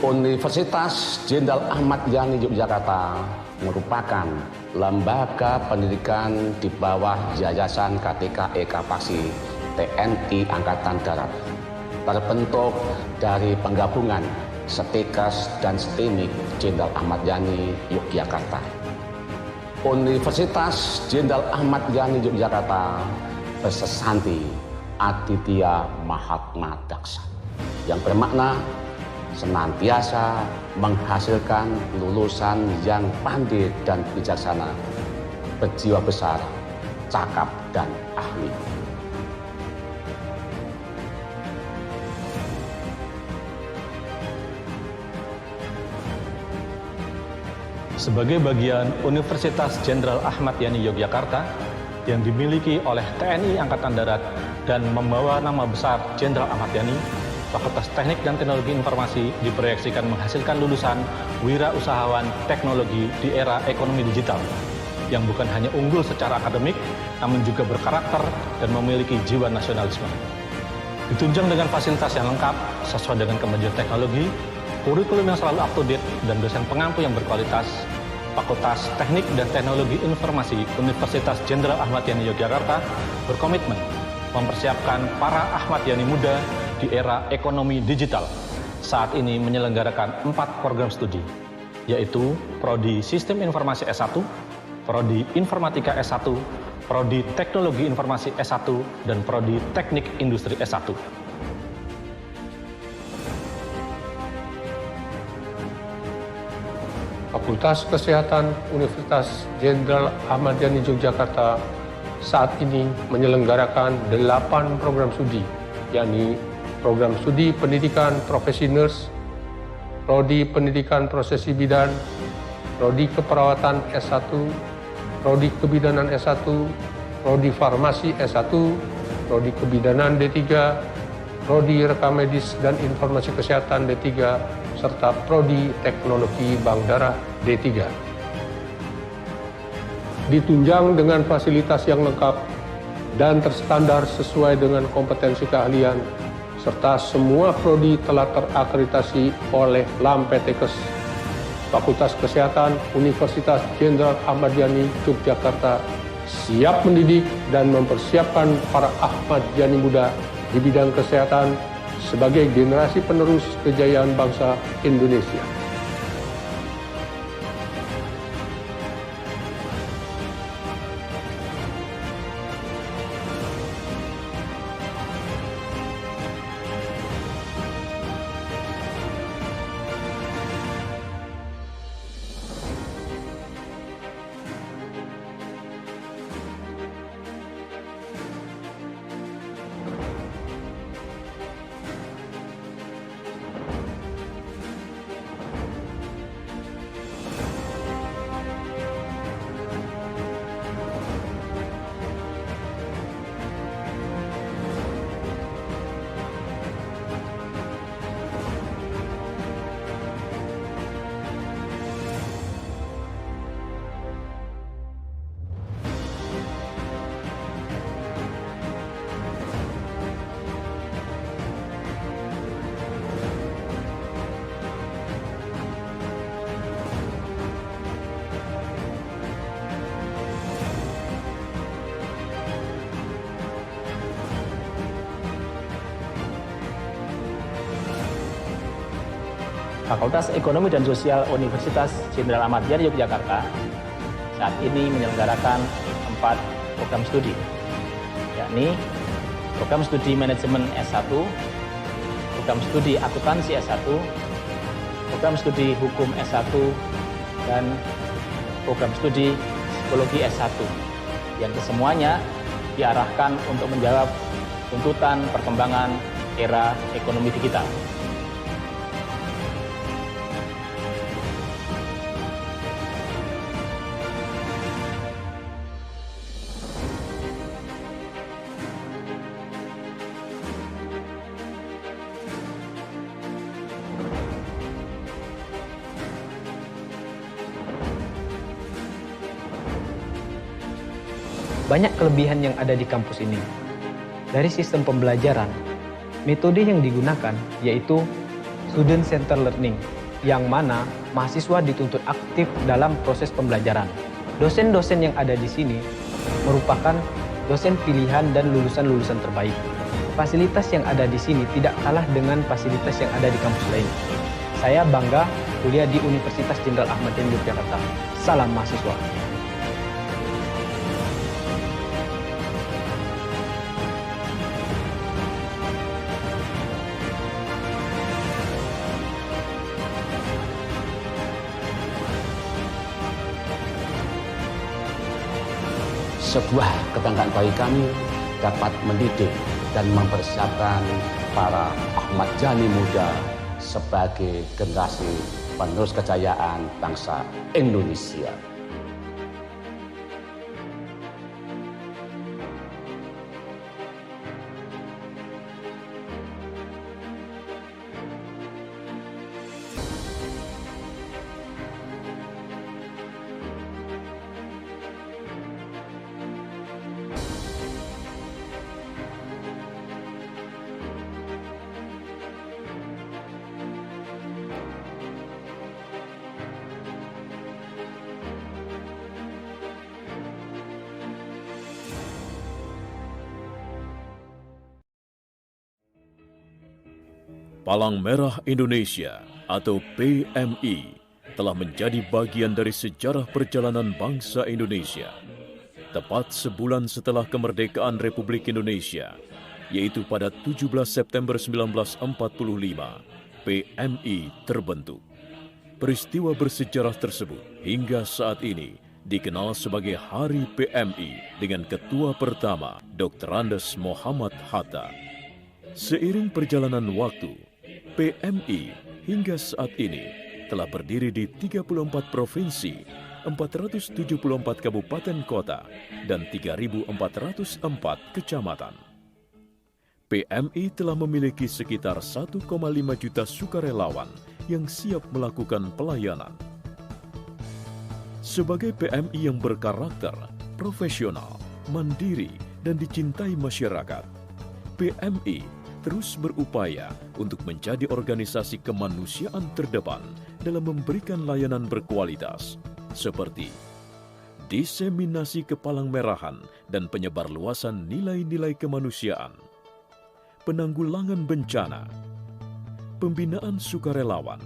Universitas Jenderal Ahmad Yani Yogyakarta merupakan lembaga pendidikan di bawah Yayasan KTK E.Psi TNI Angkatan Darat, terbentuk dari penggabungan Stikes dan Stimik Jenderal Ahmad Yani Yogyakarta. Universitas Jenderal Ahmad Yani Yogyakarta bersesanti Aditya Mahatma Daksa, yang bermakna senantiasa menghasilkan lulusan yang pandai dan bijaksana, berjiwa besar, cakap, dan ahli. Sebagai bagian Universitas Jenderal Ahmad Yani Yogyakarta yang dimiliki oleh TNI Angkatan Darat dan membawa nama besar Jenderal Ahmad Yani, Fakultas Teknik dan Teknologi Informasi diproyeksikan menghasilkan lulusan wirausahawan teknologi di era ekonomi digital yang bukan hanya unggul secara akademik, namun juga berkarakter dan memiliki jiwa nasionalisme. Ditunjang dengan fasilitas yang lengkap sesuai dengan kemajuan teknologi, kurikulum yang selalu up to date, dan dosen pengampu yang berkualitas, Fakultas Teknik dan Teknologi Informasi Universitas Jenderal Ahmad Yani Yogyakarta berkomitmen mempersiapkan para Ahmad Yani muda di era ekonomi digital. Saat ini menyelenggarakan 4 program studi, yaitu Prodi Sistem Informasi S1, Prodi Informatika S1, Prodi Teknologi Informasi S1, dan Prodi Teknik Industri S1. Fakultas Kesehatan Universitas Jenderal Ahmad Yani Yogyakarta saat ini menyelenggarakan 8 program studi, yakni Program Studi Pendidikan Profesi Nurse, Prodi Pendidikan Prosesi Bidan, Prodi Keperawatan S1, Prodi Kebidanan S1, Prodi Farmasi S1, Prodi Kebidanan D3, Prodi Rekam Medis dan Informasi Kesehatan D3, serta Prodi Teknologi Bank Darah D3. Ditunjang dengan fasilitas yang lengkap dan terstandar sesuai dengan kompetensi keahlian, serta semua prodi telah terakreditasi oleh M.Psi. Fakultas Kesehatan Universitas Jenderal Ahmad Yani Yogyakarta siap mendidik dan mempersiapkan para Ahmad Yani muda di bidang kesehatan sebagai generasi penerus kejayaan bangsa Indonesia. Fakultas Ekonomi dan Sosial Universitas Jenderal Ahmad Yani Yogyakarta saat ini menyelenggarakan 4 program studi, yakni Program Studi Manajemen S1, Program Studi Akuntansi S1, Program Studi Hukum S1, dan Program Studi Psikologi S1, yang kesemuanya diarahkan untuk menjawab tuntutan perkembangan era ekonomi digital. Banyak kelebihan yang ada di kampus ini. Dari sistem pembelajaran, metode yang digunakan yaitu Student Center Learning, yang mana mahasiswa dituntut aktif dalam proses pembelajaran. Dosen-dosen yang ada di sini merupakan dosen pilihan dan lulusan-lulusan terbaik. Fasilitas yang ada di sini tidak kalah dengan fasilitas yang ada di kampus lain. Saya bangga kuliah di Universitas Jenderal Ahmad Yani Yogyakarta. Salam mahasiswa. Sebuah kebanggaan bagi kami dapat mendidik dan mempersiapkan para Ahmad Yani muda sebagai generasi penerus kejayaan bangsa Indonesia. Palang Merah Indonesia atau PMI telah menjadi bagian dari sejarah perjalanan bangsa Indonesia. Tepat sebulan setelah kemerdekaan Republik Indonesia, yaitu pada 17 September 1945, PMI terbentuk. Peristiwa bersejarah tersebut hingga saat ini dikenal sebagai Hari PMI dengan Ketua pertama Dr. Andes Muhammad Hatta. Seiring perjalanan waktu, PMI hingga saat ini telah berdiri di 34 provinsi, 474 kabupaten kota, dan 3.404 kecamatan. PMI telah memiliki sekitar 1,5 juta sukarelawan yang siap melakukan pelayanan. Sebagai PMI yang berkarakter, profesional, mandiri, dan dicintai masyarakat, PMI terus berupaya untuk menjadi organisasi kemanusiaan terdepan dalam memberikan layanan berkualitas, seperti diseminasi kepalangmerahan dan penyebarluasan nilai-nilai kemanusiaan, penanggulangan bencana, pembinaan sukarelawan,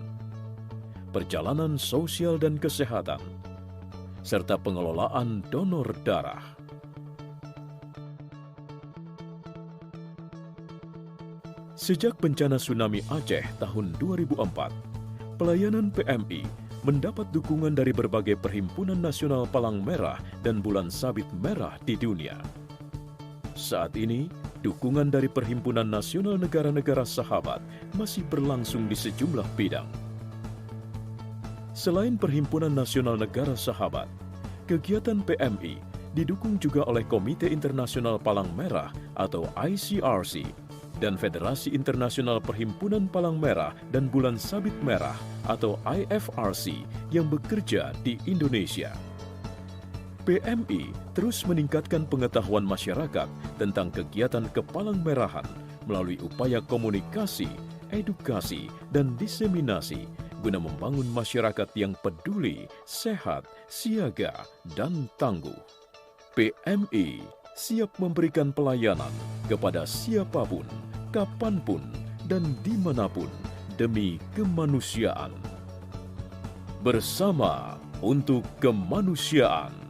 perjalanan sosial dan kesehatan, serta pengelolaan donor darah. Sejak bencana tsunami Aceh tahun 2004, pelayanan PMI mendapat dukungan dari berbagai perhimpunan nasional Palang Merah dan Bulan Sabit Merah di dunia. Saat ini, dukungan dari Perhimpunan Nasional Negara-Negara Sahabat masih berlangsung di sejumlah bidang. Selain Perhimpunan Nasional Negara Sahabat, kegiatan PMI didukung juga oleh Komite Internasional Palang Merah atau IFRC dan Federasi Internasional Perhimpunan Palang Merah dan Bulan Sabit Merah atau IFRC yang bekerja di Indonesia. PMI terus meningkatkan pengetahuan masyarakat tentang kegiatan kepalangmerahan melalui upaya komunikasi, edukasi, dan diseminasi guna membangun masyarakat yang peduli, sehat, siaga, dan tangguh. PMI siap memberikan pelayanan kepada siapapun, kapanpun, dan dimanapun demi kemanusiaan. Bersama untuk kemanusiaan.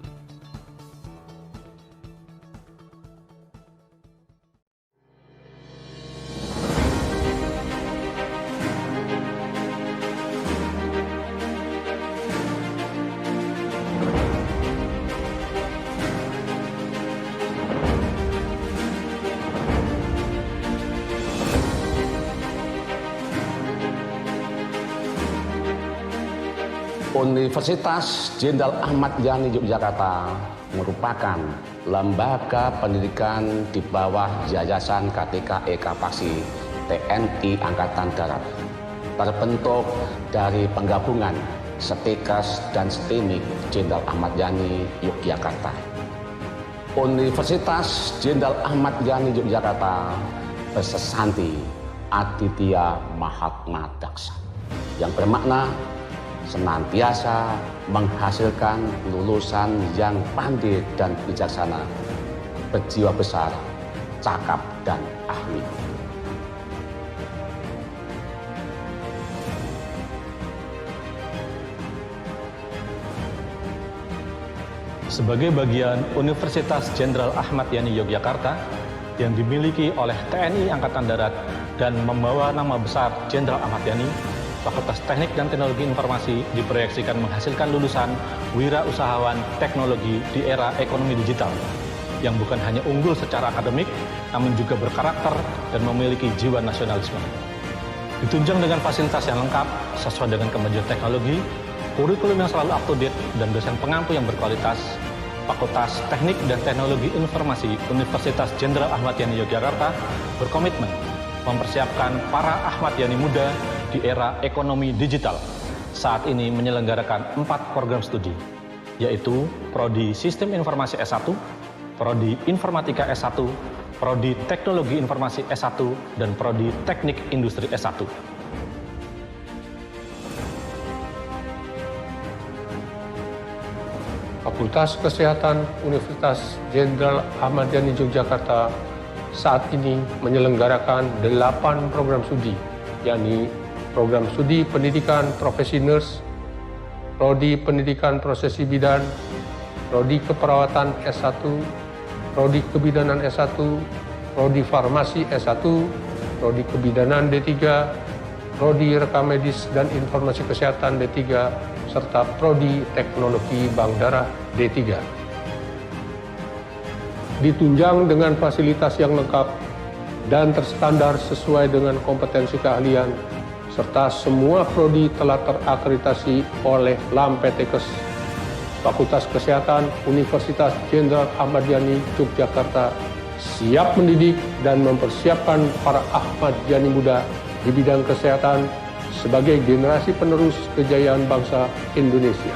Universitas Jenderal Ahmad Yani Yogyakarta merupakan lembaga pendidikan di bawah Yayasan KTK-E.K.Paksi TNI Angkatan Darat, terbentuk dari penggabungan S.Psi dan S.Psi Jenderal Ahmad Yani Yogyakarta. Universitas Jenderal Ahmad Yani Yogyakarta bersesanti Aditya Mahatma Daksa, yang bermakna senantiasa menghasilkan lulusan yang pandai dan bijaksana, berjiwa besar, cakap dan ahli. Sebagai bagian Universitas Jenderal Ahmad Yani Yogyakarta yang dimiliki oleh TNI Angkatan Darat dan membawa nama besar Jenderal Ahmad Yani, Fakultas Teknik dan Teknologi Informasi diproyeksikan menghasilkan lulusan wirausahawan teknologi di era ekonomi digital yang bukan hanya unggul secara akademik, namun juga berkarakter dan memiliki jiwa nasionalisme. Ditunjang dengan fasilitas yang lengkap sesuai dengan kemajuan teknologi, kurikulum yang selalu up to date, dan dosen pengampu yang berkualitas, Fakultas Teknik dan Teknologi Informasi Universitas Jenderal Ahmad Yani Yogyakarta berkomitmen mempersiapkan para Ahmad Yani muda di era ekonomi digital. Saat ini menyelenggarakan 4 program studi, yaitu Prodi Sistem Informasi S1, Prodi Informatika S1, Prodi Teknologi Informasi S1, dan Prodi Teknik Industri S1. Fakultas Kesehatan Universitas Jenderal Ahmad Yani Yogyakarta saat ini menyelenggarakan 8 program studi, yakni program studi pendidikan profesi nurse, prodi pendidikan prosesi bidan, prodi keperawatan S1, prodi kebidanan S1, prodi farmasi S1, prodi kebidanan D3, prodi rekam medis dan informasi kesehatan D3, serta prodi teknologi bank darah D3. Ditunjang dengan fasilitas yang lengkap dan terstandar sesuai dengan kompetensi keahlian, serta semua prodi telah terakreditasi oleh M.Psi. Fakultas Kesehatan Universitas Jenderal Ahmad Yani Yogyakarta siap mendidik dan mempersiapkan para Ahmad Yani muda di bidang kesehatan sebagai generasi penerus kejayaan bangsa Indonesia.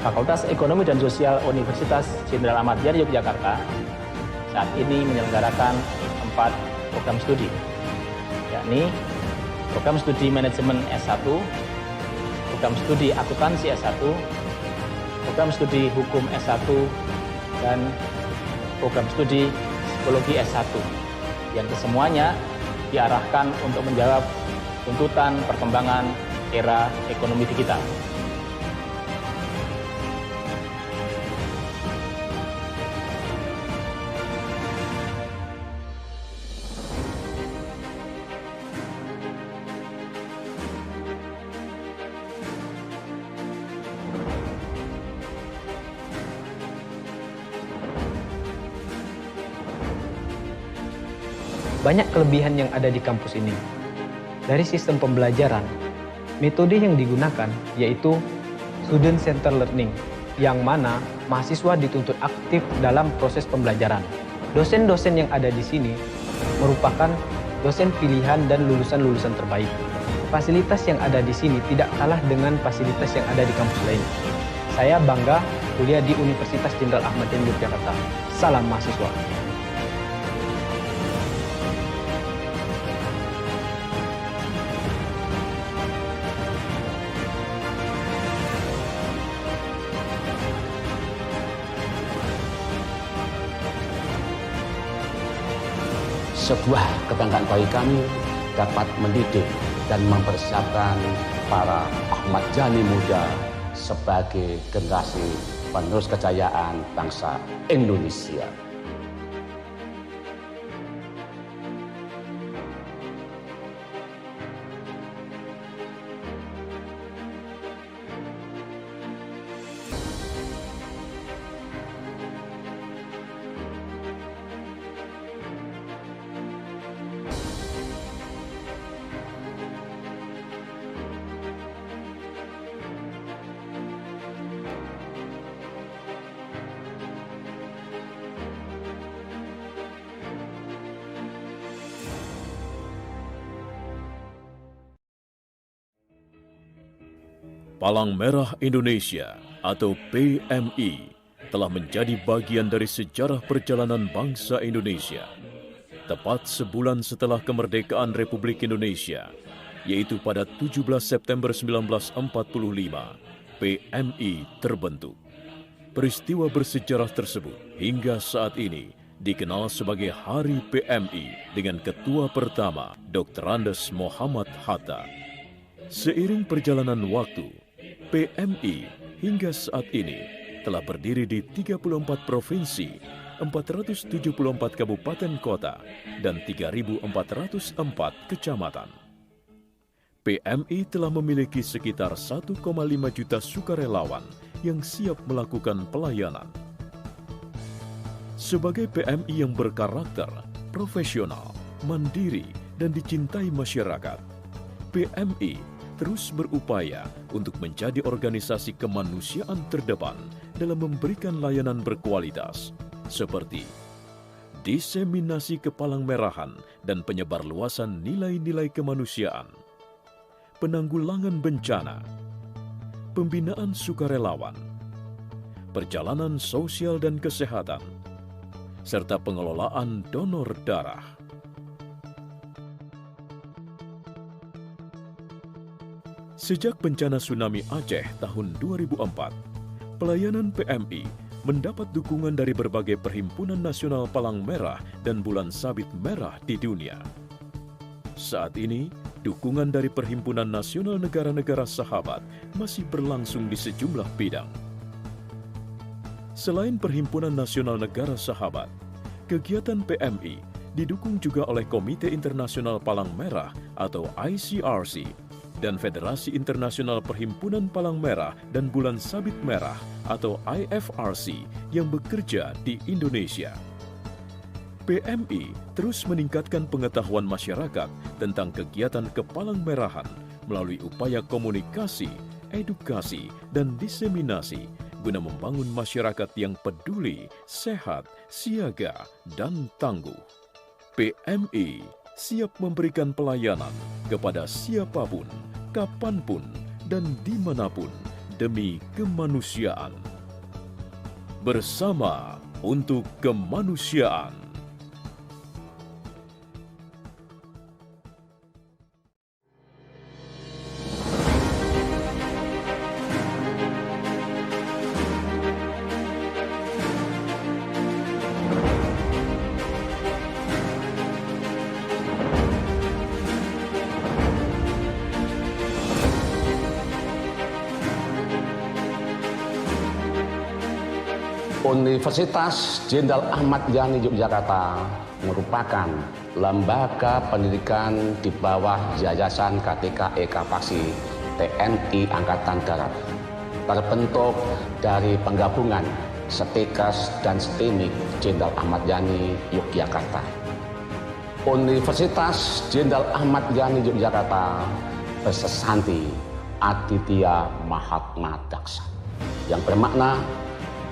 Fakultas Ekonomi dan Sosial Universitas Jenderal Ahmad Yani Yogyakarta saat ini menyelenggarakan 4 program studi, yakni program studi manajemen S1, program studi akuntansi S1, program studi hukum S1, dan program studi psikologi S1, yang kesemuanya diarahkan untuk menjawab tuntutan perkembangan era ekonomi digital. Banyak kelebihan yang ada di kampus ini. Dari sistem pembelajaran, metode yang digunakan yaitu student center learning, yang mana mahasiswa dituntut aktif dalam proses pembelajaran. Dosen-dosen yang ada di sini merupakan dosen pilihan dan lulusan-lulusan terbaik. Fasilitas yang ada di sini tidak kalah dengan fasilitas yang ada di kampus lain. Saya bangga kuliah di Universitas Jenderal Ahmad Yani Yogyakarta. Salam mahasiswa. sebuah kebanggaan bagi kami dapat mendidik dan mempersiapkan para Ahmad Yani muda sebagai generasi penerus kejayaan bangsa Indonesia. Palang Merah Indonesia atau PMI telah menjadi bagian dari sejarah perjalanan bangsa Indonesia. Tepat sebulan setelah kemerdekaan Republik Indonesia, yaitu pada 17 September 1945, PMI terbentuk. Peristiwa bersejarah tersebut hingga saat ini dikenal sebagai Hari PMI dengan ketua pertama Dr. Andes Muhammad Hatta. Seiring perjalanan waktu, PMI hingga saat ini telah berdiri di 34 provinsi, 474 kabupaten kota, dan 3.404 kecamatan. PMI telah memiliki sekitar 1,5 juta sukarelawan yang siap melakukan pelayanan. Sebagai PMI yang berkarakter, profesional, mandiri, dan dicintai masyarakat, PMI terus berupaya untuk menjadi organisasi kemanusiaan terdepan dalam memberikan layanan berkualitas, seperti diseminasi kepalangmerahan dan penyebarluasan nilai-nilai kemanusiaan, penanggulangan bencana, pembinaan sukarelawan, perjalanan sosial dan kesehatan, serta pengelolaan donor darah. Sejak bencana tsunami Aceh tahun 2004, pelayanan PMI mendapat dukungan dari berbagai perhimpunan nasional palang merah dan bulan sabit merah di dunia. Saat ini, dukungan dari Perhimpunan Nasional Negara-Negara Sahabat masih berlangsung di sejumlah bidang. Selain Perhimpunan Nasional Negara Sahabat, kegiatan PMI didukung juga oleh Komite Internasional Palang Merah atau IFRC dan Federasi Internasional Perhimpunan Palang Merah dan Bulan Sabit Merah atau IFRC yang bekerja di Indonesia. PMI terus meningkatkan pengetahuan masyarakat tentang kegiatan kepalangmerahan melalui upaya komunikasi, edukasi, dan diseminasi guna membangun masyarakat yang peduli, sehat, siaga, dan tangguh. PMI siap memberikan pelayanan kepada siapapun, kapanpun, dan dimanapun demi kemanusiaan. Bersama untuk kemanusiaan. Universitas Jenderal Ahmad Yani Yogyakarta merupakan lembaga pendidikan di bawah Yayasan KTK-E.K.Paksi TNI Angkatan Darat, terbentuk dari penggabungan Stikes dan Stimik Jenderal Ahmad Yani Yogyakarta. Universitas Jenderal Ahmad Yani Yogyakarta bersesanti Aditya Mahatma Daksa, yang bermakna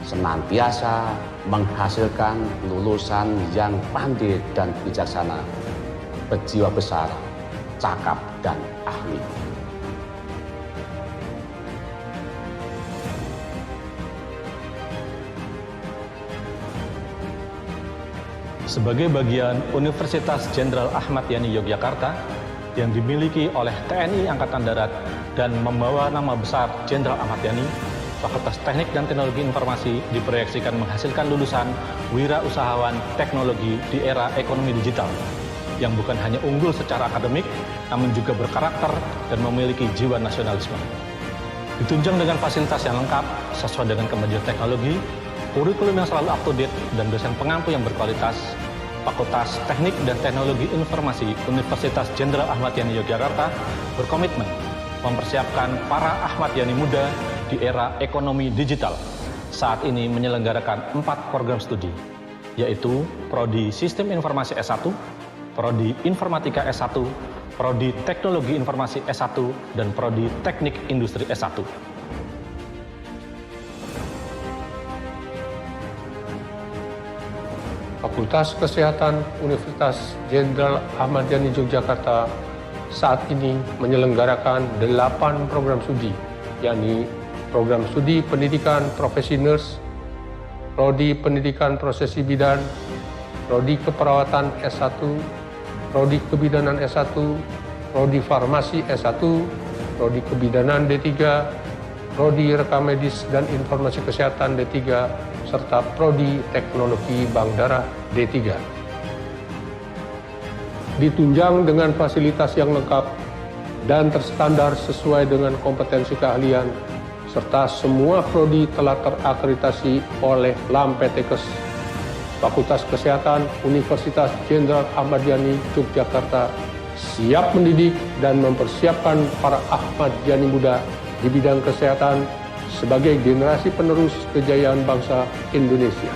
senantiasa menghasilkan lulusan yang pandai dan bijaksana, berjiwa besar, cakap, dan ahli. Sebagai bagian Universitas Jenderal Ahmad Yani Yogyakarta yang dimiliki oleh TNI Angkatan Darat dan membawa nama besar Jenderal Ahmad Yani, Fakultas Teknik dan Teknologi Informasi diproyeksikan menghasilkan lulusan wirausahawan teknologi di era ekonomi digital yang bukan hanya unggul secara akademik, namun juga berkarakter dan memiliki jiwa nasionalisme. Ditunjang dengan fasilitas yang lengkap, sesuai dengan kemajuan teknologi, kurikulum yang selalu up to date, dan dosen pengampu yang berkualitas, Fakultas Teknik dan Teknologi Informasi Universitas Jenderal Ahmad Yani Yogyakarta berkomitmen mempersiapkan para Ahmad Yani muda di era ekonomi digital. Saat ini menyelenggarakan 4 program studi, yaitu Prodi Sistem Informasi S1, Prodi Informatika S1, Prodi Teknologi Informasi S1, dan Prodi Teknik Industri S1. Fakultas Kesehatan Universitas Jenderal Ahmad Yani Yogyakarta saat ini menyelenggarakan 8 program studi, yakni Program Studi Pendidikan Profesi Nurse, Prodi Pendidikan Prosesi Bidan, Prodi Keperawatan S1, Prodi Kebidanan S1, Prodi Farmasi S1, Prodi Kebidanan D3, Prodi Rekam Medis dan Informasi Kesehatan D3, serta Prodi Teknologi Bank Darah D3. Ditunjang dengan fasilitas yang lengkap dan terstandar sesuai dengan kompetensi keahlian, serta semua prodi telah terakreditasi oleh M.Psi. Fakultas Kesehatan Universitas Jenderal Ahmad Yani Yogyakarta siap mendidik dan mempersiapkan para Ahmad Yani muda di bidang kesehatan sebagai generasi penerus kejayaan bangsa Indonesia.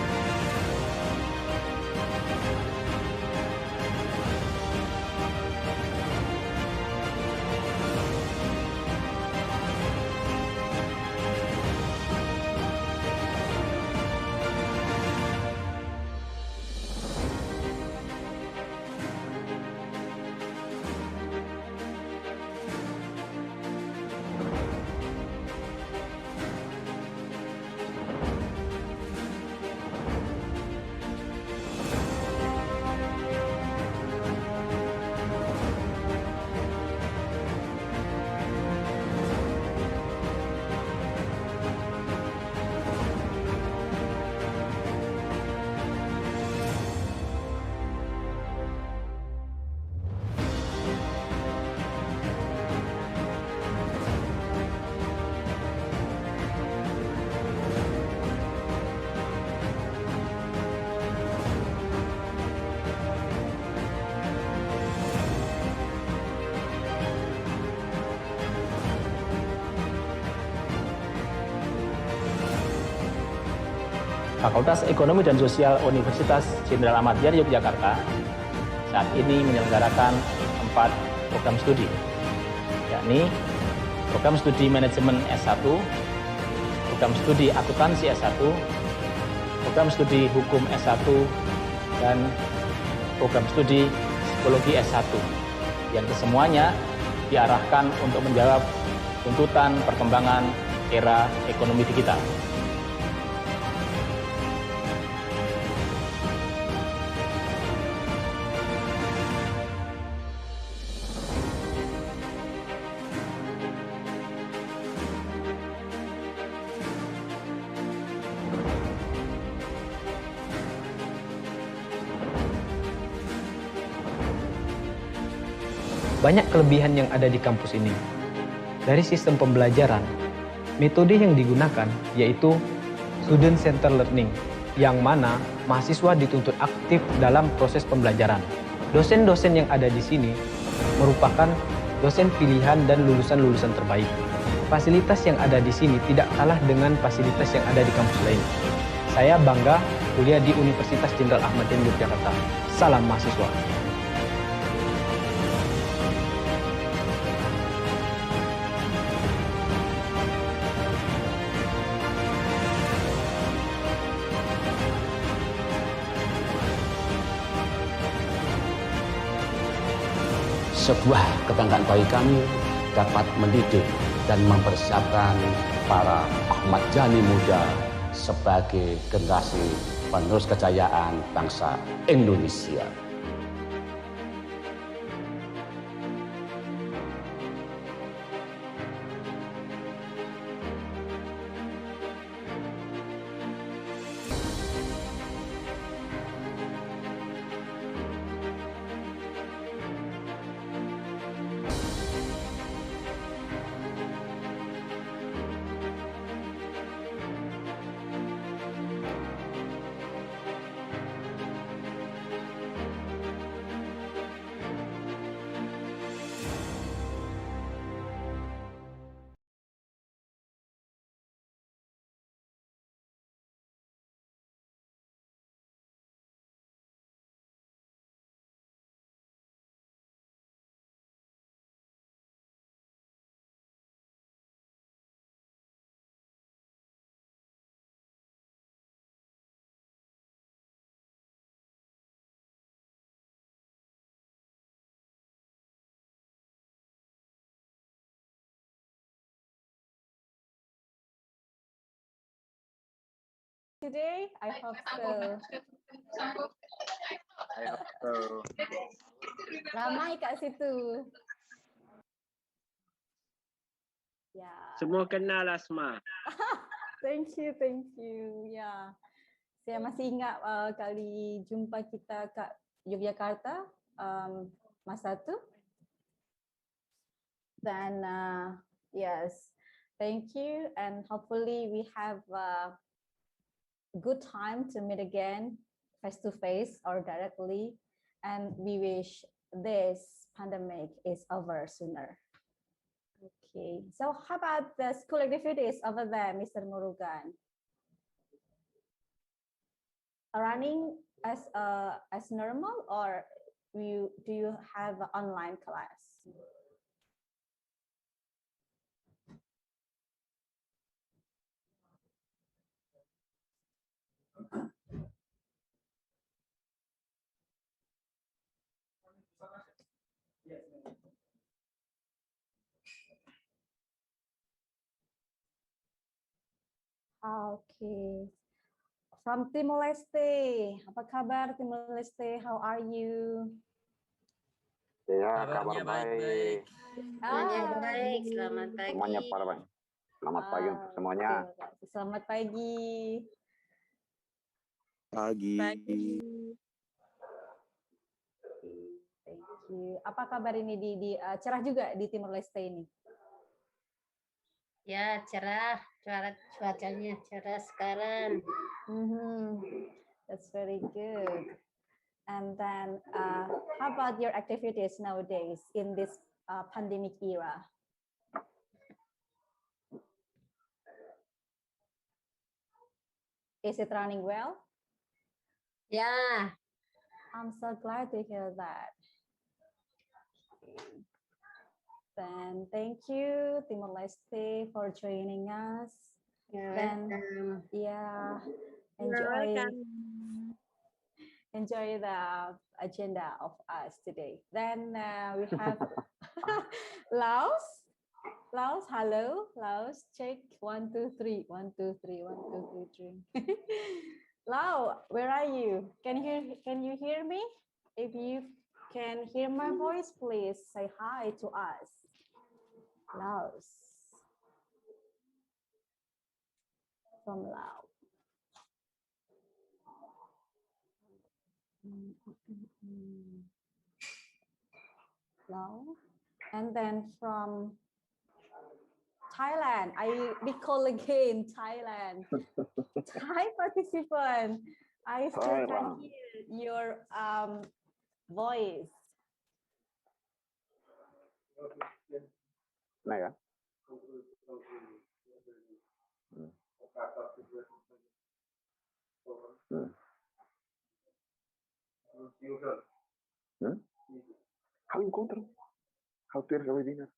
Fakultas Ekonomi dan Sosial Universitas Jenderal Ahmad Yani Yogyakarta saat ini menyelenggarakan 4 program studi, yakni Program Studi Manajemen S1, Program Studi Akuntansi S1, Program Studi Hukum S1, dan Program Studi Psikologi S1, yang kesemuanya diarahkan untuk menjawab tuntutan perkembangan era ekonomi digital. Banyak kelebihan yang ada di kampus ini. Dari sistem pembelajaran, metode yang digunakan yaitu Student Center Learning, yang mana mahasiswa dituntut aktif dalam proses pembelajaran. Dosen-dosen yang ada di sini merupakan dosen pilihan dan lulusan-lulusan terbaik. Fasilitas yang ada di sini tidak kalah dengan fasilitas yang ada di kampus lain. Saya bangga kuliah di Universitas Jenderal Ahmad Yani Yogyakarta. Salam mahasiswa. Sebuah kebanggaan bagi kami dapat mendidik dan mempersiapkan para Ahmad Yani muda sebagai generasi penerus kejayaan bangsa Indonesia. today? I hope so. I hope so. Ramai kat situ. Ya. Semua kenal Asma. Thank you, thank you. Ya. Saya masih ingat kali jumpa kita kat Yogyakarta masa tu. Dan yes, thank you, and hopefully we have a good time to meet again face to face or directly, and we wish this pandemic is over sooner. Okay, so how about the school activities over there, Mr. Murugan? Running as normal, or do you have an online class? Okay. From Timor Leste, apa kabar Timor Leste? How are you? Ya, kabar baik. Semuanya baik, selamat pagi. Semuanya pada baik. Selamat pagi untuk semuanya. Selamat pagi. Pagi. Thank you. Apa kabar ini di cerah juga di Timor Leste ini? Ya, cerah. Cuacanya cerah sekarang. That's very good. And then, how about your activities nowadays in this pandemic era? Is it running well? Yeah. I'm so glad to hear that. Okay. Then thank you, Timor Leste, for joining us. Then, yeah, enjoy the agenda of us today. Then we have Laos. Laos, hello. Laos, check 1, 2, 3. 1, 2, 3. 1, 2, 3. Lao, where are you? Can you hear me? If you can hear my voice, please say hi to us. Laos. From Laos. Laos. And then from Thailand, I recall again Thailand. Thai participant, I still can hear your voice. Nah ya. Hal incontro. Hal ter webinar.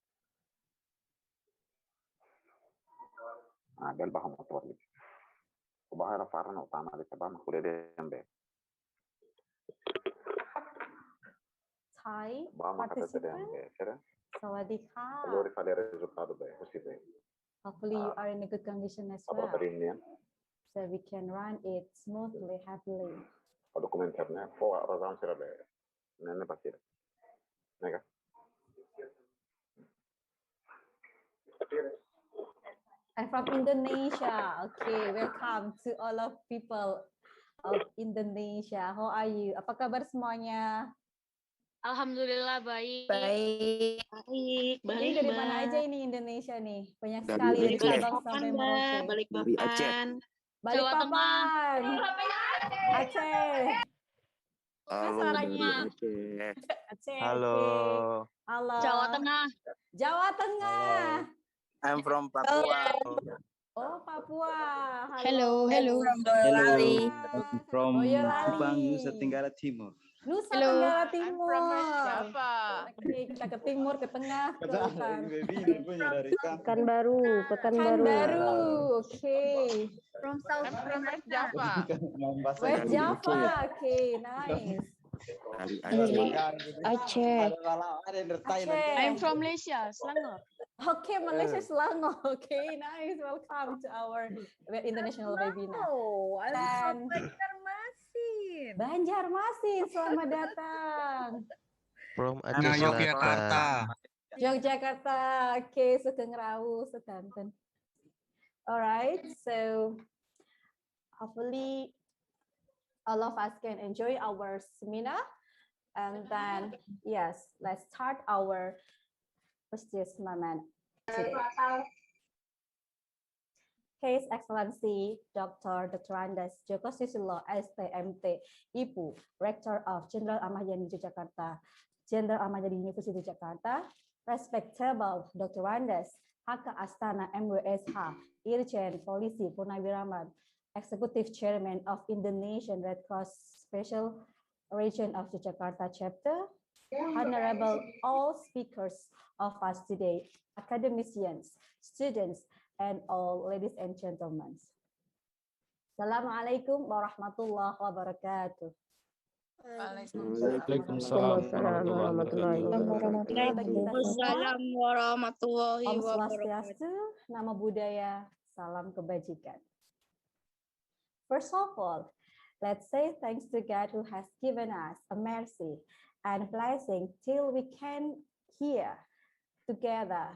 Del bajo motor. Bahara farana utama di tabama kude dembe. Thai participant. Sawadika. Allora fa il risultato bene, così bene. Hopefully you are in a good condition as well. So we can run it smoothly, happily. Dokumenternya, kok orang sih ada, nenek pasti ada, nega. I'm from Indonesia. Okay, welcome to all of people of Indonesia. How are you? Apa kabar semuanya? Alhamdulillah baik. Baik. Dari mana aja ini Indonesia nih? Banyak sekali dari Sabang sampai Merauke. Balikpapan. Balikpapan. Aceh. Halo, suaranya. Aceh. Halo. Halo. Jawa Tengah. Jawa Tengah. I'm from Papua. Oh, Papua. Hello. From Boyolali. From Kupang, Nusa Tenggara Timur. Nusa Tenggara Timur. Siapa? Oke, kita ke timur, ke tengah, ke utara. Pekanbaru. Oke. From West Java. West Java. Oke, nice. Aceh. I'm from Malaysia, Selangor. Okay, Malaysia Selangor. Okay, nice. Welcome to our international webinar. Oh, I'm Dan from Banjarmasin. Banjarmasin, selamat datang. From I'm Aceh from Selatan. Yogyakarta. Okay, Sugeng Rawu, Sedanten. All right, so hopefully all of us can enjoy our seminar. And then, yes, let's start our prestigious moment today. His Excellency Dr. Andes Joko Susilo, ST.M.T, Ibu, Rector of Jenderal Ahmad Yani Yogyakarta, Jenderal Ahmad Yani University Jakarta, respectable Dr. Andes, Haka Astana M.Sc, Irjen Polisi Purnawiraman, Executive Chairman of Indonesian Red Cross Special Region of Yogyakarta Chapter, Honorable all speakers of us today, academicians, students, and all ladies and gentlemen. Assalamualaikum warahmatullahi wabarakatuh. Waalaikumsalam warahmatullahi wabarakatuh. Waalaikumsalam warahmatullahi Om wabarakatuh. Swastiastu, Nama Budaya, Salam Kebajikan. First of all, let's say thanks to God who has given us a mercy and blessing till we can here together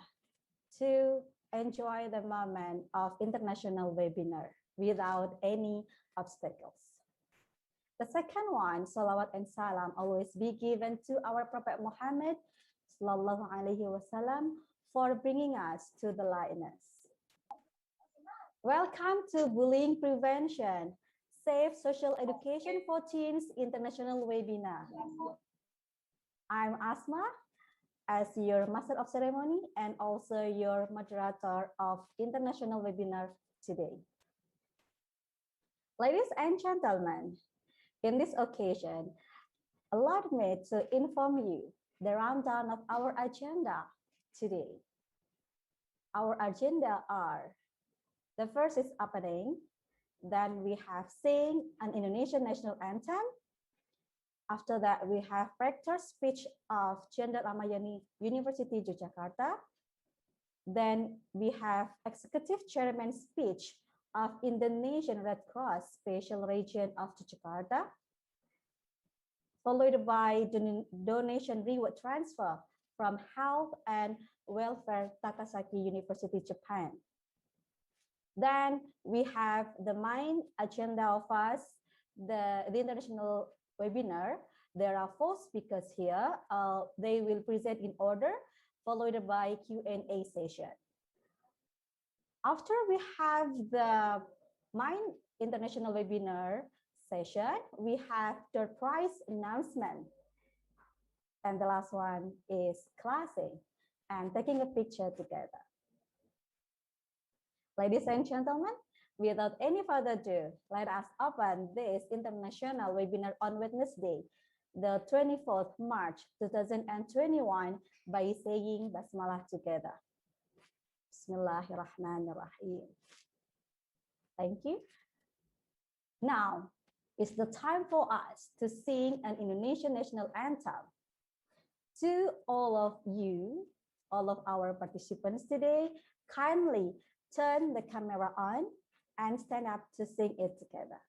to enjoy the moment of international webinar without any obstacles. The second one, salawat and salam always be given to our Prophet Muhammad sallallahu alaihi wasallam for bringing us to the lightness. Welcome to Bullying Prevention, Safe Social Education for Teens International Webinar. I'm Asma, as your Master of Ceremony and also your Moderator of International Webinar today. Ladies and gentlemen, in this occasion, allow me to inform you the rundown of our agenda today. Our agenda are, the first is opening, then we have sing an Indonesian national anthem. After that, we have rector's speech of Jenderal Ahmad Yani University Yogyakarta. Then we have executive chairman speech of Indonesian Red Cross Special Region of Yogyakarta, followed by donation reward transfer from Health and Welfare Takasaki University, Japan. Then we have the main agenda of us, the international webinar. There are 4 speakers here. They will present in order, followed by Q&A session. After we have the main international webinar session, we have the prize announcement. And the last one is classing and taking a picture together. Ladies and gentlemen, without any further ado, let us open this international webinar on Wednesday, the 24th March 2021 by saying Basmalah together. Bismillahirrahmanirrahim. Thank you. Now is the time for us to sing an Indonesian national anthem. To all of you, all of our participants today, kindly turn the camera on and stand up to sing it together.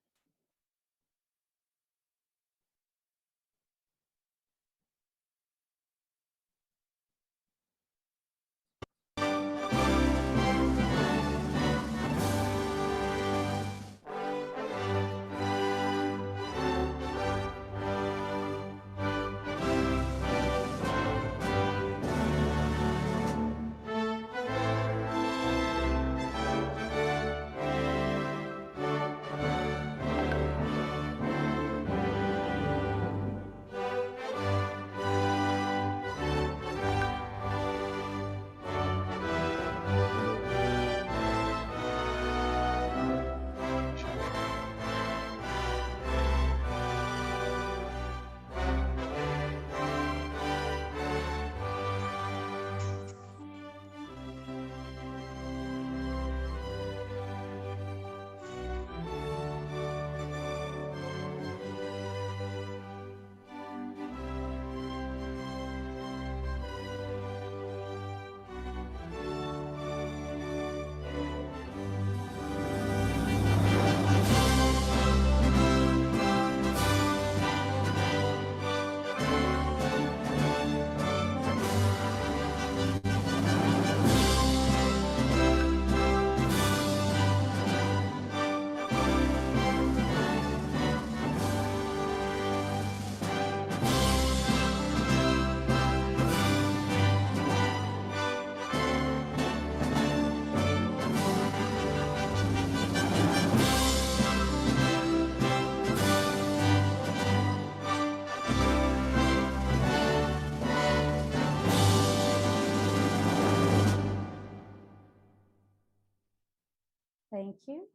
Thank you.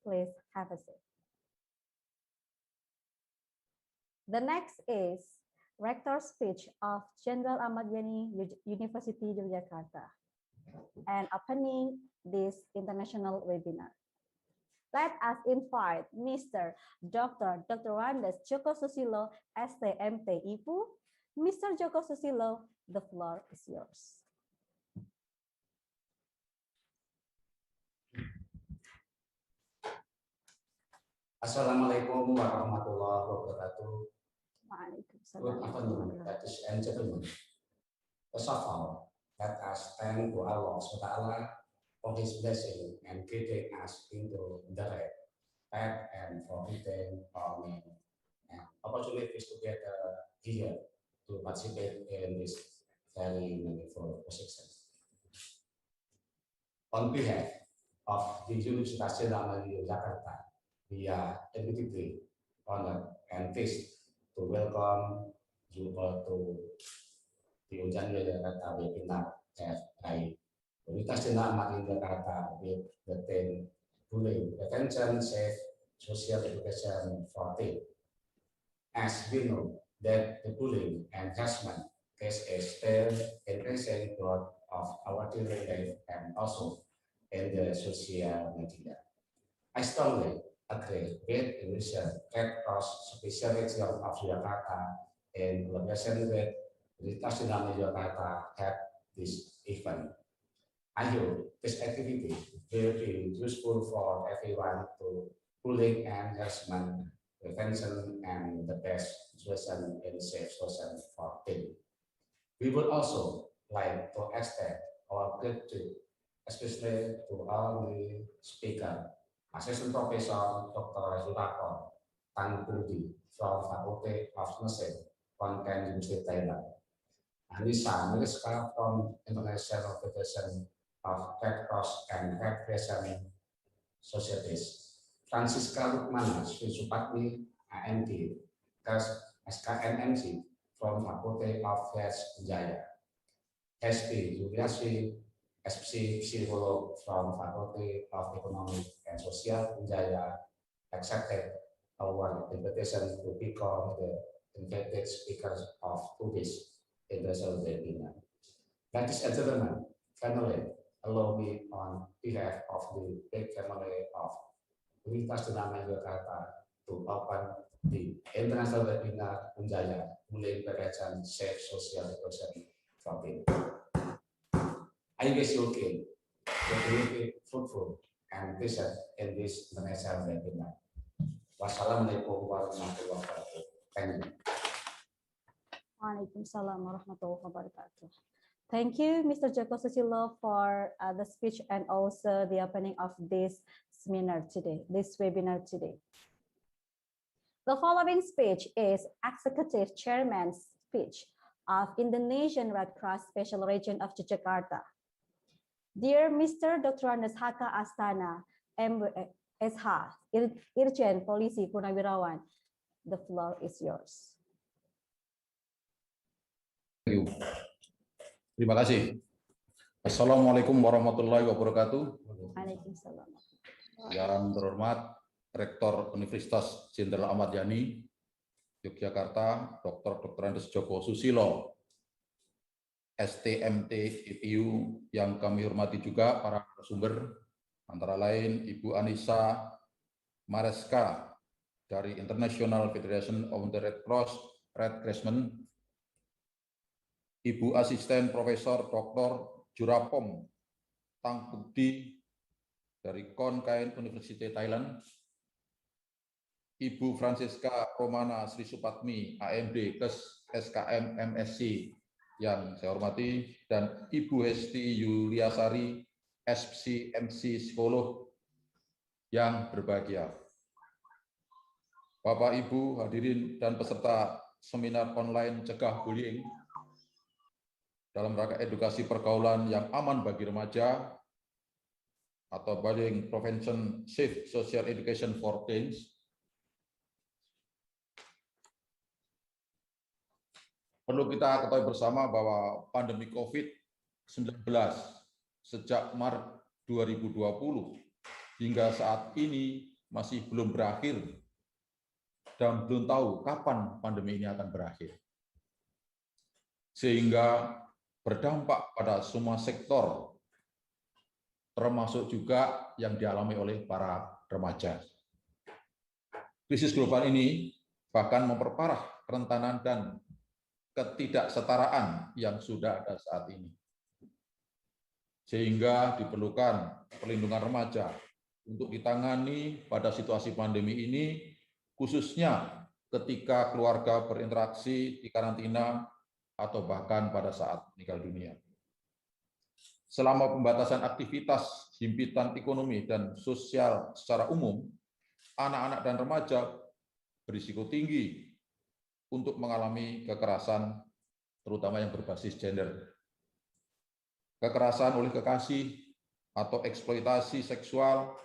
Please have a seat. The next is Rector's speech of Jenderal Ahmad Yani University Yogyakarta and opening this international webinar. Let us invite Mr. Dr. Joko Susilo, S.T.M.T. IPU. Mr. Joko Susilo, the floor is yours. Assalamualaikum warahmatullahi wabarakatuh. Good Waalaikumsalam. afternoon, ladies and gentlemen. First of all, let us thank to Allah SWT for His blessing and guiding us into the right path and for giving me and opportunities to get here to participate in this very meaningful position. On behalf of the Universitas Jenderal Yogyakarta, we are immediately honored and pleased to welcome you all to the Yogyakarta webinar that by Universitas Jenderal Yogyakarta with the theme Bullying Prevention, Safe Social Education for Teen. As we know that the bullying and harassment case is still increasing growth of our daily life and also in the social media. I strongly agree with Indonesian Red Cross Special Region of Yogyakarta in collaboration with Universitas Jenderal Yogyakarta at this event. I hope this activity will be useful for everyone to bullying and harassment prevention and the best situation in safe social for teen. We would also like to extend our gratitude, especially to all the speaker, Assistant Professor Dr. Juraporn, Tangpukdee from Faculty of Nursing, Khon University, Thailand, Annisa Marezqa from International Federation of Red Cross and Red Crescent Societies, Fransisca Romana, Supadmi, A.Md.Kes, M.Sc from Faculty of Hesty, Hesty, Yuliasari, S.Psi, Psikolog from Faculty of Economic and Social accepted our invitation to become the invited speakers of today's international webinar. Ladies and gentlemen, finally, allow me on behalf of the big family of Universitas Jenderal Yogyakarta to open the international webinar Unjaya, Bullying Prevention, Safe Social Education for Teen. I wish you can be fruitful and pleasant in this international webinar. Wassalamualaikum warahmatullahi wabarakatuh. Thank you. Waalaikumsalam warahmatullahi wabarakatuh. Thank you, Mr. Joko Susilo, for the speech and also the opening of this seminar today, this webinar today. The following speech is Executive Chairman's speech of Indonesian Red Cross Special Region of Yogyakarta. Dear Mr. Dr. Haka Astana, M.Sc, Irjen Polisi Purnawirawan, the floor is yours. Thank you. Terima kasih. Assalamualaikum warahmatullahi wabarakatuh. Waalaikumsalam. Yang terhormat Rektor Universitas Jenderal Ahmad Yani Yogyakarta, Dr. Joko Susilo, S.T.M.T. IPU, yang kami hormati juga para narasumber, antara lain Ibu Annisa Marezqa dari International Federation of the Red Cross, Red Crescent, Ibu Asisten Profesor Dr. Juraporn, Tangpukdee dari Khon, Kaen, Universitas Thailand, Ibu Fransisca Romana Supadmi, A.Md.Kes, SKM, M.Sc, yang saya hormati, dan Ibu Hesty Yuliasari, S.Psi, M.Psi, Psikolog, yang berbahagia. Bapak, Ibu, hadirin, dan peserta seminar online Cegah Bullying dalam rangka edukasi pergaulan yang aman bagi remaja atau Bullying Prevention Safe Social Education for Teens. Perlu kita ketahui bersama bahwa pandemi COVID-19 sejak Maret 2020 hingga saat ini masih belum berakhir dan belum tahu kapan pandemi ini akan berakhir. Sehingga berdampak pada semua sektor, termasuk juga yang dialami oleh para remaja. Krisis global ini bahkan memperparah kerentanan dan ketidaksetaraan yang sudah ada saat ini. Sehingga diperlukan perlindungan remaja untuk ditangani pada situasi pandemi ini, khususnya ketika keluarga berinteraksi di karantina atau bahkan pada saat meninggal dunia. Selama pembatasan aktivitas, himpitan ekonomi dan sosial secara umum, anak-anak dan remaja berisiko tinggi untuk mengalami kekerasan, terutama yang berbasis gender. Kekerasan oleh kekasih atau eksploitasi seksual,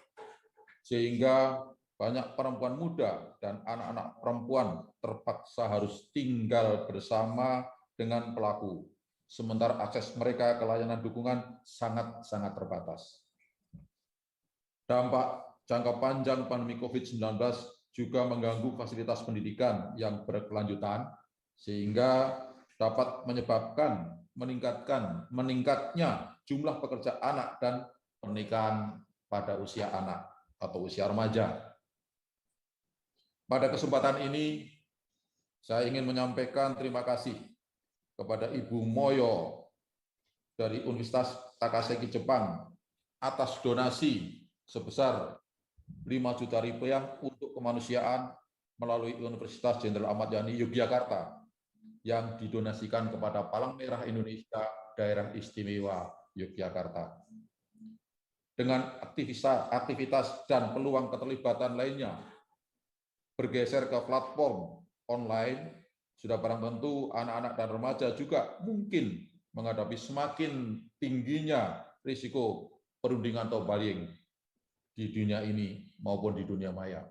sehingga banyak perempuan muda dan anak-anak perempuan terpaksa harus tinggal bersama dengan pelaku, sementara akses mereka ke layanan dukungan sangat-sangat terbatas. Dampak jangka panjang pandemi COVID-19 juga mengganggu fasilitas pendidikan yang berkelanjutan, sehingga dapat menyebabkan meningkatnya jumlah pekerja anak dan pernikahan pada usia anak atau usia remaja. Pada kesempatan ini, saya ingin menyampaikan terima kasih kepada Ibu Moyo dari Universitas Takaseki Jepang atas donasi sebesar 5 juta rupiah untuk kemanusiaan melalui Universitas Jenderal Ahmad Yani Yogyakarta yang didonasikan kepada Palang Merah Indonesia Daerah Istimewa Yogyakarta. Dengan aktivitas dan peluang keterlibatan lainnya bergeser ke platform online, sudah barang tentu anak-anak dan remaja juga mungkin menghadapi semakin tingginya risiko perundingan atau bullying di dunia ini maupun di dunia maya.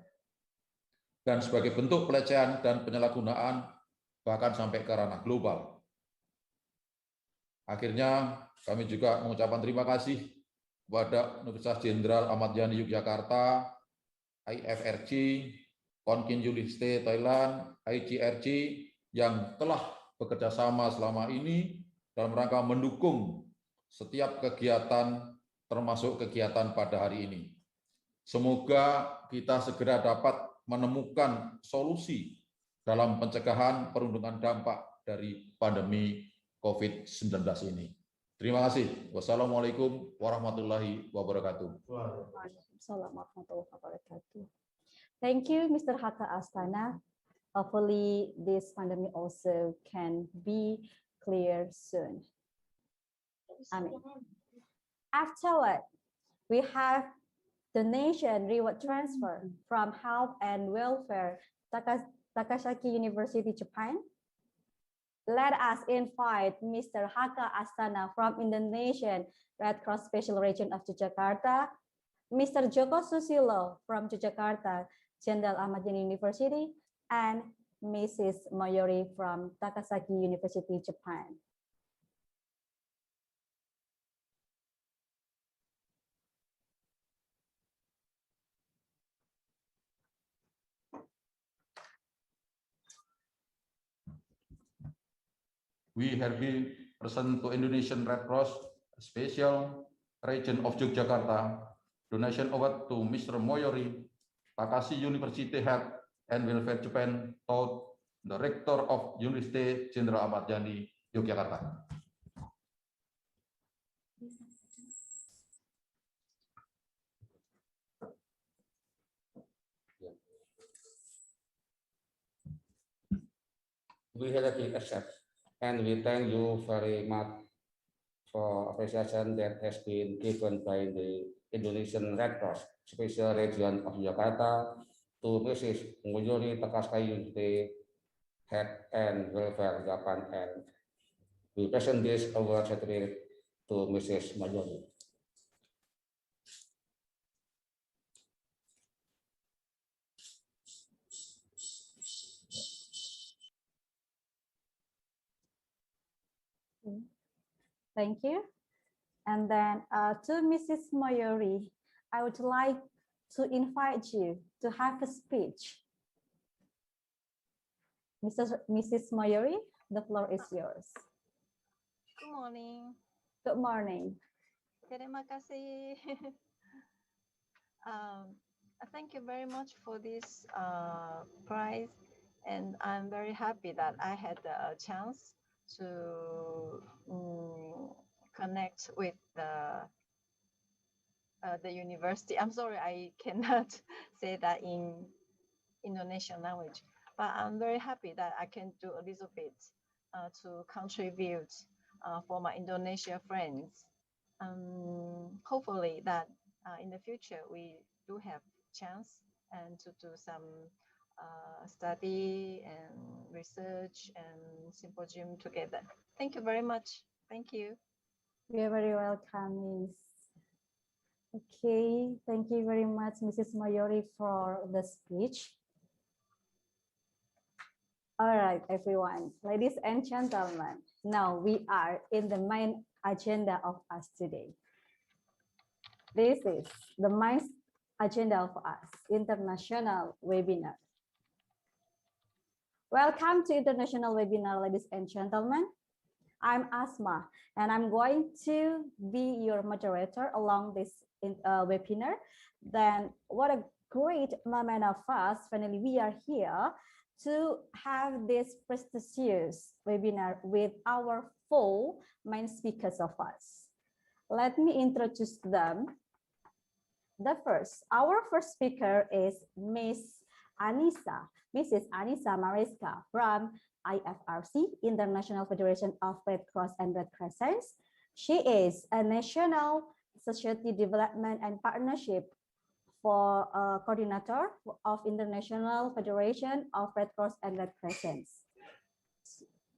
Dan sebagai bentuk pelecehan dan penyalahgunaan bahkan sampai ke ranah global. Akhirnya kami juga mengucapkan terima kasih kepada Universitas Jenderal Ahmad Yani Yogyakarta, IFRC, Khon Thailand, IFRC yang telah bekerja sama selama ini dalam rangka mendukung setiap kegiatan termasuk kegiatan pada hari ini. Semoga kita segera dapat menemukan solusi dalam pencegahan perundungan dampak dari pandemi COVID-19 ini. Terima kasih. Wassalamualaikum warahmatullahi wabarakatuh. Waalaikumsalam warahmatullahi wabarakatuh. Thank you, Mr. Haka Astana. Hopefully, this pandemic also can be clear soon. Amin. Afterward, we have donation reward transfer from Health and Welfare Takasaki University, Japan. Let us invite Mr. Haka Astana from Indonesian Red Cross Special Region of Yogyakarta, Mr. Joko Susilo from Yogyakarta, Jenderal Ahmad Yani University, and Mrs. Mayori from Takasaki University, Japan. We have been present to Indonesian Red Cross Special Region of Yogyakarta, donation award to Mr. Moyori, Takashi University Health and Welfare Japan, taught the Rector of Universitas Jenderal Ahmad Yani, Yogyakarta. We highly accept and we thank you very much for appreciation that has been given by the Indonesian Red Cross Special Region of Yogyakarta to Mrs. Mayori Takasaki University Health and Welfare Japan, and we present this award certificate to Mrs. Mayori. Thank you. And then to Mrs. Mayori, I would like to invite you to have a speech. Mrs. Mayuri, the floor is yours. Good morning. Good morning. Terima kasih. Thank you very much for this prize, and I'm very happy that I had a chance to connect with the university. I'm sorry, I cannot say that in Indonesian language, but I'm very happy that I can do a little bit to contribute for my Indonesia friends. Hopefully that in the future we do have chance and to do some study and research and symposium together. Thank you very much. Thank you. You're very welcome, Miss. Okay, thank you very much, Mrs. Mayuri, for the speech. All right, everyone, ladies and gentlemen, now we are in the main agenda of us today. This is the main agenda of us, international webinar. Welcome to international webinar, ladies and gentlemen. I'm Asma, and I'm going to be your moderator along this webinar. Then what a great moment of us, finally we are here to have this prestigious webinar with our 4 main speakers of us. Let me introduce them. Our first speaker is Mrs. Annisa Marezqa from IFRC, International Federation of Red Cross and Red Crescents. She is a National Society Development and Partnership for Coordinator of International Federation of Red Cross and Red Crescents.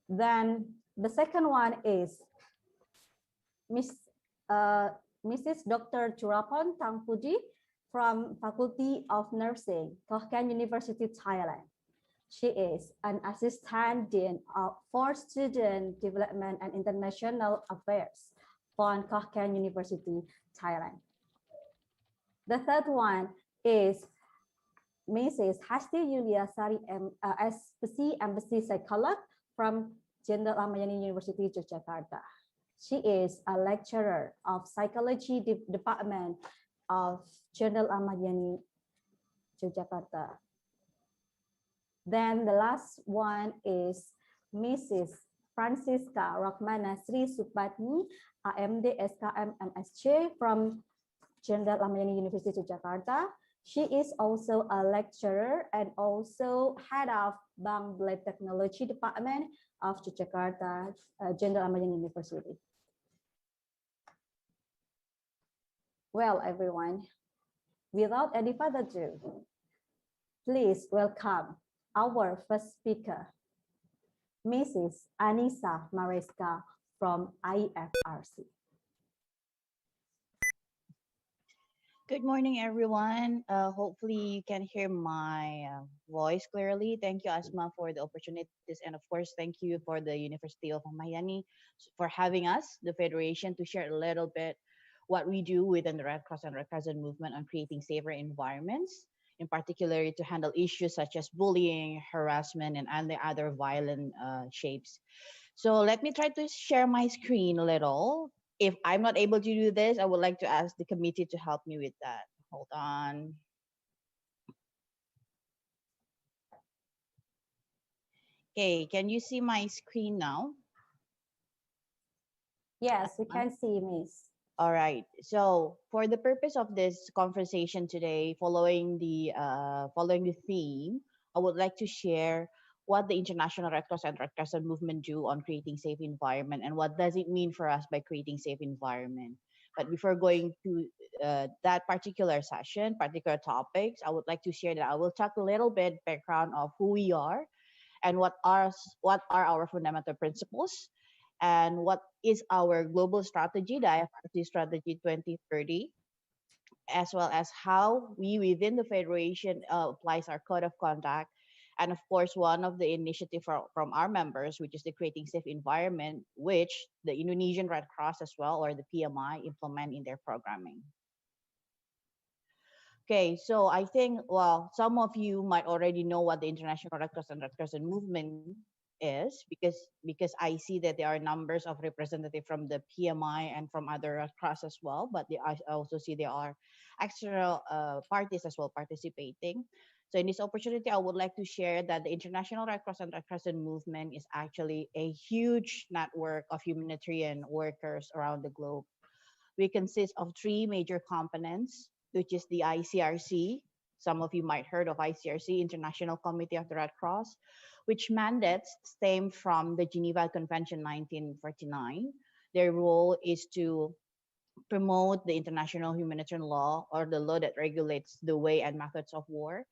Then the second one is Mrs. Dr. Juraporn Tangpukdee from Faculty of Nursing, Khon University, Thailand. She is an Assistant Dean for Student Development and International Affairs from Khon University, Thailand. The third one is Mrs. Hesty Yuliasari, S.Psi, M.Sc Psikolog from Jenderal Yani University, Yogyakarta. She is a lecturer of Psychology Department of Jenderal Yani, Yogyakarta. Then the last one is Mrs. Fransisca Romana Supadmi, A.Md.Kes, M.Sc from Jenderal Yani University, Yogyakarta. She is also a lecturer and also head of Bank Blade Technology Department of Yogyakarta, Jenderal Yani University. Well, everyone, without any further ado, please welcome our first speaker, Mrs. Annisa Marezqa from IFRC. Good morning, everyone. Hopefully you can hear my voice clearly. Thank you, Asma, for the opportunities. And of course, thank you for the University of Yani for having us, the Federation, to share a little bit what we do within the Red Cross and Red Crescent movement on creating safer environments, in particular to handle issues such as bullying, harassment, and the other violent shapes. So let me try to share my screen a little. If I'm not able to do this, I would like to ask the committee to help me with that. Hold on. Okay, can you see my screen now? Yes, we can see, Miss. All right. So for the purpose of this conversation today, following the theme, I would like to share what the International Red Cross and Red Crescent movement do on creating safe environment and what does it mean for us by creating safe environment. But before going to that particular session, particular topics, I would like to share that I will talk a little bit background of who we are and what are our fundamental principles and what is our global strategy, the IFRC strategy 2030, as well as how we within the Federation applies our code of conduct. And of course, one of the initiative from our members, which is the Creating Safe Environment, which the Indonesian Red Cross as well, or the PMI, implement in their programming. Okay, so I think, well, some of you might already know what the International Red Cross and Red Crescent movement is, because I see that there are numbers of representatives from the PMI and from other Red Cross as well, but I also see there are external parties as well participating. So in this opportunity, I would like to share that the International Red Cross and Red Crescent movement is actually a huge network of humanitarian workers around the globe. We consist of three major components, which is the ICRC. Some of you might heard of ICRC, International Committee of the Red Cross, which mandates stem from the Geneva Convention 1949. Their role is to promote the international humanitarian law, or the law that regulates the way and methods of war,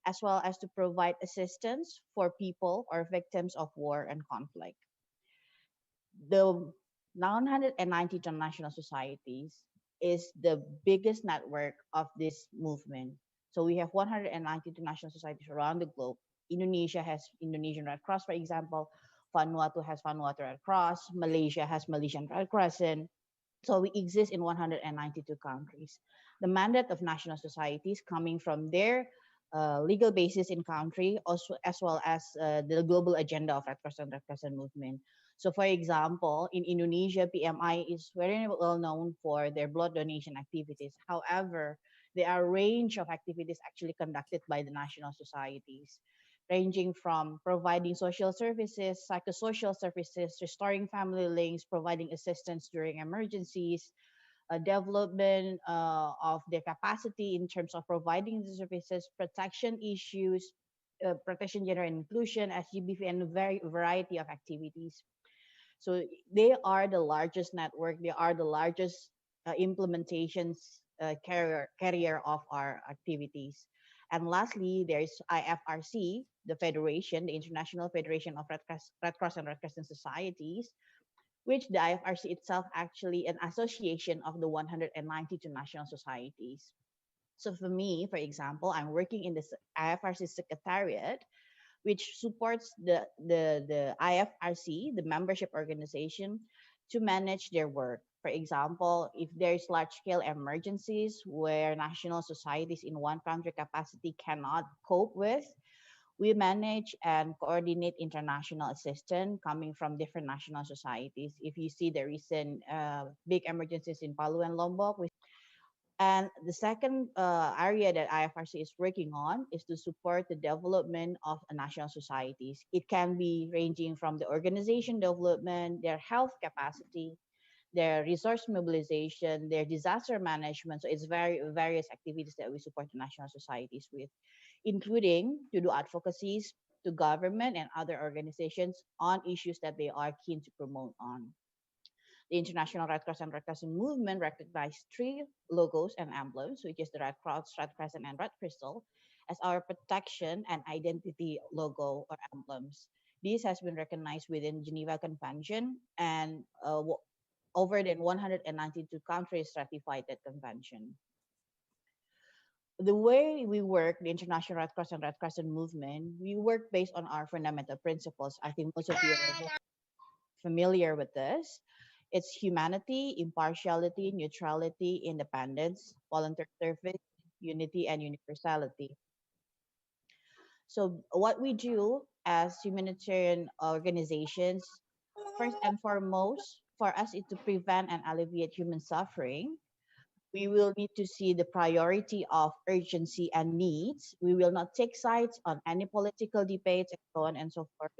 as well as to provide assistance for people or victims of war and conflict. The 990 international societies is the biggest network of this movement. So we have 190 international societies around the globe. Indonesia has Indonesian Red Cross, for example. Vanuatu has Vanuatu Red Cross. Malaysia has Malaysian Red Crescent. So we exist in 192 countries. The mandate of national societies coming from their legal basis in country, also as well as the global agenda of Red Cross and Red Crescent movement. So, for example, in Indonesia, PMI is very well known for their blood donation activities. However, there are a range of activities actually conducted by the national societies, ranging from providing social services, psychosocial services, restoring family links, providing assistance during emergencies, development of their capacity in terms of providing the services, protection issues, protection, gender and inclusion, SGBV, and a very variety of activities. So they are the largest network. They are the largest implementations carrier of our activities. And lastly, there is IFRC, the Federation, the International Federation of Red Cross and Red Crescent Societies, which the IFRC itself actually an association of the 192 national societies. So for me, for example, I'm working in the IFRC Secretariat, which supports the IFRC, the membership organization, to manage their work. For example, if there's large-scale emergencies where national societies in one country capacity cannot cope with, we manage and coordinate international assistance coming from different national societies. If you see the recent big emergencies in Palu and Lombok, and the second area that IFRC is working on is to support the development of national societies. It can be ranging from the organization development, their health capacity, their resource mobilization, their disaster management. So it's various activities that we support the national societies with, including to do advocacies to government and other organizations on issues that they are keen to promote on. The International Red Cross and Red Crescent movement recognized three logos and emblems, which is the Red Cross, Red Crescent, and Red Crystal, as our protection and identity logo or emblems. This has been recognized within Geneva Convention, and over than 192 countries ratified that convention. The way we work, the International Red Cross and Red Crescent movement, we work based on our fundamental principles. I think most of you are familiar with this. It's humanity, impartiality, neutrality, independence, voluntary service, unity, and universality. So what we do as humanitarian organizations, first and foremost, for us is to prevent and alleviate human suffering. We will need to see the priority of urgency and needs. We will not take sides on any political debates and so on and so forth.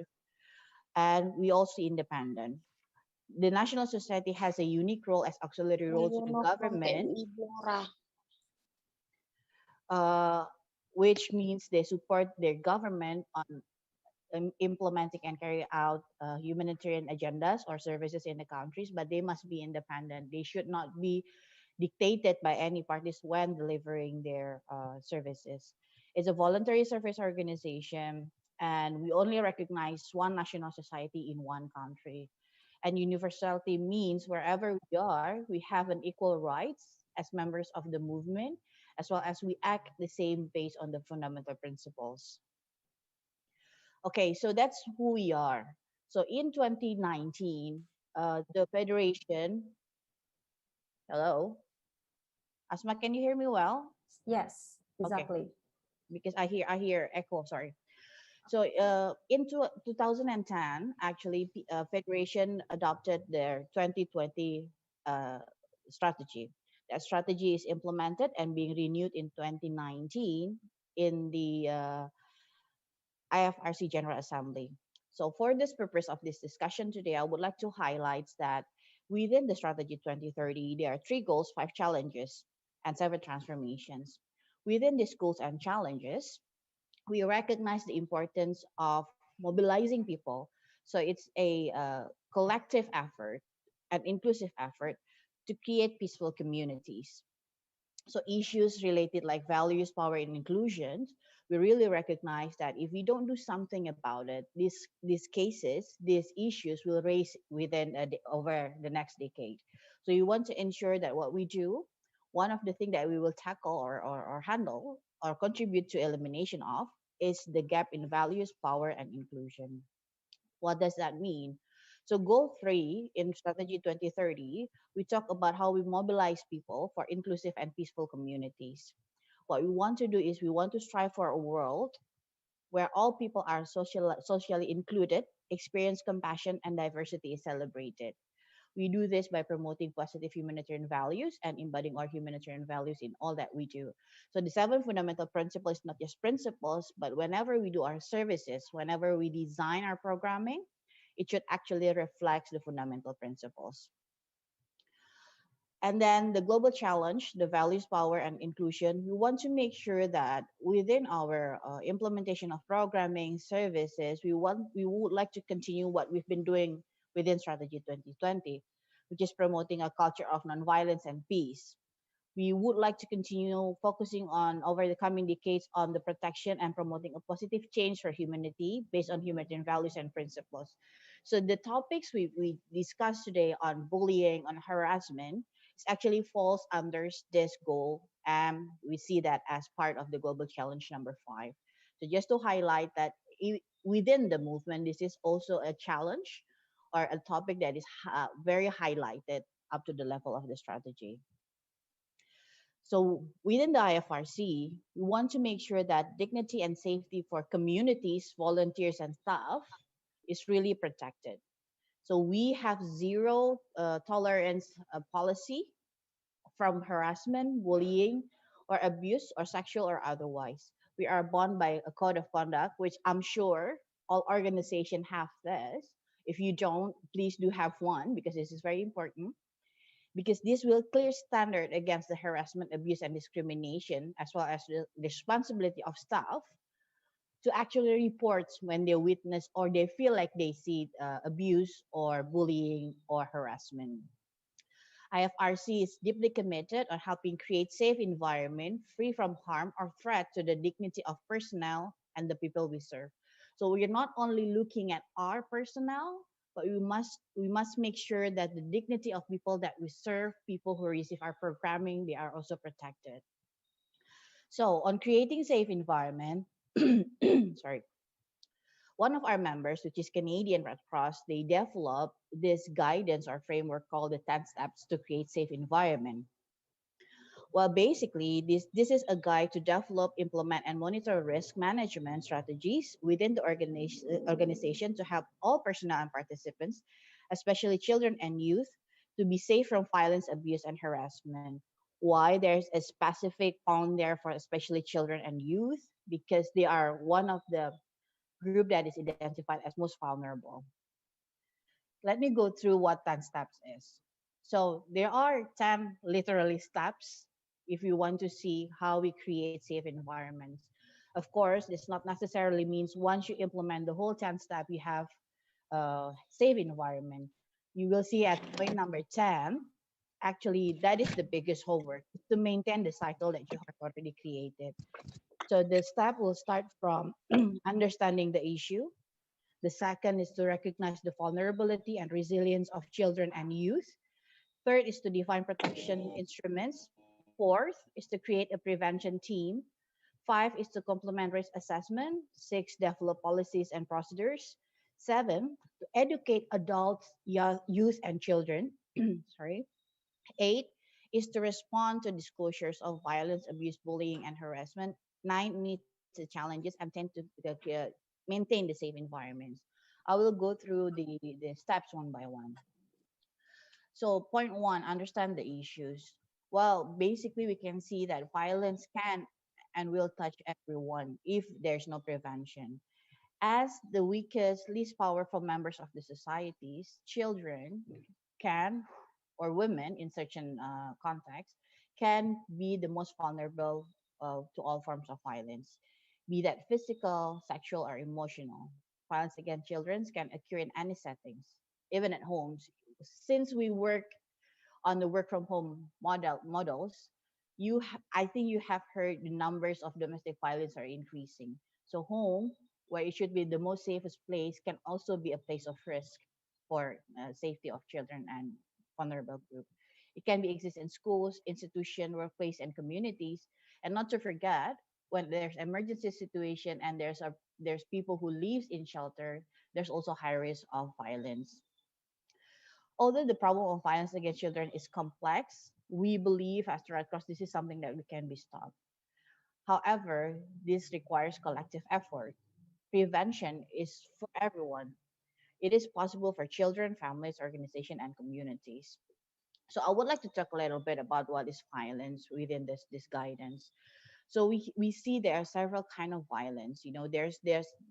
And we also independent. The national society has a unique role as auxiliary role to the government, which means they support their government on implementing and carry out humanitarian agendas or services in the countries, but they must be independent. They should not be dictated by any parties when delivering their services. It's a voluntary service organization, and we only recognize one national society in one country. And universality means wherever we are, we have an equal rights as members of the movement, as well as we act the same based on the fundamental principles. Okay, so that's who we are. So in 2019, the Federation, hello? Asma, can you hear me well? Yes. Okay, Exactly. because I hear echo. Sorry. So in 2010, actually, Federation adopted their 2020 uh, strategy. That strategy is implemented and being renewed in 2019 in the IFRC General Assembly. So for this purpose of this discussion today, I would like to highlight that within the strategy 2030, there are three goals, five challenges, and seven transformations. Within these goals and challenges, we recognize the importance of mobilizing people. So it's a collective effort, an inclusive effort to create peaceful communities. So issues related like values, power, and inclusion, we really recognize that if we don't do something about it, these cases, these issues will raise within over the next decade. So you want to ensure that what we do, one of the things that we will tackle or handle or contribute to elimination of is the gap in values, power, and inclusion. What does that mean? So, goal three in Strategy 2030, we talk about how we mobilize people for inclusive and peaceful communities. What we want to do is we want to strive for a world where all people are socially included, experience compassion, and diversity is celebrated. We do this by promoting positive humanitarian values and embodying our humanitarian values in all that we do. So the seven fundamental principles, not just principles, but whenever we do our services, whenever we design our programming, it should actually reflect the fundamental principles. And then the global challenge, the values, power, and inclusion, we want to make sure that within our implementation of programming services, we would like to continue what we've been doing within Strategy 2020, which is promoting a culture of nonviolence and peace. We would like to continue focusing on over the coming decades on the protection and promoting a positive change for humanity based on humanitarian values and principles. So the topics we discussed today on bullying, on harassment, is actually falls under this goal, and we see that as part of the global challenge number 5. So just to highlight that within the movement, this is also a challenge or a topic that is very highlighted up to the level of the strategy. So within the IFRC, we want to make sure that dignity and safety for communities, volunteers, and staff is really protected. So we have zero tolerance policy from harassment, bullying, or abuse, or sexual or otherwise. We are bound by a code of conduct, which I'm sure all organizations have this. If you don't, please do have one because this is very important, because this will clear standard against the harassment, abuse, and discrimination, as well as the responsibility of staff to actually report when they witness or they feel like they see abuse or bullying or harassment. IFRC is deeply committed on helping create safe environment free from harm or threat to the dignity of personnel and the people we serve. So we're not only looking at our personnel, but we must make sure that the dignity of people that we serve, people who receive our programming, they are also protected. So on creating safe environment, sorry, one of our members, which is Canadian Red Cross, they developed this guidance or framework called the 10 steps to create safe environment. Well, basically, this is a guide to develop, implement, and monitor risk management strategies within the organization to help all personnel and participants, especially children and youth, to be safe from violence, abuse, and harassment. Why there's a specific on there for especially children and youth? Because they are one of the group that is identified as most vulnerable. Let me go through what 10 steps is. So there are 10 literally steps if you want to see how we create safe environments. Of course, this not necessarily means once you implement the whole 10 step, you have a safe environment. You will see at point number 10, actually, that is the biggest homework, to maintain the cycle that you have already created. So the step will start from understanding the issue. The second is to recognize the vulnerability and resilience of children and youth. Third is to define protection instruments. Fourth is to create a prevention team. Five is to complement risk assessment. Six, develop policies and procedures. Seven, to educate adults, youth, and children. Sorry. Eight is to respond to disclosures of violence, abuse, bullying, and harassment. 9 meets the challenges, and 10 to maintain the safe environments. I will go through the steps one by one. So point one, understand the issues. Well, basically we can see that violence can and will touch everyone if there's no prevention. As the weakest, least powerful members of the societies, children can, or women in such an context, can be the most vulnerable to all forms of violence, be that physical, sexual, or emotional. Violence against children can occur in any settings, even at homes. Since we work on the work from home models, I think you have heard the numbers of domestic violence are increasing. So home, where it should be the most safest place, can also be a place of risk for safety of children and vulnerable group. It can be exist in schools, institution, workplace, and communities. And not to forget, when there's emergency situation and there's people who lives in shelter, there's also high risk of violence. Although the problem of violence against children is complex, we believe as the Red Cross this is something that we can be stopped. However, this requires collective effort. Prevention is for everyone. It is possible for children, families, organizations, and communities. So I would like to talk a little bit about what is violence within this guidance. So we see there are several kind of violence. You know, there's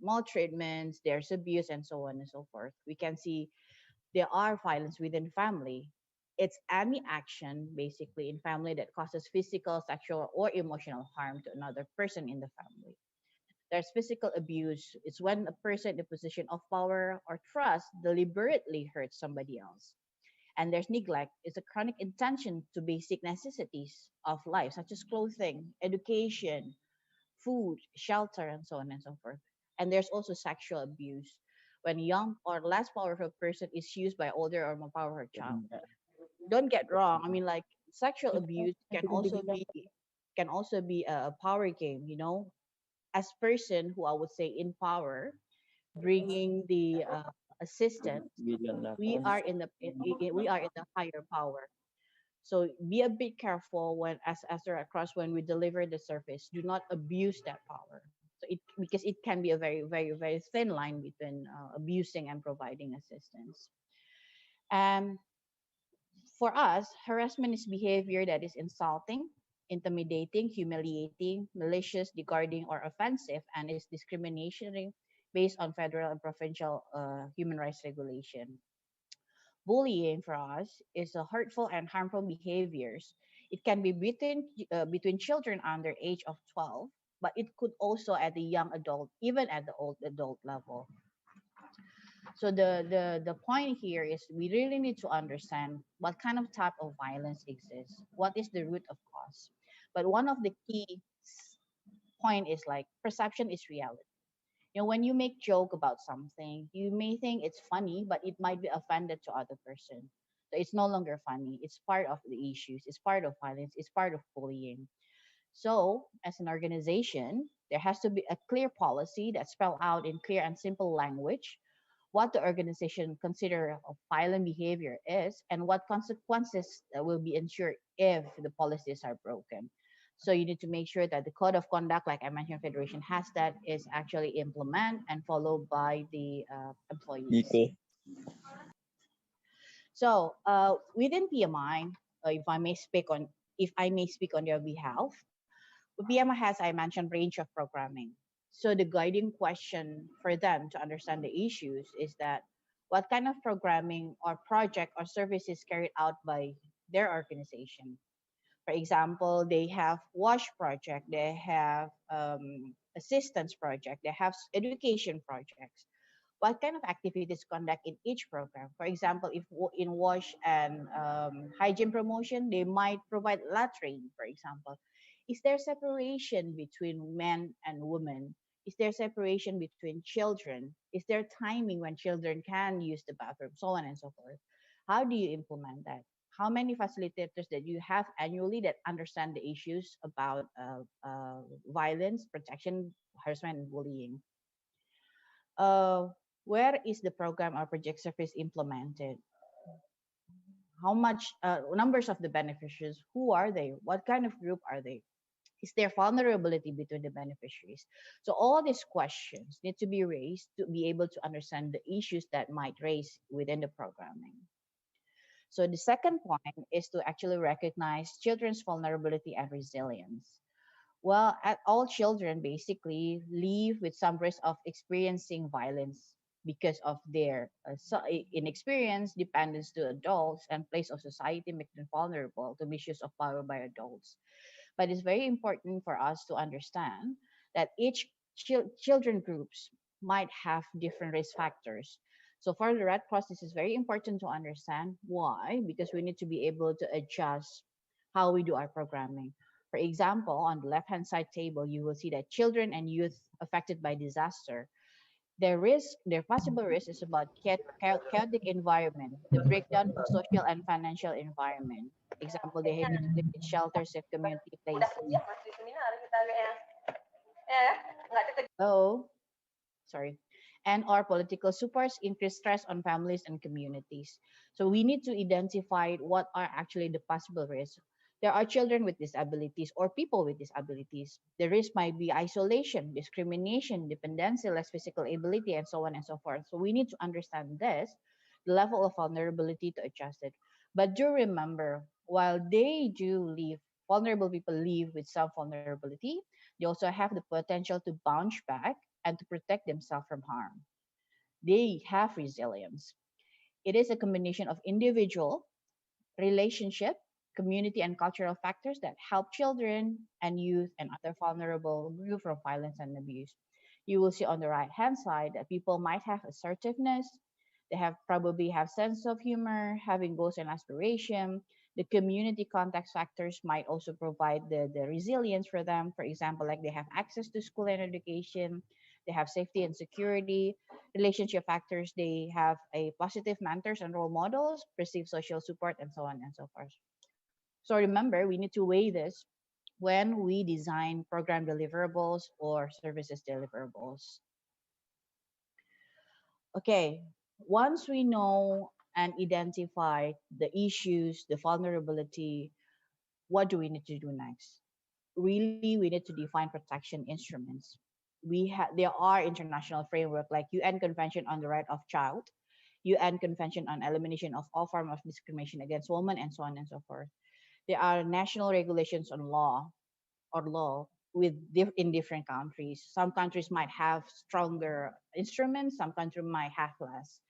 maltreatments, there's abuse, and so on and so forth. We can see there are violence within family. It's any action basically in family that causes physical, sexual, or emotional harm to another person in the family. There's physical abuse. It's when a person in a position of power or trust deliberately hurts somebody else. And there's neglect. It's a chronic intention to basic necessities of life, such as clothing, education, food, shelter, and so on and so forth. And there's also sexual abuse when young or less powerful person is used by older or more powerful child. Don't get wrong. I mean, like sexual abuse can also be a power game. You know, as person who I would say in power, bringing the assistance, we are in the we are in the higher power. So be a bit careful when, as a Red Cross, when we deliver the service, do not abuse that power. So it because it can be a very, very, very thin line between abusing and providing assistance. And for us, harassment is behavior that is insulting, intimidating, humiliating, malicious, degrading, or offensive, and is discriminatory based on federal and provincial human rights regulation. Bullying for us is a hurtful and harmful behaviors. It can be between children under age of 12, but it could also at the young adult, even at the old adult level. So the point here is we really need to understand what kind of type of violence exists, what is the root of cause. But one of the key point is like perception is reality. You know, when you make joke about something, you may think it's funny, but it might be offended to other person. So it's no longer funny. It's part of the issues. It's part of violence. It's part of bullying. So as an organization, there has to be a clear policy that spell out in clear and simple language what the organization consider of violent behavior is and what consequences will be ensured if the policies are broken. So you need to make sure that the code of conduct, like I mentioned, Federation has that, is actually implemented and followed by the employees. So within PMI, if I may speak on your behalf, PMI has, I mentioned, range of programming. So the guiding question for them to understand the issues is that what kind of programming or project or service is carried out by their organization. For example, they have WASH project, they have assistance project, they have education projects. What kind of activities conduct in each program? For example, if in WASH and hygiene promotion, they might provide latrine, for example. Is there separation between men and women? Is there separation between children? Is there timing when children can use the bathroom? So on and so forth. How do you implement that? How many facilitators that you have annually that understand the issues about violence, protection, harassment, and bullying? Where is the program or project service implemented? numbers of the beneficiaries, who are they, what kind of group are they, is there vulnerability between the beneficiaries. So all these questions need to be raised to be able to understand the issues that might raise within the programming. So the second point is to actually recognize children's vulnerability and resilience. Well, all children basically live with some risk of experiencing violence because of their inexperience, dependence to adults, and place of society make them vulnerable to misuse of power by adults. But it's very important for us to understand that each children groups might have different risk factors. So for the Red Cross, this is very important to understand. Why? Because we need to be able to adjust how we do our programming. For example, on the left-hand side table, you will see that children and youth affected by disaster, their possible risk is about chaotic environment, the breakdown of social and financial environment. Example, they have to live in shelters of community places. Oh, sorry. And our political supports increase stress on families and communities. So we need to identify what are actually the possible risks. There are children with disabilities or people with disabilities. The risk might be isolation, discrimination, dependency, less physical ability, and so on and so forth. So we need to understand this, the level of vulnerability to adjust it. But do remember, while they do live, vulnerable people live with some vulnerability, they also have the potential to bounce back and to protect themselves from harm. They have resilience. It is a combination of individual, relationship, community, and cultural factors that help children and youth and other vulnerable groups from violence and abuse. You will see on the right hand side that people might have assertiveness, they have probably have sense of humor, having goals and aspiration. The community context factors might also provide the resilience for them. For example, like they have access to school and education, they have safety and security. Relationship factors, they have a positive mentors and role models, perceived social support, and so on and so forth. So remember, we need to weigh this when we design program deliverables or services deliverables. Okay, once we know and identify the issues, the vulnerability, what do we need to do next? Really, we need to define protection instruments. There are international framework like UN Convention on the Right of Child, UN Convention on Elimination of All Forms of Discrimination Against Women, and so on and so forth. There are national regulations on law in different countries. Some countries might have stronger instruments, some countries might have less.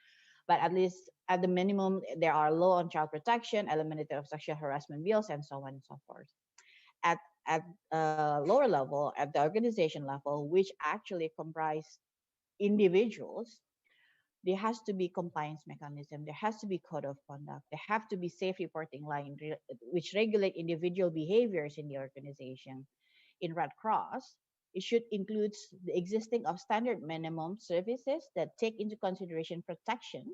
But at least at the minimum, there are law on child protection, elimination of sexual harassment bills, and so on and so forth. At lower level, at the organization level, which actually comprise individuals, there has to be compliance mechanism. There has to be code of conduct. There have to be safe reporting line, which regulate individual behaviors in the organization. In Red Cross, it should include the existing of standard minimum services that take into consideration protection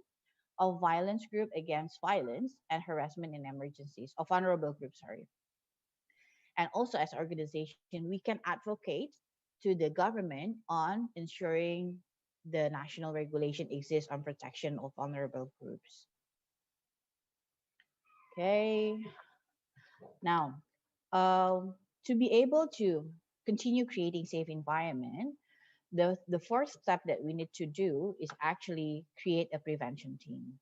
of violence group against violence and harassment in emergencies, of vulnerable groups, sorry. And also as an organization, we can advocate to the government on ensuring the national regulation exists on protection of vulnerable groups. Okay. Now, to be able to continue creating safe environment, the first step that we need to do is actually create a prevention team.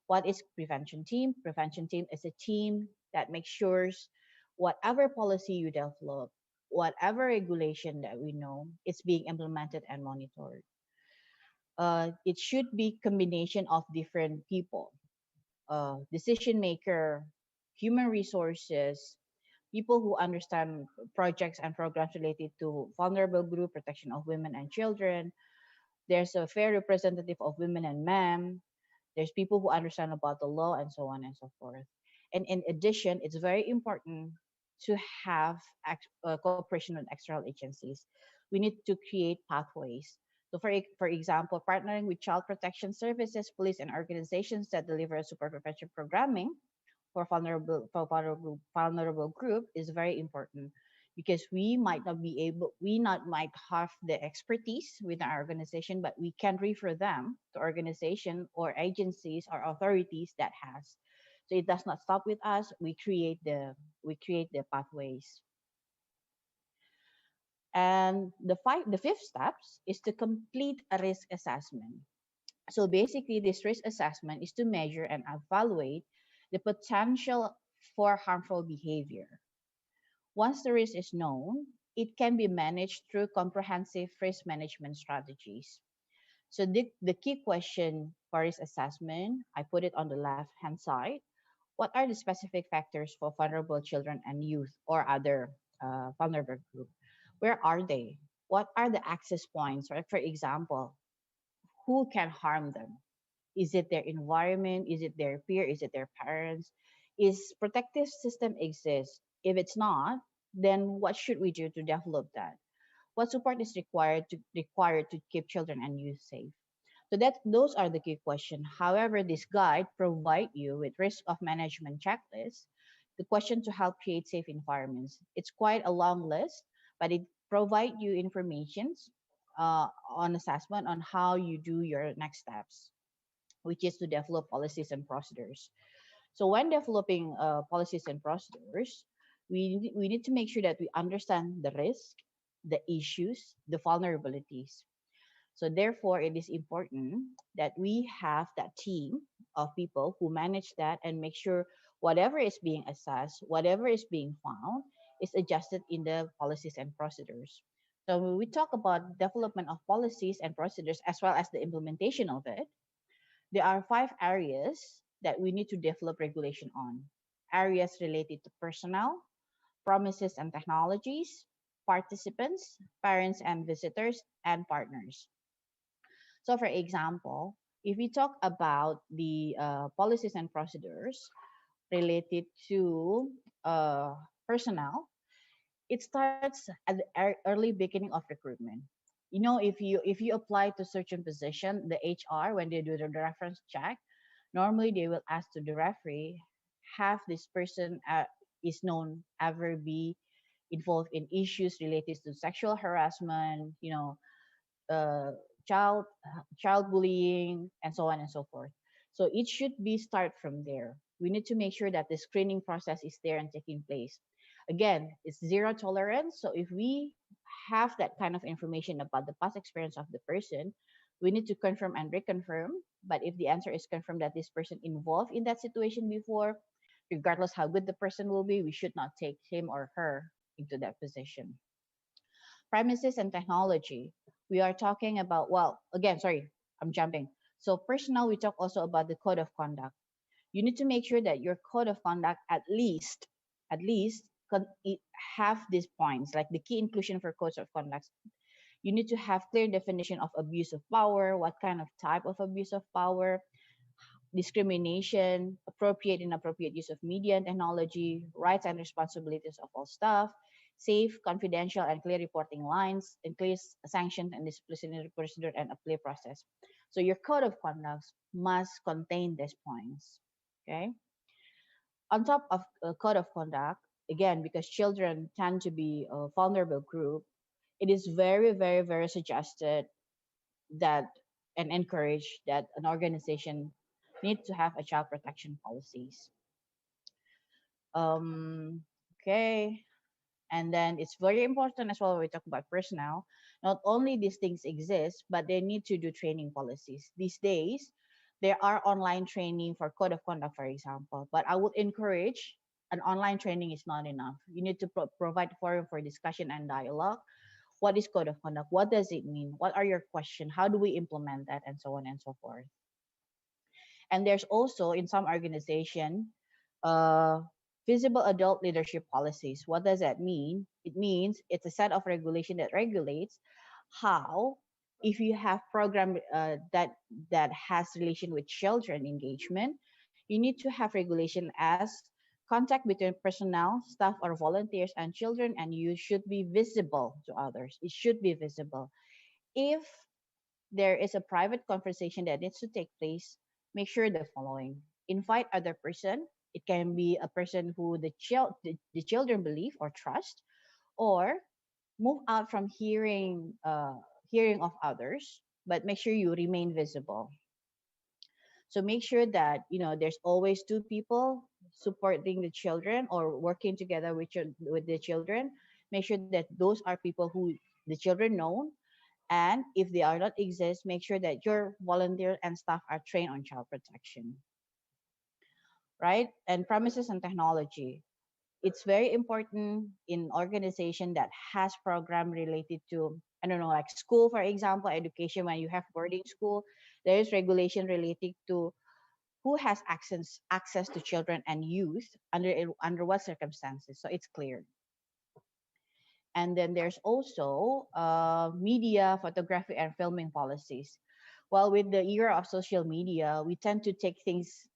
What is prevention team? Prevention team is a team that makes sure whatever policy you develop, whatever regulation that we know, it's being implemented and monitored. It should be combination of different people, decision maker, human resources, people who understand projects and programs related to vulnerable group protection of women and children. There's a fair representative of women and men. There's people who understand about the law and so on and so forth. And in addition, it's very important to have cooperation with external agencies. We need to create pathways. So for example, partnering with child protection services, police, and organizations that deliver support prevention programming for vulnerable group is very important, because we might have the expertise within our organization, but we can refer them to organization or agencies or authorities that has. So it does not stop with us. We create the pathways. And the fifth steps is to complete a risk assessment. So basically, this risk assessment is to measure and evaluate the potential for harmful behavior. Once the risk is known, it can be managed through comprehensive risk management strategies. So the key question for risk assessment, I put it on the left hand side. What are the specific factors for vulnerable children and youth or other vulnerable group? Where are they? What are the access points? Right? For example, who can harm them? Is it their environment? Is it their peer? Is it their parents? Is protective system exist? If it's not, then what should we do to develop that? What support is required to keep children and youth safe? So that those are the key questions. However, this guide provide you with risk of management checklist, the question to help create safe environments. It's quite a long list, but it provide you informations on assessment on how you do your next steps, which is to develop policies and procedures. So when developing policies and procedures, we need to make sure that we understand the risk, the issues, the vulnerabilities. So therefore, it is important that we have that team of people who manage that and make sure whatever is being assessed, whatever is being found, is adjusted in the policies and procedures. So when we talk about development of policies and procedures as well as the implementation of it, there are 5 areas that we need to develop regulation on. Areas related to personnel, promises and technologies, participants, parents and visitors, and partners. So, for example, if we talk about the policies and procedures related to personnel, it starts at the early beginning of recruitment. You know, if you apply to certain position, the HR when they do the reference check, normally they will ask to the referee, have this person is known ever be involved in issues related to sexual harassment, uh, child child bullying, and so on and so forth. So it should be start from there. We need to make sure that the screening process is there and taking place. Again, it's zero tolerance. So if we have that kind of information about the past experience of the person, we need to confirm and reconfirm. But if the answer is confirmed that this person involved in that situation before, regardless how good the person will be, we should not take him or her into that position. Premises and technology. We are talking about, well, again, sorry, I'm jumping. So personnel, we talk also about the code of conduct. You need to make sure that your code of conduct at least have these points, like the key inclusion for codes of conduct. You need to have clear definition of abuse of power, what kind of type of abuse of power, discrimination, appropriate and inappropriate use of media and technology, rights and responsibilities of all staff, safe, confidential, and clear reporting lines, and clear sanctions and disciplinary procedure and appeal process. So your code of conduct must contain these points. Okay. On top of code of conduct, again, because children tend to be a vulnerable group, it is very, very, very suggested that and encouraged that an organization need to have a child protection policies. Um, okay, and then it's very important as well when we talk about personnel. Not only these things exist, but they need to do training policies. These days, there are online training for code of conduct, for example. But I would encourage an online training is not enough. You need to provide forum for discussion and dialogue. What is code of conduct? What does it mean? What are your questions? How do we implement that? And so on and so forth. And there's also in some organization, uh, visible adult leadership policies. What does that mean? It means it's a set of regulation that regulates how, if you have program that has relation with children engagement, you need to have regulation as contact between personnel, staff, or volunteers and children and youth should be visible to others. It should be visible. If there is a private conversation that needs to take place, make sure the following. Invite other person. It can be a person who the children believe or trust, or move out from hearing of others, but make sure you remain visible. So make sure that there's always two people supporting the children or working together with the children. Make sure that those are people who the children know, and if they are not exist, make sure that your volunteer and staff are trained on child protection, right? And premises and technology. It's very important in organization that has program related to, I don't know, like school, for example, education. When you have boarding school, there is regulation related to who has access to children and youth under what circumstances. So it's clear. And then there's also media, photography, and filming policies. Well, with the era of social media, we tend to take things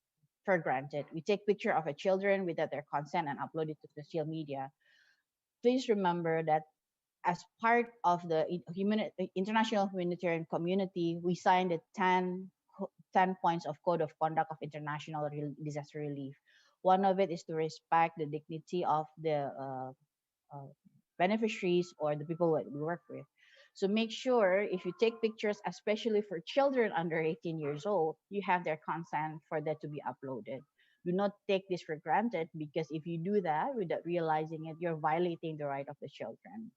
for granted. We take picture of a children without their consent and upload it to social media. Please remember that as part of the international humanitarian community, we signed the 10 points of code of conduct of international disaster relief. One of it is to respect the dignity of the uh, beneficiaries or the people that we work with. So make sure if you take pictures, especially for children under 18 years old, you have their consent for that to be uploaded. Do not take this for granted, because if you do that without realizing it, you're violating the right of the children.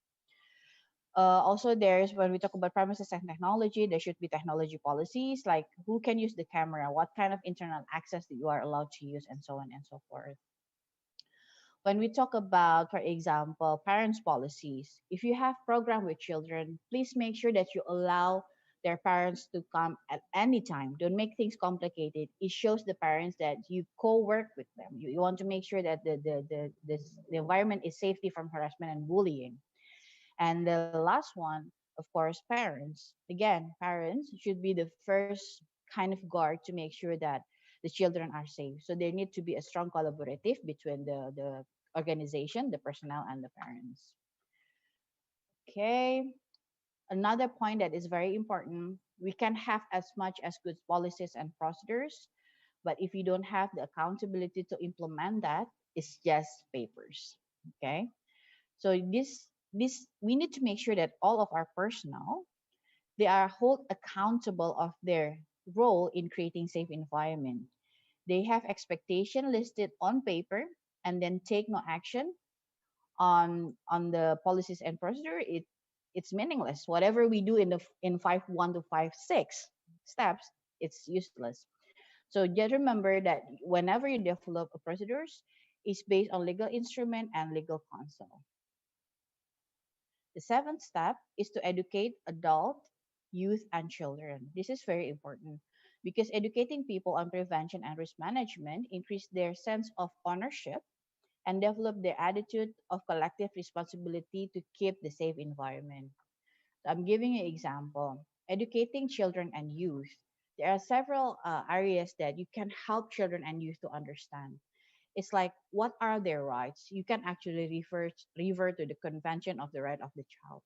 Also, there's when we talk about premises and technology, there should be technology policies like who can use the camera, what kind of internet access that you are allowed to use, and so on and so forth. When we talk about, for example, parents' policies, if you have program with children, please make sure that you allow their parents to come at any time. Don't make things complicated. It shows the parents that you co-work with them. You want to make sure that the environment is safety from harassment and bullying. And the last one, of course, parents. Again, parents should be the first kind of guard to make sure that the children are safe. So there need to be a strong collaborative between the organization, the personnel, and the parents. Okay. Another point that is very important, we can have as much as good policies and procedures, but if you don't have the accountability to implement that, it's just papers. Okay. So this we need to make sure that all of our personnel, they are held accountable of their role in creating safe environment. They have expectation listed on paper and then take no action on the policies and procedure. It's meaningless. Whatever we do in 5.1 to 5.6 steps, it's useless. So just remember that whenever you develop a procedures, it's based on legal instrument and legal counsel. The seventh step is to educate adult, youth, and children. This is very important because educating people on prevention and risk management increase their sense of ownership and develop their attitude of collective responsibility to keep the safe environment. So I'm giving you an example. Educating children and youth. There are several areas that you can help children and youth to understand. It's like, what are their rights? You can actually refer to the Convention of the Right of the Child.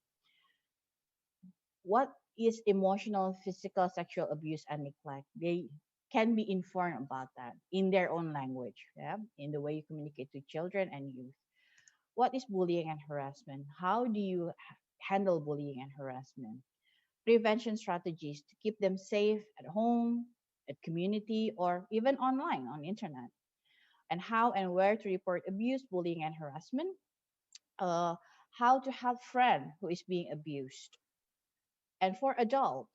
What is emotional, physical, sexual abuse and neglect? They can be informed about that in their own language, yeah, in the way you communicate to children and youth. What is bullying and harassment? How do you handle bullying and harassment? Prevention strategies to keep them safe at home, at community, or even online on internet. And how and where to report abuse, bullying, and harassment. How to help friend who is being abused. And for adult,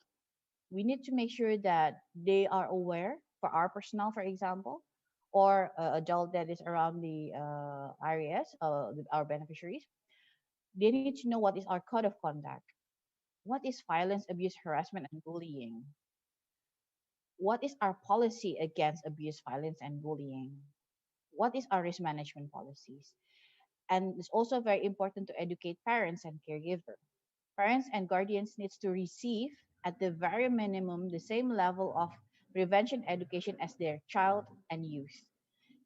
we need to make sure that they are aware for our personnel, for example, or adult that is around the areas, our beneficiaries. They need to know what is our code of conduct. What is violence, abuse, harassment, and bullying? What is our policy against abuse, violence, and bullying? What is our risk management policies? And it's also very important to educate parents and caregivers. Parents and guardians needs to receive at the very minimum the same level of prevention education as their child and youth.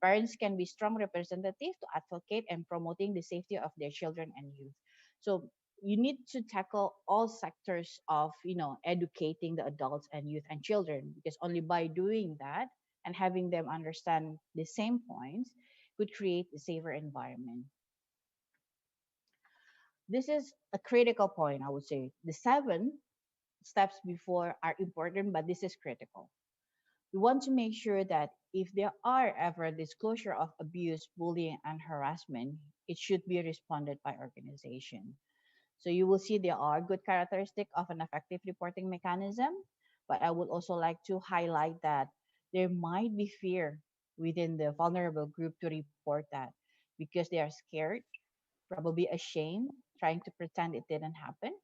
Parents can be strong representative to advocate and promoting the safety of their children and youth. So you need to tackle all sectors of educating the adults and youth and children, because only by doing that and having them understand the same points could create a safer environment. This is a critical point, I would say. The 7 steps before are important, but this is critical. We want to make sure that if there are ever disclosure of abuse, bullying, and harassment, it should be responded by organization. So you will see there are good characteristics of an effective reporting mechanism, but I would also like to highlight that there might be fear within the vulnerable group to report that because they are scared, probably ashamed, trying to pretend it didn't happen,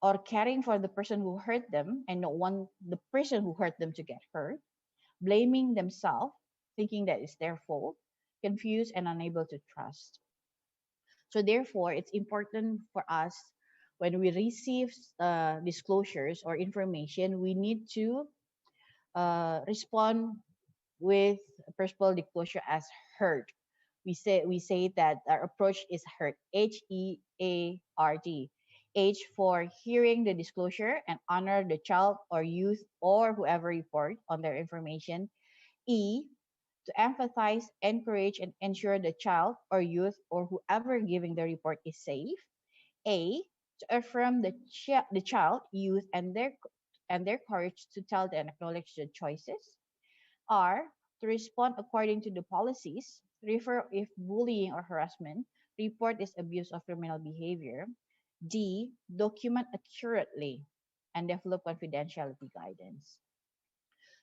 or caring for the person who hurt them and not want the person who hurt them to get hurt, blaming themselves, thinking that it's their fault, confused and unable to trust. So therefore, it's important for us when we receive disclosures or information, we need to respond with personal disclosure as heard. We say that our approach is heard, HEARD. H for hearing the disclosure and honor the child or youth or whoever report on their information. E, to empathize, encourage, and ensure the child or youth or whoever giving the report is safe. A, to affirm the child, youth, and their courage to tell and acknowledge the choices. R, to respond according to the policies, refer if bullying or harassment, report is abuse of criminal behavior. D, document accurately and develop confidentiality guidance.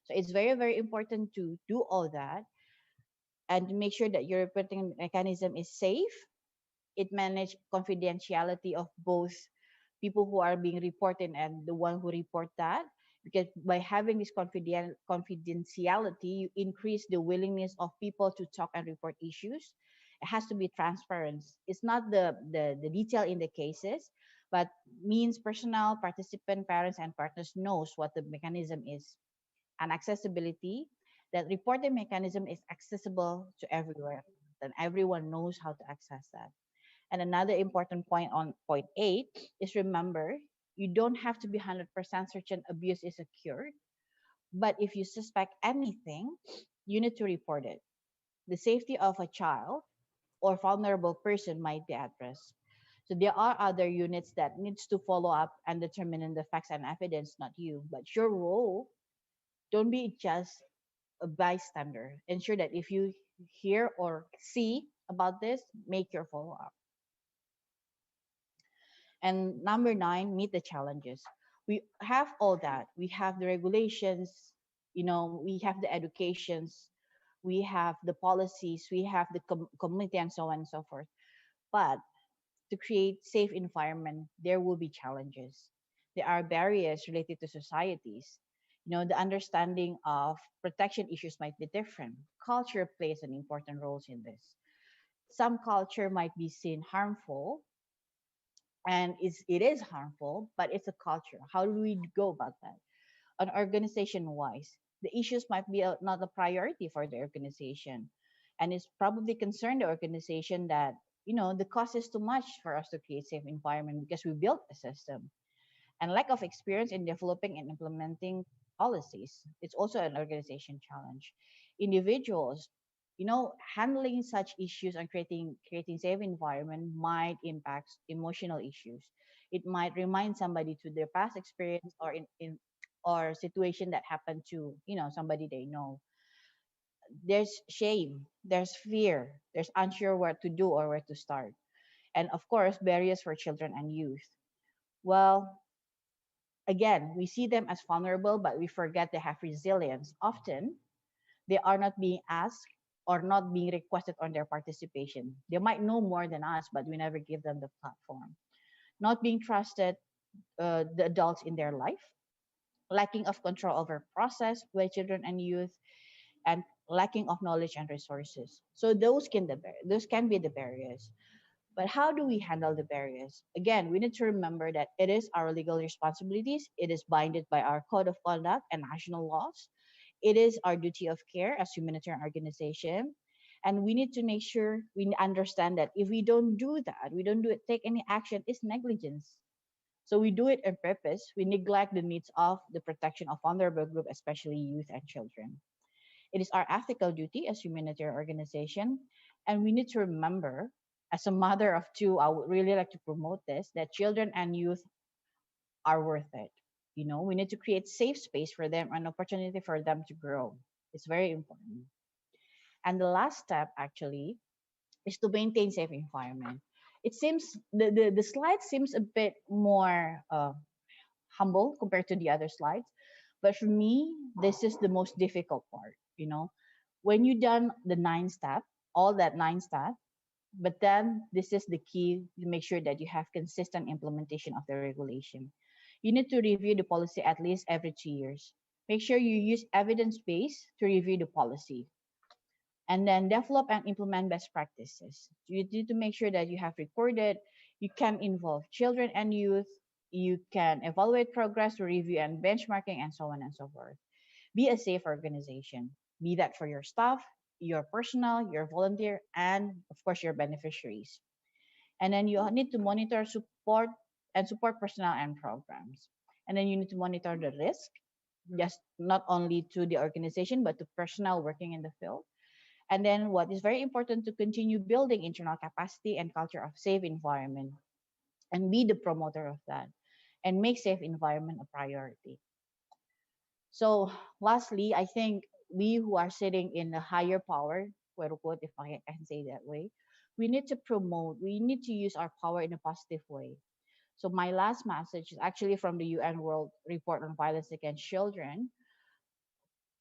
So it's very, very important to do all that and to make sure that your reporting mechanism is safe. It manages confidentiality of both people who are being reported and the one who report that. Because by having this confidentiality, you increase the willingness of people to talk and report issues. It has to be transparent. It's not the detail in the cases, but means personnel, participant, parents, and partners knows what the mechanism is. And accessibility, that reporting mechanism is accessible to everywhere, and everyone knows how to access that. And another important point on point 8 is remember, you don't have to be 100% certain abuse is occurred, but if you suspect anything, you need to report it. The safety of a child or vulnerable person might be at risk. So there are other units that needs to follow up and determine the facts and evidence, not you. But your role, don't be just a bystander. Ensure that if you hear or see about this, make your follow up. And number 9, meet the challenges. We have all that. We have the regulations, we have the educations, we have the policies, we have the community and so on and so forth. But to create safe environment, there will be challenges. There are barriers related to societies. The understanding of protection issues might be different. Culture plays an important role in this. Some culture might be seen harmful, and it is harmful, but it's a culture. How do we go about that? On organization wise, the issues might be not a priority for the organization, and it's probably concern the organization that the cost is too much for us to create safe environment because we built a system. And lack of experience in developing and implementing policies, it's also an organization challenge. Individuals, handling such issues and creating safe environment might impact emotional issues. It might remind somebody to their past experience or in or situation that happened to somebody they know. There's shame, there's fear, there's unsure what to do or where to start, and of course barriers for children and youth. Well, again, we see them as vulnerable, but we forget they have resilience. Often they are not being asked or not being requested on their participation. They might know more than us, but we never give them the platform. Not being trusted, the adults in their life, lacking of control over process with children and youth, and lacking of knowledge and resources. So those can be the barriers. But how do we handle the barriers? Again, we need to remember that it is our legal responsibilities. It is binded by our code of conduct and national laws. It is our duty of care as humanitarian organization. And we need to make sure we understand that if we don't do that, we don't take any action, it's negligence. So we do it on purpose. We neglect the needs of the protection of vulnerable group, especially youth and children. It is our ethical duty as humanitarian organization. And we need to remember, as a mother of 2, I would really like to promote this, that children and youth are worth it. You know, we need to create safe space for them, an opportunity for them to grow. It's very important. And the last step actually is to maintain safe environment. It seems the slide seems a bit more humble compared to the other slides, but for me, this is the most difficult part. You know, when you done the 9 step, all that 9 step, but then this is the key to make sure that you have consistent implementation of the regulation. You need to review the policy at least every 2 years. Make sure you use evidence base to review the policy, and then develop and implement best practices. You need to make sure that you have recorded, you can involve children and youth, you can evaluate progress, review and benchmarking, and so on and so forth. Be a safe organization. Be that for your staff, your personnel, your volunteer, and of course your beneficiaries. And then you need to monitor support personnel and programs. And then you need to monitor the risk, just not only to the organization but to personnel working in the field. And then what is very important, to continue building internal capacity and culture of safe environment, and be the promoter of that, and make safe environment a priority. So lastly, I think we who are sitting in a higher power, quote unquote, if I can say that way, we need to promote, we need to use our power in a positive way. So my last message is actually from the UN World Report on Violence Against Children.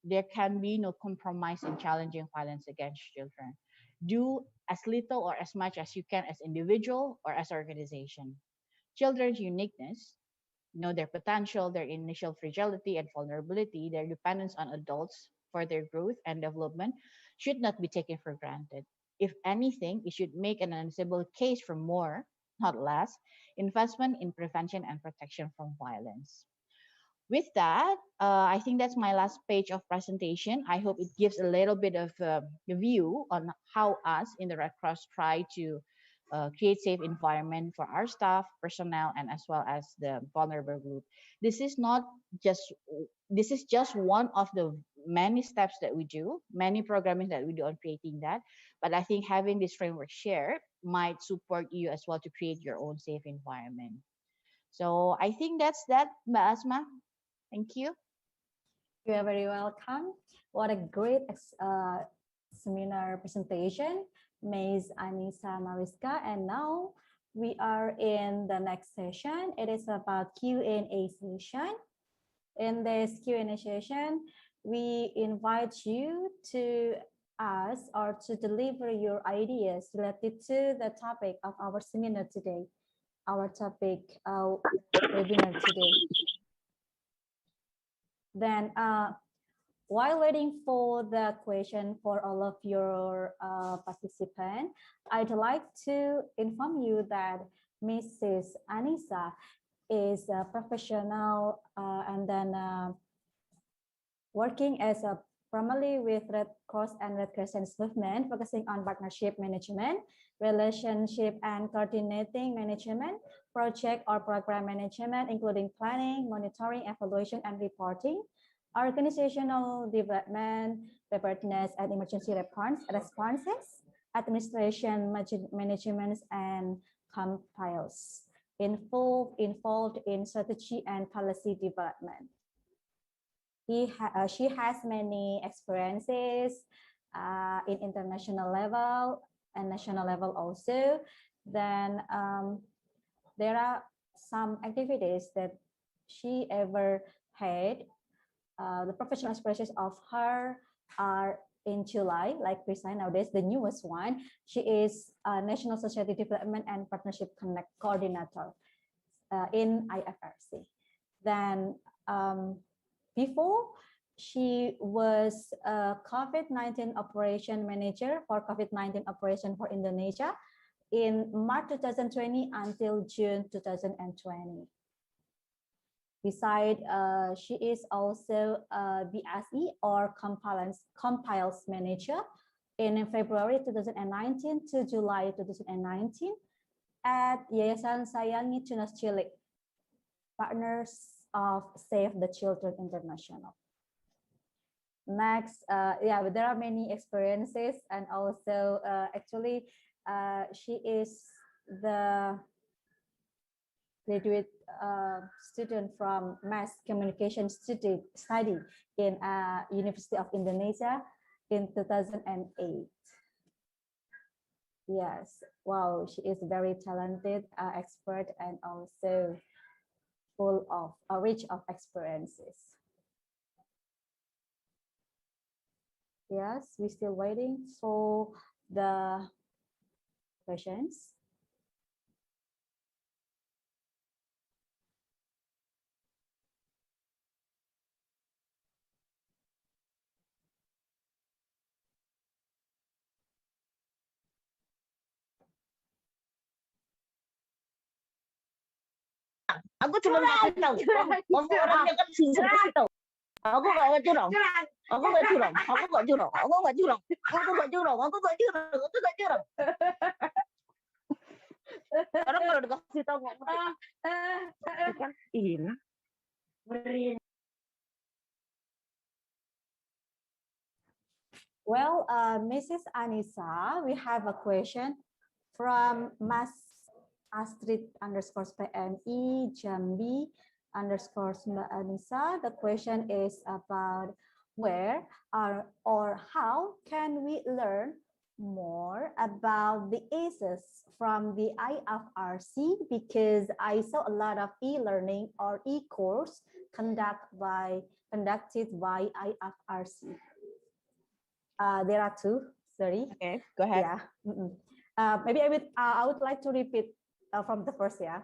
There can be no compromise in challenging violence against children. Do as little or as much as you can as individual or as organization. Children's uniqueness, know their potential, their initial fragility and vulnerability, their dependence on adults for their growth and development should not be taken for granted. If anything, it should make an unassailable case for more, not less, investment in prevention and protection from violence. With that, I think that's my last page of presentation. I hope it gives a little bit of a view on how us in the Red Cross try to create safe environment for our staff, personnel, and as well as the vulnerable group. This is not just this is just one of the many steps that we do, many programming that we do on creating that. But I think having this framework shared might support you as well to create your own safe environment. So I think that's that, Mbak Asma. Thank you. You are very welcome. What a great seminar presentation, Ms. Annisa Marezqa. And now we are in the next session. It is about Q&A session. In this Q&A session, we invite you to ask or to deliver your ideas related to the topic of our seminar today, our topic webinar today. Then while waiting for the question for all of your participants, I'd like to inform you that Mrs. Annisa is a professional and then working as a primarily with Red Cross and Red Crescent movement, focusing on partnership management, relationship and coordinating management, project or program management, including planning, monitoring, evaluation, and reporting, organizational development, preparedness and emergency responses, administration management, and compliance, involved in strategy and policy development. She has many experiences in international level and national level also. Then there are some activities that she ever had. The professional experiences of her are in July, like Krishna nowadays, the newest one. She is a National Society Development and Partnership Connect Coordinator in IFRC. Then before, she was a COVID-19 operation manager for COVID-19 operation for Indonesia in March 2020 until June 2020. Besides, she is also a BSE or compiles manager in February 2019 to July 2019 at Yayasan Sayangi Tunas Cilik, partners of Save the Children International. Next, yeah, there are many experiences, and also actually she is the graduate student from Mass Communication Study in University of Indonesia in 2008. Yes, wow, she is very talented, expert, and also full of rich of experiences. Yes, we're still waiting for the questions. Aku cuma kasih tahu. Kamu orangnya kan susah kasih tahu. Aku gak curang. Aku gak curang. Aku gak curang. Aku gak curang. Aku gak curang. Aku gak curang. Aku gak curang. Orang kalau dikasih tahu nggak ngerti kan? Ini. Well, Mrs. Annisa, we have a question from Mas Astrid _ PMI Jambi _ Mbak Annisa. The question is about where or how can we learn more about the ACEs from the IFRC, because I saw a lot of e-learning or e-course conducted by IFRC. There are two. Sorry. Okay, go ahead. Yeah. Maybe I would like to repeat from the first. Yeah.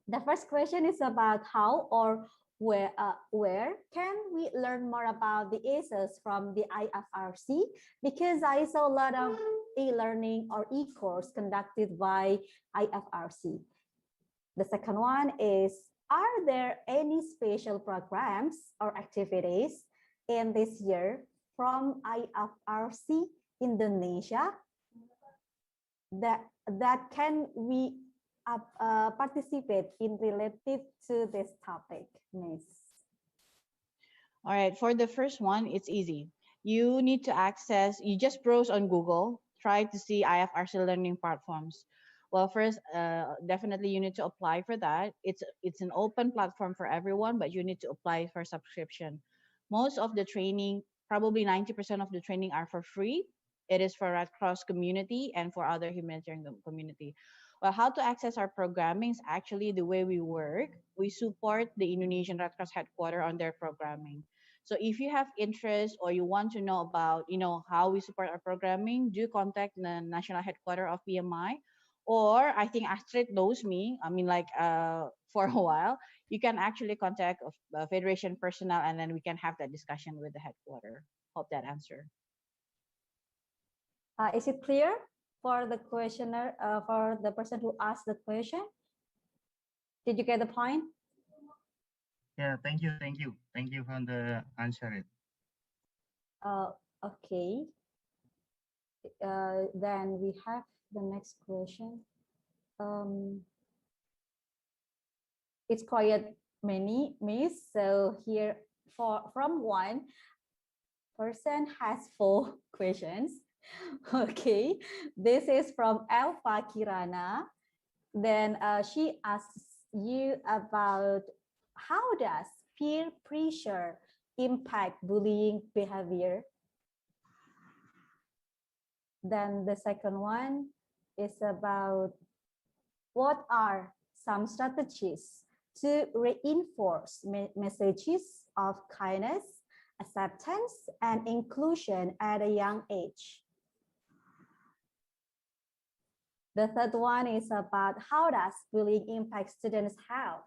The first question is about how or where can we learn more about the ACEs from the IFRC, because I saw a lot of e-learning or e-course conducted by IFRC. The second one is, are there any special programs or activities in this year from IFRC Indonesia that can we participate in related to this topic, Miss? All right, for the first one, it's easy. You need to access, you just browse on Google, try to see IFRC learning platforms. Well, first, definitely you need to apply for that. It's an open platform for everyone, but you need to apply for subscription. Most of the training, probably 90% of the training are for free. It is for Red Cross community and for other humanitarian community. Well, how to access our programming is actually the way we work. We support the Indonesian Red Cross headquarters on their programming. So if you have interest or you want to know about, how we support our programming, do contact the national headquarters of PMI. Or I think Astrid knows me. I mean, for a while, you can actually contact Federation personnel, and then we can have that discussion with the headquarters. Hope that answer. Is it clear for the questioner, for the person who asked the question? Did you get the point? Yeah, thank you for the answer. Okay. Then we have the next question. It's quite many, Miss. So here, from one person has 4 questions. Okay, this is from Elva Kirana. Then she asks you about how does peer pressure impact bullying behavior. Then the second one is about what are some strategies to reinforce messages of kindness, acceptance, and inclusion at a young age. The third one is about how does bullying impact students' health.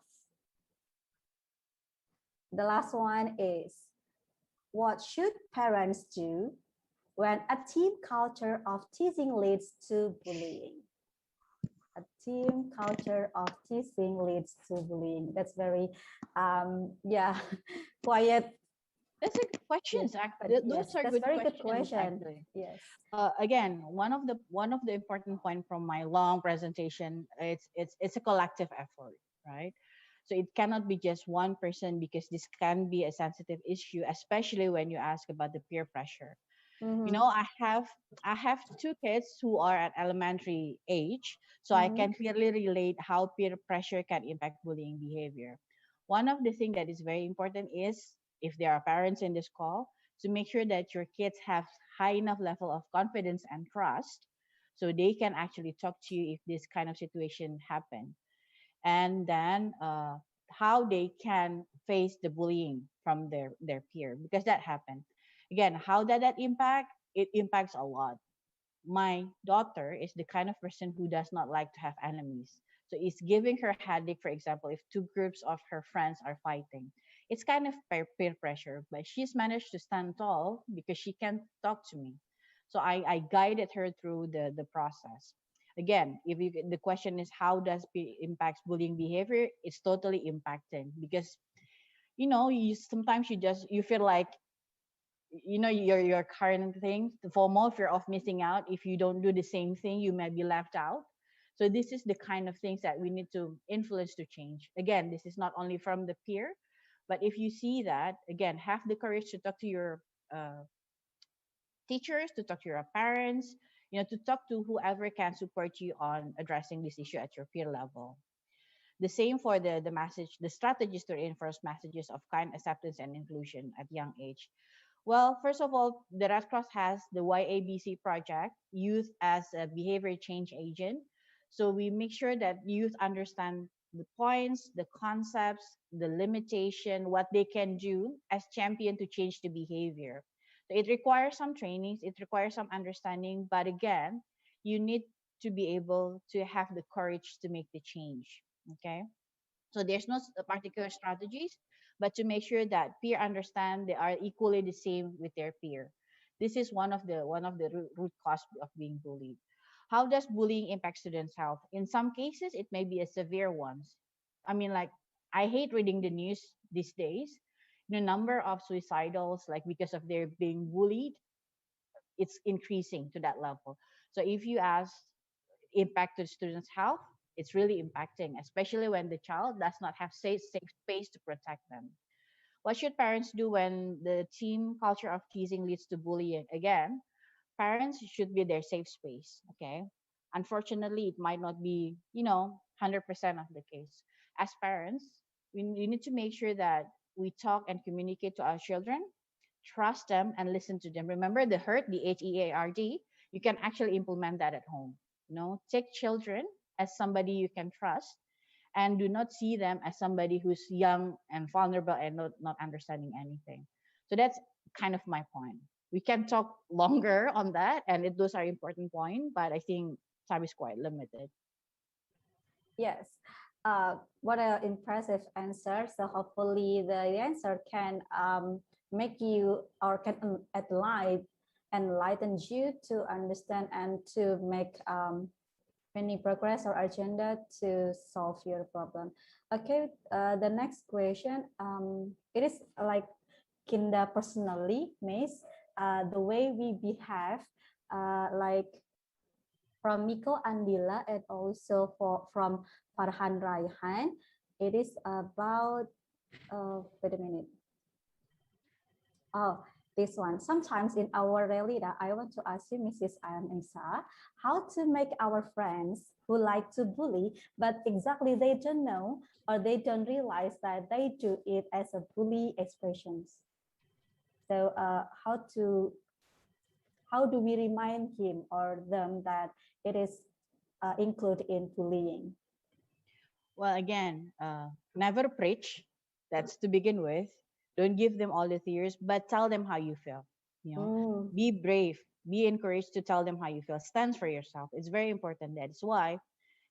The last one is what should parents do when a team culture of teasing leads to bullying? A team culture of teasing leads to bullying. That's very, quiet. That's a good questions. Those are good very questions. Good question. Actually. Yes. Again, one of the important point from my long presentation, it's a collective effort, right? So it cannot be just one person, because this can be a sensitive issue, especially when you ask about the peer pressure. You know, I have two kids who are at elementary age, so I can clearly relate how peer pressure can impact bullying behavior. One of the things that is very important is, if there are parents in this call, to make sure that your kids have high enough level of confidence and trust so they can actually talk to you if this kind of situation happen. And then how they can face the bullying from their peer, because that happened. Again, how did that impact? It impacts a lot. My daughter is the kind of person who does not like to have enemies. So it's giving her headache, for example, if two groups of her friends are fighting. It's kind of peer pressure, but she's managed to stand tall because she can talk to me. So I guided her through the process. Again, if you, the question is how does impacts bullying behavior, it's totally impacting because you sometimes you feel like your current thing, the FOMO, fear of missing out. If you don't do the same thing, you might be left out. So this is the kind of things that we need to influence to change. Again, this is not only from the peer, but if you see that, again, have the courage to talk to your uh, teachers, to talk to your parents, to talk to whoever can support you on addressing this issue at your peer level. The same for the message, the strategies to reinforce messages of kind acceptance and inclusion at young age. Well, first of all, the Red Cross has the YABC project, Youth as a Behavior Change Agent. So we make sure that youth understand the points, the concepts, the limitation, what they can do as champion to change the behavior. So it requires some trainings, it requires some understanding, but again, you need to be able to have the courage to make the change. Okay. So there's no particular strategies, but to make sure that peer understand they are equally the same with their peer. This is one of the root cause of being bullied. How does bullying impact students' health? In some cases, it may be a severe ones. I mean, like I hate reading the news these days. The number of suicidals, like because of their being bullied, it's increasing to that level. So if you ask impact to the students' health, it's really impacting, especially when the child does not have safe space to protect them. What should parents do when the team culture of teasing leads to bullying? Again, parents should be their safe space. Okay. Unfortunately, it might not be, 100% of the case. As parents, we need to make sure that we talk and communicate to our children, trust them, and listen to them. Remember the HEARD, the HEARD, you can actually implement that at home. Take children as somebody you can trust and do not see them as somebody who's young and vulnerable and not understanding anything. So that's kind of my point. We can talk longer on that, and those are important points, but I think time is quite limited. Yes. What an impressive answer. So hopefully the answer can make you or can enlighten you to understand and to make any progress or agenda to solve your problem. Okay, the next question. It is like Kinda personally, Miss, the way we behave, like from Miko Andila and also from Farhan Raihan, it is about, wait a minute. Oh, this one. Sometimes in our reality, I want to ask you, Mrs. Annisa, how to make our friends who like to bully, but exactly they don't know or they don't realize that they do it as a bully expressions. So how do we remind him or them that it is included in bullying? Well, again, never preach. That's to begin with. Don't give them all the tears, but tell them how you feel. Be brave. Be encouraged to tell them how you feel. Stand for yourself. It's very important. That's why,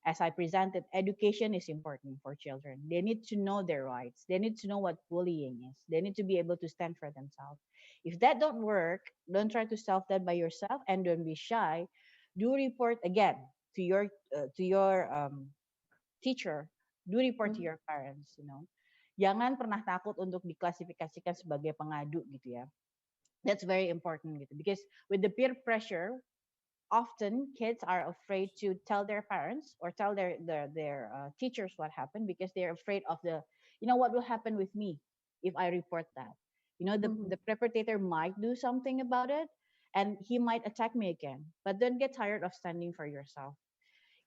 as I presented, education is important for children. They need to know their rights. They need to know what bullying is. They need to be able to stand for themselves. If that don't work, don't try to solve that by yourself and don't be shy. Do report again to your teacher. Do report to your parents. Jangan pernah takut untuk diklasifikasikan sebagai pengadu gitu ya. That's very important gitu. Because with the peer pressure, often kids are afraid to tell their parents or tell their teachers what happened because they're afraid of what will happen with me if I report that. The perpetrator might do something about it, and he might attack me again. But don't get tired of standing for yourself.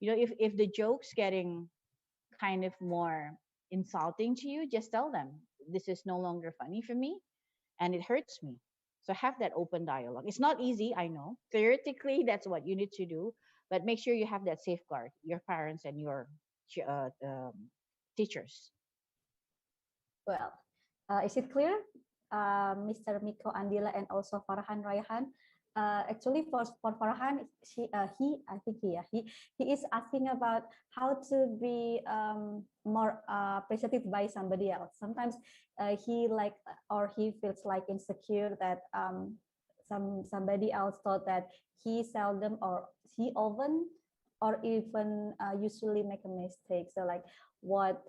You know, if the joke's getting kind of more insulting to you, just tell them this is no longer funny for me and it hurts me. So have that open dialogue. It's not easy, I know. Theoretically, that's what you need to do, but make sure you have that safeguard, your parents and your teachers. Well, is it clear, Mr. Miko Andila and also Farhan Raihan? Actually, for Farhan, he is asking about how to be more appreciated by somebody else. Sometimes he feels like insecure that somebody else thought that he seldom or he often or even usually make a mistake. So like what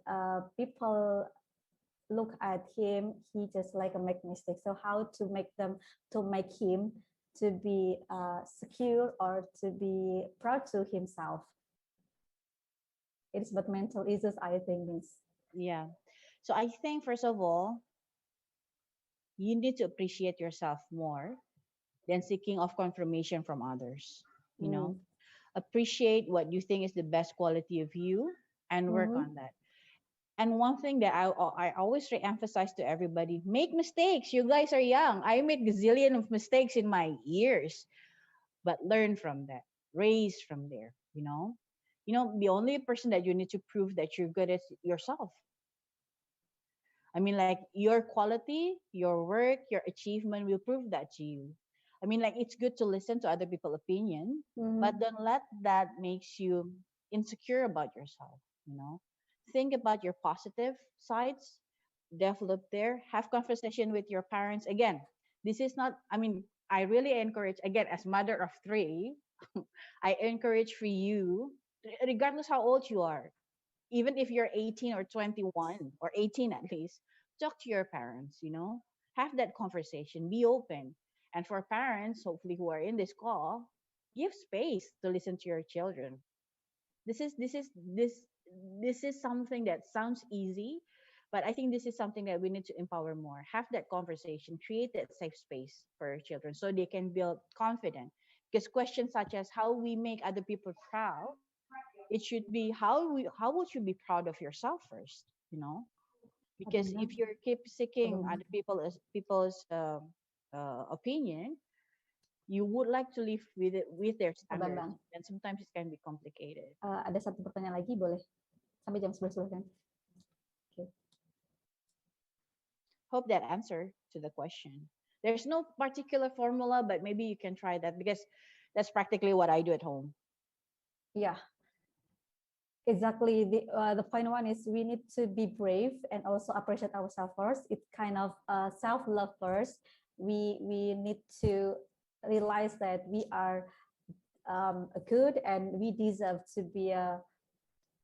people look at him, he just like a make mistake. So how to make him to be secure or to be proud to himself. It's about mental issues, I think. Yeah. So I think first of all, you need to appreciate yourself more than seeking of confirmation from others. You know, appreciate what you think is the best quality of you and work on that. And one thing that I always re-emphasize to everybody, make mistakes. You guys are young. I made gazillion of mistakes in my years, but learn from that, raise from there, you know? You know, the only person that you need to prove that you're good is yourself. I mean, like your quality, your work, your achievement will prove that to you. I mean, like it's good to listen to other people's opinion, but don't let that makes you insecure about yourself, you know? Think about your positive sides, develop there, have conversation with your parents. Again, this is not, I mean, I really encourage, again, as mother of 3, I encourage for you, regardless how old you are, even if you're 18 or 21 or 18 at least, talk to your parents, you know, have that conversation, be open. And for parents, hopefully who are in this call, give space to listen to your children. This is something that sounds easy, but I think this is something that we need to empower more. Have that conversation, create that safe space for your children so they can build confidence. Because questions such as how we make other people proud, it should be how would you be proud of yourself first, you know? Because if you keep seeking other people's opinion, you would like to live with it with their standards, and sometimes it can be complicated. Ada satu pertanyaan lagi, boleh? Sampai jam 11 kan? Okay. Hope that answer to the question. There's no particular formula, but maybe you can try that because that's practically what I do at home. Yeah. Exactly. The point one is we need to be brave and also appreciate ourselves first. It's kind of self-love first. We need to realize that we are good and we deserve to be a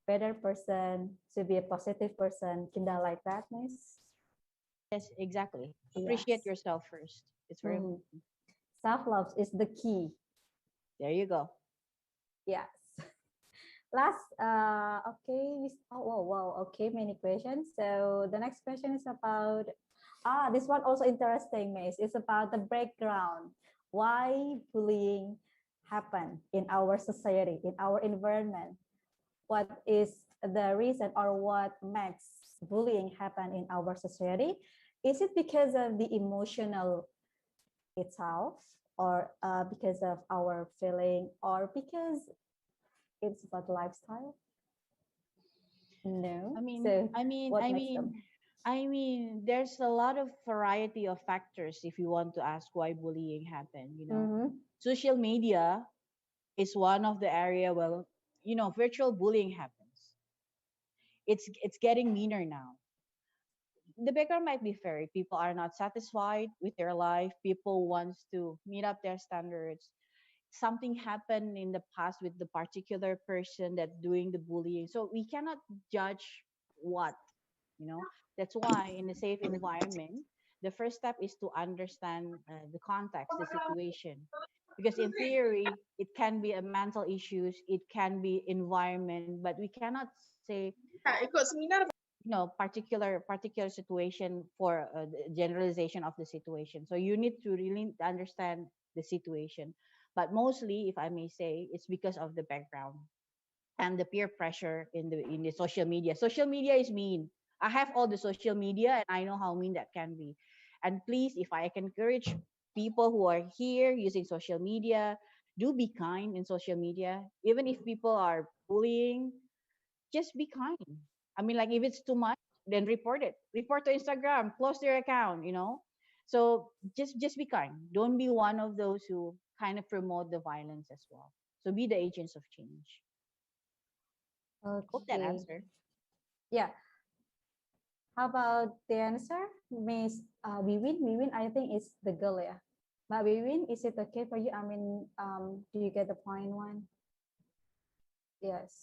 better person, to be a positive person. Kinda like that, Miss? Yes, exactly. Appreciate yourself first. It's very important. Self-love is the key. There you go. Yes. Last, okay. Okay, many questions. So the next question is about, this one also interesting, Miss. It's about the background. Why bullying happen in our society, in our environment? What is the reason or what makes bullying happen in our society? Is it because of the emotional itself, or because of our feeling, or because it's about lifestyle? No. I mean, there's a lot of variety of factors if you want to ask why bullying happened. You know, social media is one of the area where, you know, virtual bullying happens. It's getting meaner now. The background might be fair. People are not satisfied with their life. People wants to meet up their standards. Something happened in the past with the particular person that doing the bullying. So we cannot judge what, you know. That's why in a safe environment, the first step is to understand the context, the situation. Because in theory, it can be a mental issues, it can be environment, but we cannot say particular situation for the generalization of the situation. So you need to really understand the situation. But mostly, if I may say, it's because of the background and the peer pressure in the social media. Social media is mean. I have all the social media and I know how mean that can be. And please, if I can encourage people who are here using social media, do be kind in social media. Even if people are bullying, just be kind. I mean, like if it's too much, then report it. Report to Instagram, close their account, you know. So just be kind. Don't be one of those who kind of promote the violence as well. So be the agents of change. Hope that Okay. answered. Yeah. How about the answer, Miss Wiwin? Wiwin, I think it's the girl, yeah. But Wiwin, is it okay for you? I mean, do you get the point one? Yes.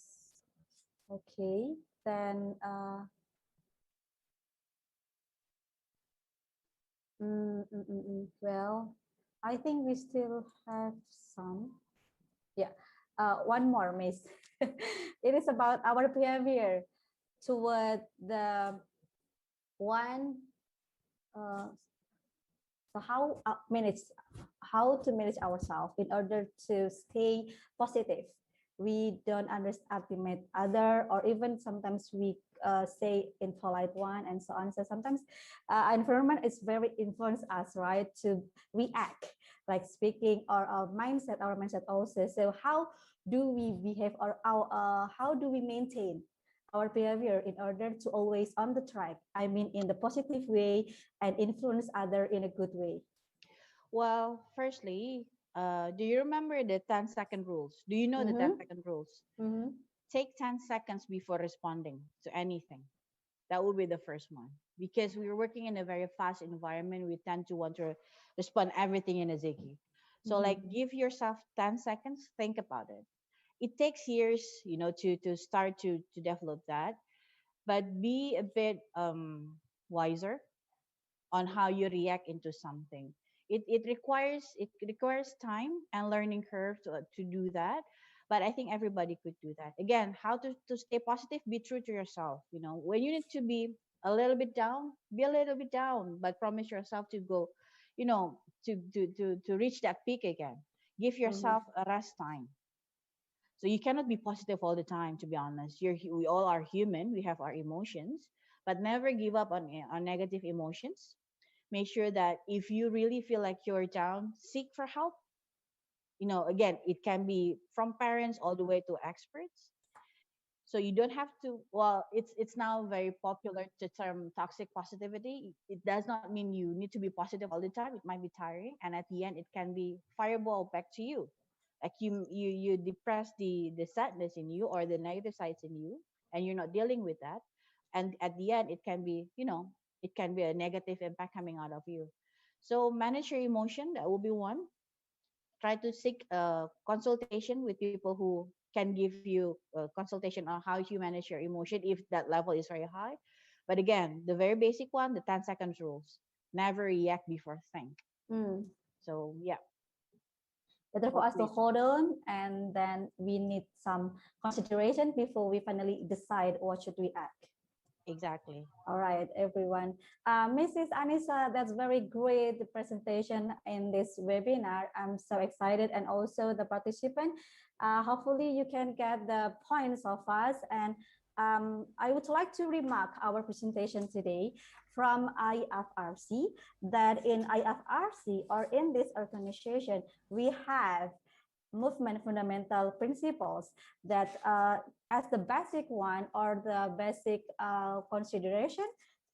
Okay. Then, well, I think we still have some. Yeah. One more, Miss. It is about our behavior toward the one. So how to manage ourselves in order to stay positive. We don't underestimate other, or even sometimes we say impolite one and so on. So sometimes environment is very influence us, right, to react, like speaking, or our mindset also. So how do we behave, or how do we maintain our behavior in order to always on the track? I mean, in the positive way and influence other in a good way. Well, firstly, do you remember the 10-second rules? Do you know the 10-second rules? Take 10 seconds before responding to anything. That would be the first one. Because we're working in a very fast environment, we tend to want to respond everything in a ziggy. So like give yourself 10 seconds, think about it. It takes years, you know, to start to develop that, but be a bit wiser on how you react into something. It requires time and learning curve to do that, but I think everybody could do that. Again, how to stay positive, be true to yourself. You know, when you need to be a little bit down, be a little bit down, but promise yourself to go, you know, to reach that peak again. Give yourself a rest time. So you cannot be positive all the time, to be honest. We all are human. We have our emotions, but never give up on negative emotions. Make sure that if you really feel like you're down, seek for help. You know, again, it can be from parents all the way to experts. So you don't have to. Well, it's now very popular to term toxic positivity. It does not mean you need to be positive all the time. It might be tiring, and at the end, it can be fireball back to you. Like you depress the sadness in you or the negative sides in you, and you're not dealing with that. And at the end, it can be, you know, it can be a negative impact coming out of you. So manage your emotion. That will be one. Try to seek consultation with people who can give you a consultation on how you manage your emotion if that level is very high. But again, the very basic one, the 10 seconds rules. Never react before think. So yeah. Better for us to hold on, and then we need some consideration before we finally decide what should we act. Exactly. All right, everyone. Mrs. Annisa, that's very great presentation in this webinar. I'm so excited, and also the participant. Hopefully you can get the points of us. And I would like to remark our presentation today from IFRC, that in IFRC, or in this organization, we have movement fundamental principles that as the basic one, or the basic consideration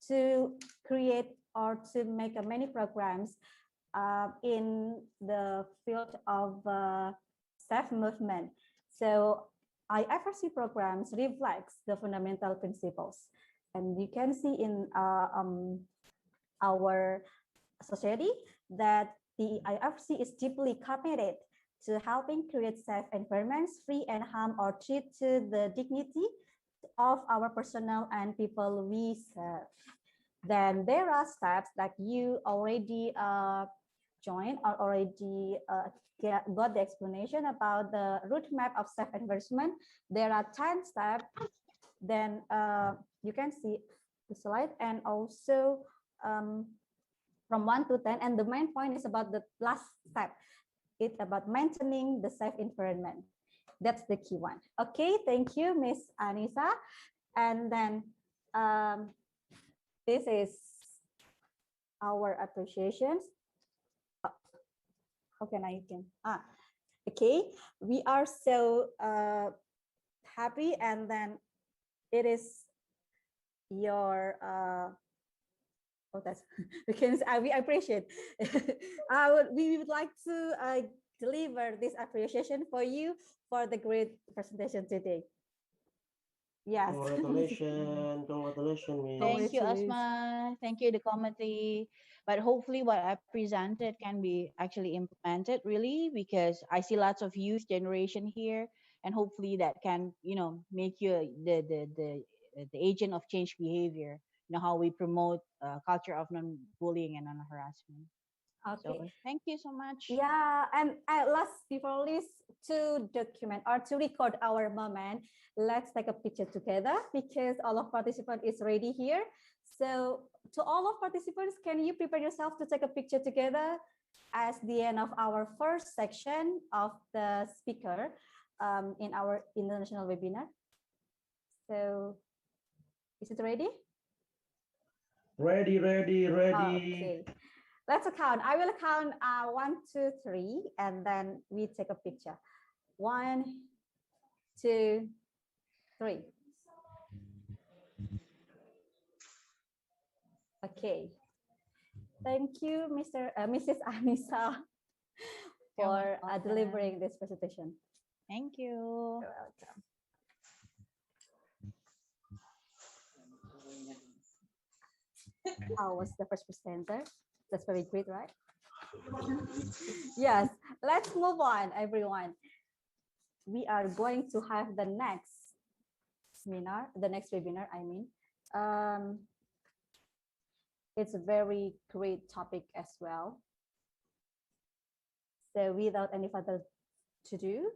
to create or to make many programs in the field of self movement. So IFRC programs reflects the fundamental principles, and you can see in our society that the IFRC is deeply committed to helping create safe environments free and harm or treat to the dignity of our personnel and people we serve. Then there are steps like you already joined or already got the explanation about the roadmap of safe environment. There are 10 steps. Then you can see the slide, and also from 1 to 10, and the main point is about the last step, It's about maintaining the safe environment. That's the key one. Okay, thank you, Miss Annisa. And then this is our appreciations. How can I again? Okay, we are so happy, and then it is your that's we appreciate. We would like to deliver this appreciation for you for the great presentation today. Yes. Congratulations, congratulations. Thank you, Asma. Thank you, the committee. But hopefully what I presented can be actually implemented really, because I see lots of youth generation here, and hopefully that can, make you the agent of change behavior. How we promote culture of non-bullying and non-harassment. Okay. So thank you so much. Yeah, and last before least, to document or to record our moment, let's take a picture together because all of participants is ready here. So to all of participants, can you prepare yourself to take a picture together as the end of our first section of the speaker in our international webinar? So is it ready? Ready. Okay. Let's count. I will count 1, 2, 3, and then we take a picture. 1, 2, 3. Okay. Thank you, Mrs. Annisa, for delivering this presentation. Thank you. You're welcome. How was the first presenter? That's very great, right? Yes, let's move on, everyone. We are going to have the next webinar, I mean. It's a very great topic as well. So without any further ado,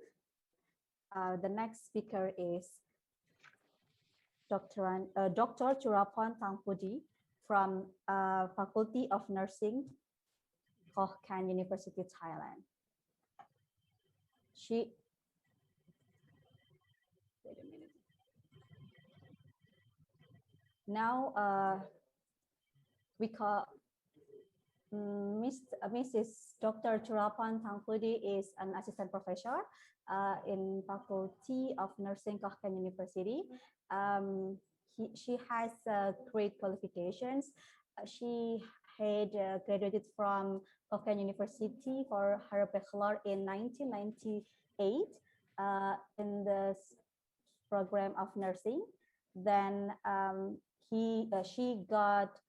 the next speaker is Dr. Juraporn Tangpukdee from Faculty of Nursing, Kaen University, Thailand. Wait a minute. Now we call Mrs. Dr. Juraporn Tangpukdee is an assistant professor in Faculty of Nursing, Kaen University. She has great qualifications. She had graduated from Kaen University for her bachelor in 1998 in the program of nursing. Then she got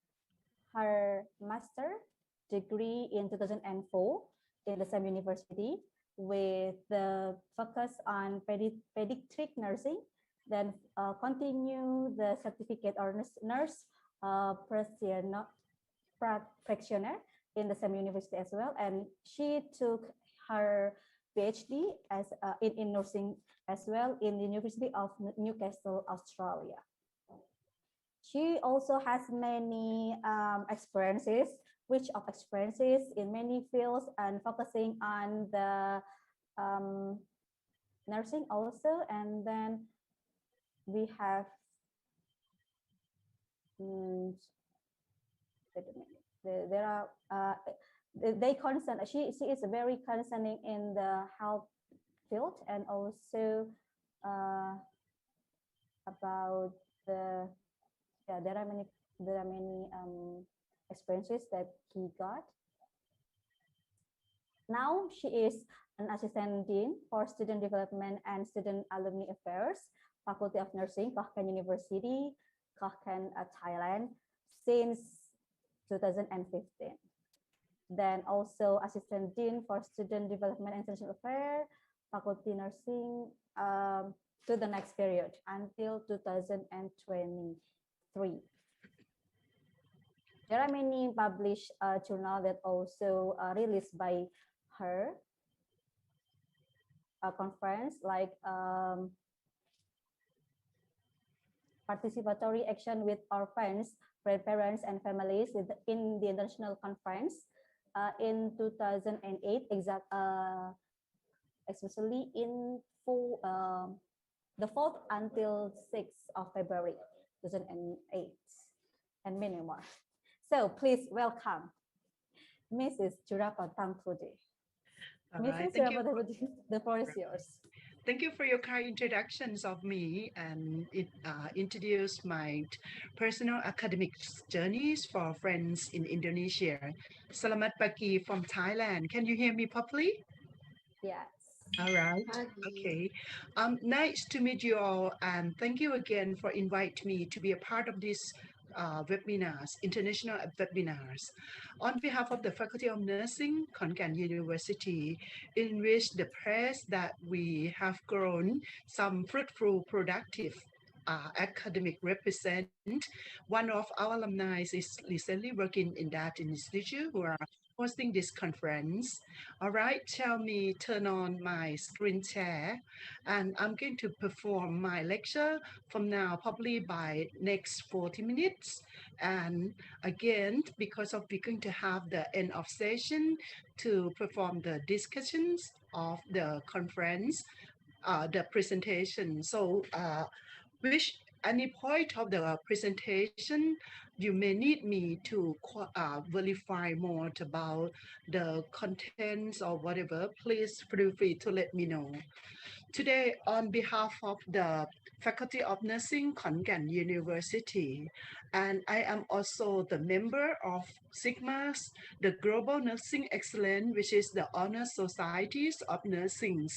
her master degree in 2004 in the same university with the focus on pediatric nursing. Then continue the certificate or nurse practitioner in the same university as well, and she took her PhD as in nursing as well in the University of Newcastle, Australia. She also has many experiences in many fields and focusing on the nursing also. And then we have there are she is very concerning in the health field, and also about the there are many experiences that he got. Now she is an assistant dean for student development and student alumni affairs, Faculty of Nursing, Kaen University, Kaen, Thailand, since 2015. Then also assistant dean for student development and international affairs, Faculty Nursing, to the next period until 2023. There are many published journals that also released by her. A conference like participatory action with orphans, parents, and families in the international conference. in 2008, especially in the 4th until 6th of February 2008, and many more. So please welcome Mrs. Juraporn Tangpukdee. All right, Mrs. thank you. Juraporn, the floor is yours. Thank you for your kind introductions of me and introduce my personal academic journeys for friends in Indonesia. Selamat pagi from Thailand. Can you hear me properly? Yes. All right. Okay. Nice to meet you all, and thank you again for inviting me to be a part of this webinars, international webinars. On behalf of the Faculty of Nursing, Khon University, in which the press that we have grown some fruitful, productive academic represent. One of our alumni is recently working in that institute who are hosting this conference. All right, tell me, turn on my screen share, and I'm going to perform my lecture from now, probably by next 40 minutes. And again, because of we're going to have the end of session to perform the discussions of the conference, the presentation. So which any point of the presentation, you may need me to verify more about the contents or whatever, please feel free to let me know. Today, on behalf of the Faculty of Nursing, Khon University, and I am also the member of SIGMAS, the Global Nursing Excellence, which is the honor societies of nursing.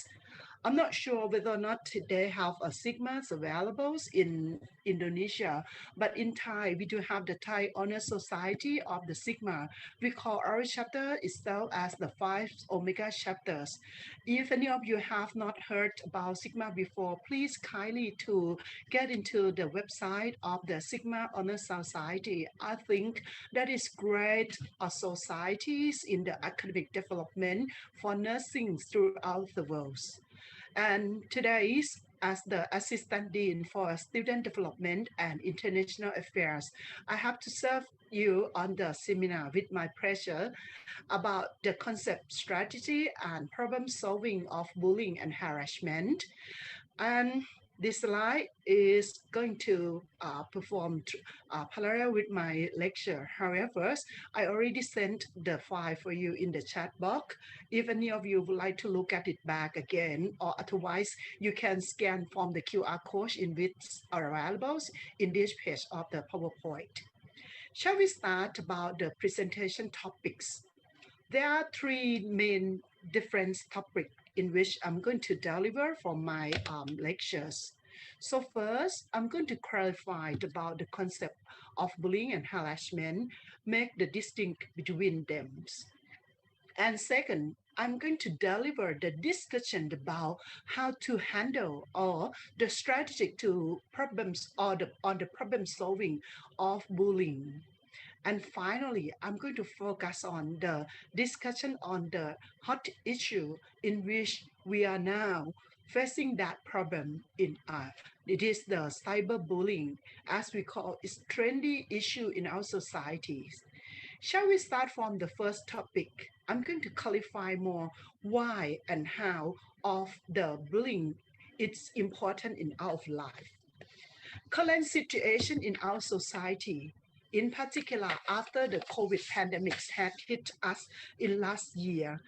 I'm not sure whether or not they have a SIGMAs available in Indonesia, but in Thai, we do have the Thai Honor Society of the SIGMA. We call our chapter itself as the 5 Omega chapters. If any of you have not heard about SIGMA before, please kindly to get into the website of the SIGMA Honor Society. I think that is great societies in the academic development for nursing throughout the world. And today, as the Assistant Dean for Student Development and International Affairs, I have to serve you on the seminar with my pleasure about the concept, strategy, and problem solving of bullying and harassment. And this slide is going to perform parallel with my lecture. However, I already sent the file for you in the chat box. If any of you would like to look at it back again, or otherwise, you can scan from the QR code in which are available in this page of the PowerPoint. Shall we start about the presentation topics? There are 3 main different topics in which I'm going to deliver from my lectures. So first, I'm going to clarify about the concept of bullying and harassment, make the distinction between them. And second, I'm going to deliver the discussion about how to handle or the strategy to problems or on the problem solving of bullying. And finally, I'm going to focus on the discussion on the hot issue in which we are now facing that problem in it is the cyberbullying, as we call it, trendy issue in our societies. Shall we start from the first topic? I'm going to clarify more why and how of the bullying it's important in our life. Current situation in our society, in particular after the COVID pandemic had hit us in last year,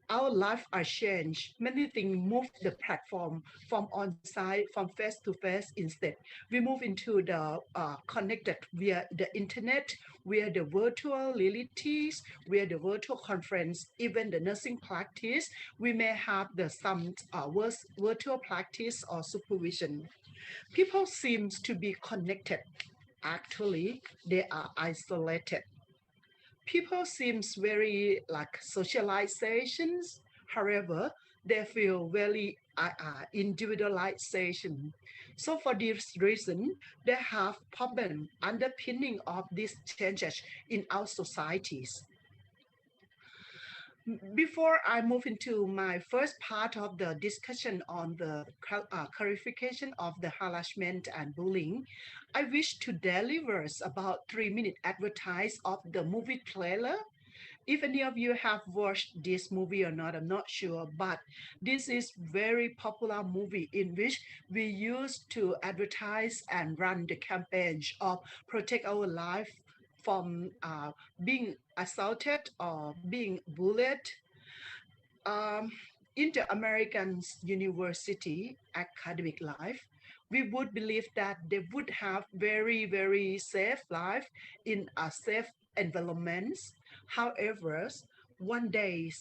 our life are changed. Many things move the platform from on-site, from face-to-face instead. We move into the connected via the internet, via the virtual realities, via the virtual conference, even the nursing practice. We may have some virtual practice or supervision. People seem to be connected. Actually, they are isolated. People seem very like socializations. However, they feel very individualization. So for this reason, they have problem underpinning of these changes in our societies. Before I move into my first part of the discussion on the clarification of the harassment and bullying, I wish to deliver about 3-minute advertise of the movie trailer If any of you have watched this movie or not, I'm not sure, but this is very popular movie in which we used to advertise and run the campaigns of protect our life from being assaulted or being bullied. In the American university academic life, we would believe that they would have very, very safe life in a safe environments. However, one day,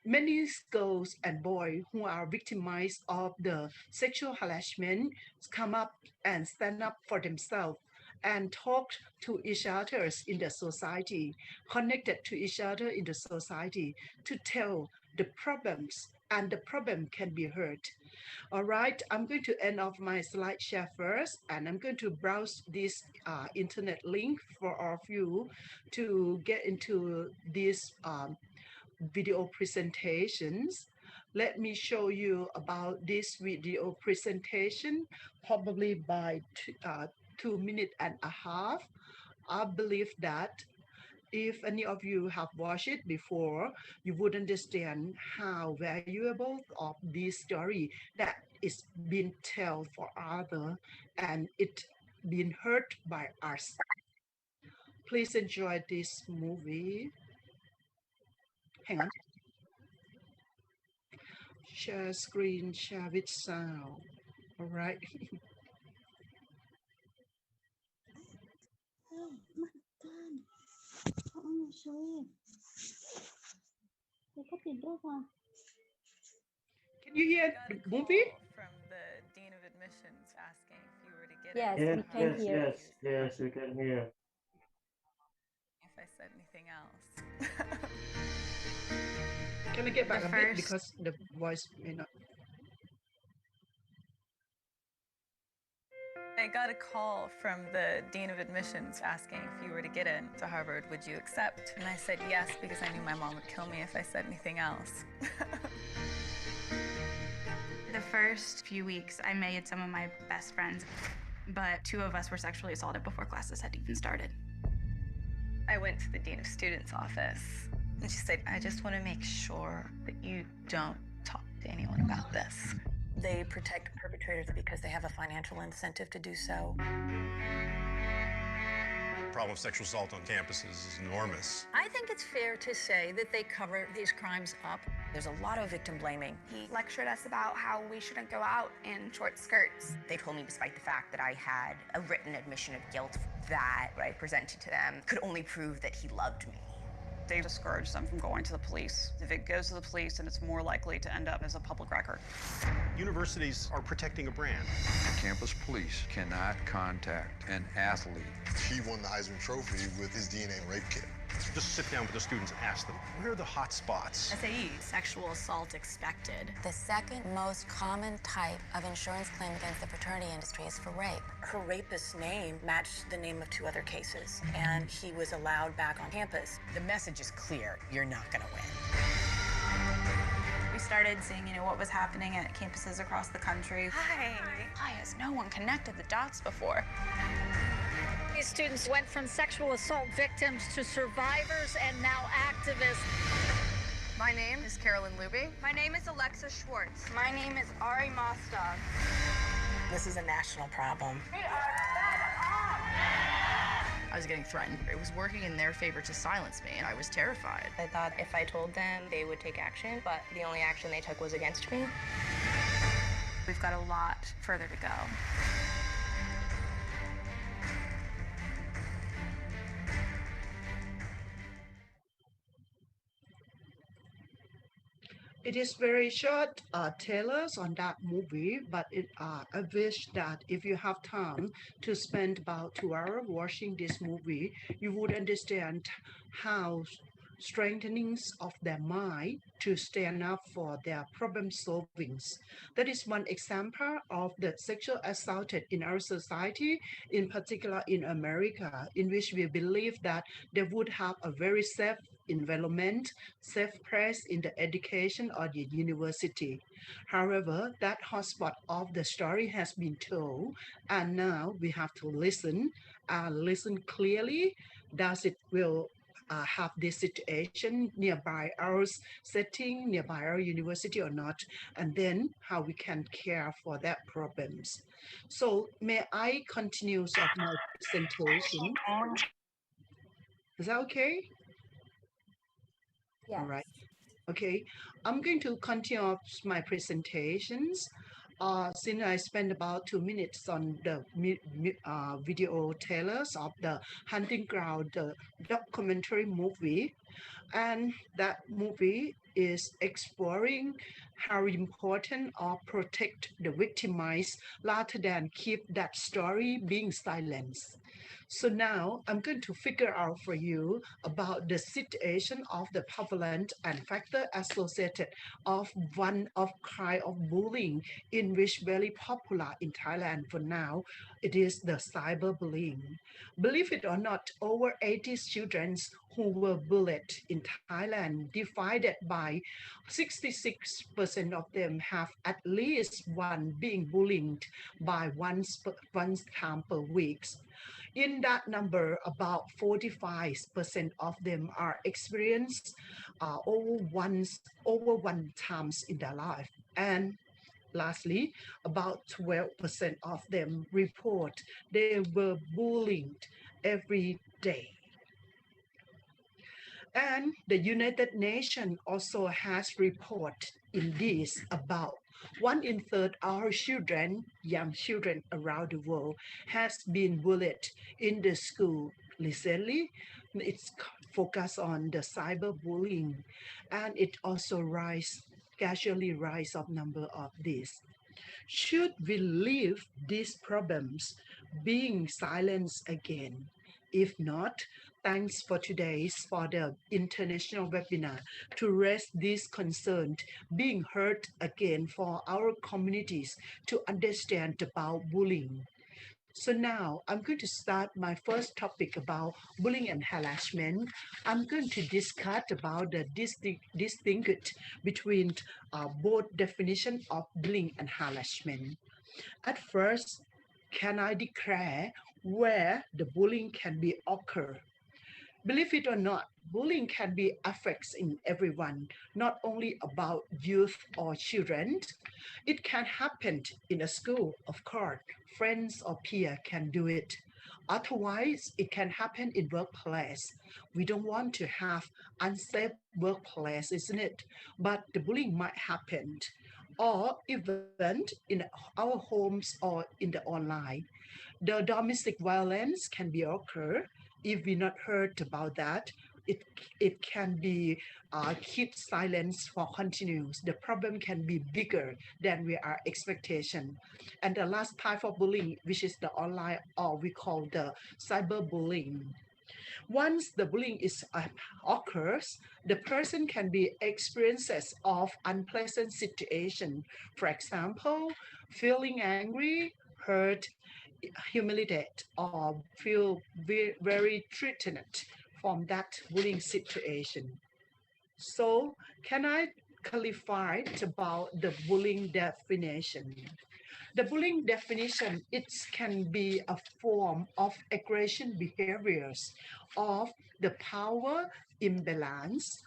many girls and boys who are victimized of the sexual harassment come up and stand up for themselves and talk to each other in the society, connected to each other in the society to tell the problems, and the problem can be heard. All right, I'm going to end off my slide share first, and I'm going to browse this internet link for all of you to get into this video presentations. Let me show you about this video presentation, probably by 2.5 minutes. I believe that if any of you have watched it before, you would understand how valuable of this story that is being told for others and it being heard by us. Please enjoy this movie. Hang on. Share screen, share with sound. All right. Can you hear the movie? From the Dean of Admissions asking if you were to get Yes, it. we can hear. Yes, we can hear. If I said anything else. Can I get back The a bit first- because the voice may not. I got a call from the Dean of Admissions asking if you were to get into Harvard, would you accept? And I said yes, because I knew my mom would kill me if I said anything else. The first few weeks, I made some of my best friends, but 2 of us were sexually assaulted before classes had even started. I went to the Dean of Students' office, and she said, I just want to make sure that you don't talk to anyone about this. They protect perpetrators because they have a financial incentive to do so. The problem of sexual assault on campuses is enormous. I think it's fair to say that they cover these crimes up. There's a lot of victim blaming. He lectured us about how we shouldn't go out in short skirts. They told me, despite the fact that I had a written admission of guilt, that what I presented to them could only prove that he loved me. They discourage them from going to the police. If it goes to the police, then it's more likely to end up as a public record. Universities are protecting a brand. Campus police cannot contact an athlete. He won the Heisman Trophy with his DNA rape kit. Just sit down with the students and ask them, where are the hot spots? SAE, sexual assault expected. The second most common type of insurance claim against the fraternity industry is for rape. Her rapist's name matched the name of 2 other cases, and he was allowed back on campus. The message is clear, you're not gonna win. We started seeing, what was happening at campuses across the country. Why has no one connected the dots before? These students went from sexual assault victims to survivors and now activists. My name is Carolyn Luby. My name is Alexa Schwartz. My name is Ari Mostov. This is a national problem. I was getting threatened. It was working in their favor to silence me, and I was terrified. I thought if I told them, they would take action, but the only action they took was against me. We've got a lot further to go. It is very short trailers on that movie, but I wish that if you have time to spend about 2 hours watching this movie, you would understand how strengthening of their mind to stand up for their problem solvings. That is one example of the sexual assaulted in our society, in particular in America, in which we believe that they would have a very safe environment, safe place in the education or the university. However, that hotspot of the story has been told, and now we have to listen and listen clearly. Does it will have this situation nearby our setting, nearby our university or not, and then how we can care for that problems. So may I continue of my presentation? Is that okay? Yes. All right. Okay, I'm going to continue my presentations. Since I spent about 2 minutes on the video trailers of the Hunting Ground, the documentary movie, and that movie is exploring how important or protect the victimized rather than keep that story being silenced. So now I'm going to figure out for you about the situation of the prevalent and factor associated of one of kind of bullying in which very popular in Thailand for now. It is the cyberbullying. Believe it or not, over 80 children who were bullied in Thailand, divided by 66% of them have at least one being bullied by one time per week. In that number, about 45% of them are experienced over one times in their life. And lastly, about 12% of them report they were bullied every day. And the United Nations also has report in this about 1 in 3 our children, young children around the world, has been bullied in the school recently. It's focused on the cyberbullying, and it also gradually rise of number of these. Should we leave these problems being silenced again? If not, thanks for the international webinar to raise this concern being heard again for our communities to understand about bullying. So now I'm going to start my first topic about bullying and harassment. I'm going to discuss about the distinct between both definition of bullying and harassment. At first, can I declare where the bullying can be occur? Believe it or not, bullying can be affects in everyone, not only about youth or children. It can happen in a school, of course. Friends or peer can do it. Otherwise, it can happen in workplace. We don't want to have unsafe workplace, isn't it? But the bullying might happen. Or even in our homes or in the online. The domestic violence can be occur. If we not heard about that, it can be keep silence for continuous. The problem can be bigger than we are expectation. And the last type of bullying, which is the online or we call the cyberbullying. Once the bullying occurs, the person can be experiences of unpleasant situation. For example, feeling angry, hurt, humiliated, or feel very threatened from that bullying situation. So can I clarify about the bullying definition? The bullying definition, it can be a form of aggression behaviors of the power imbalance.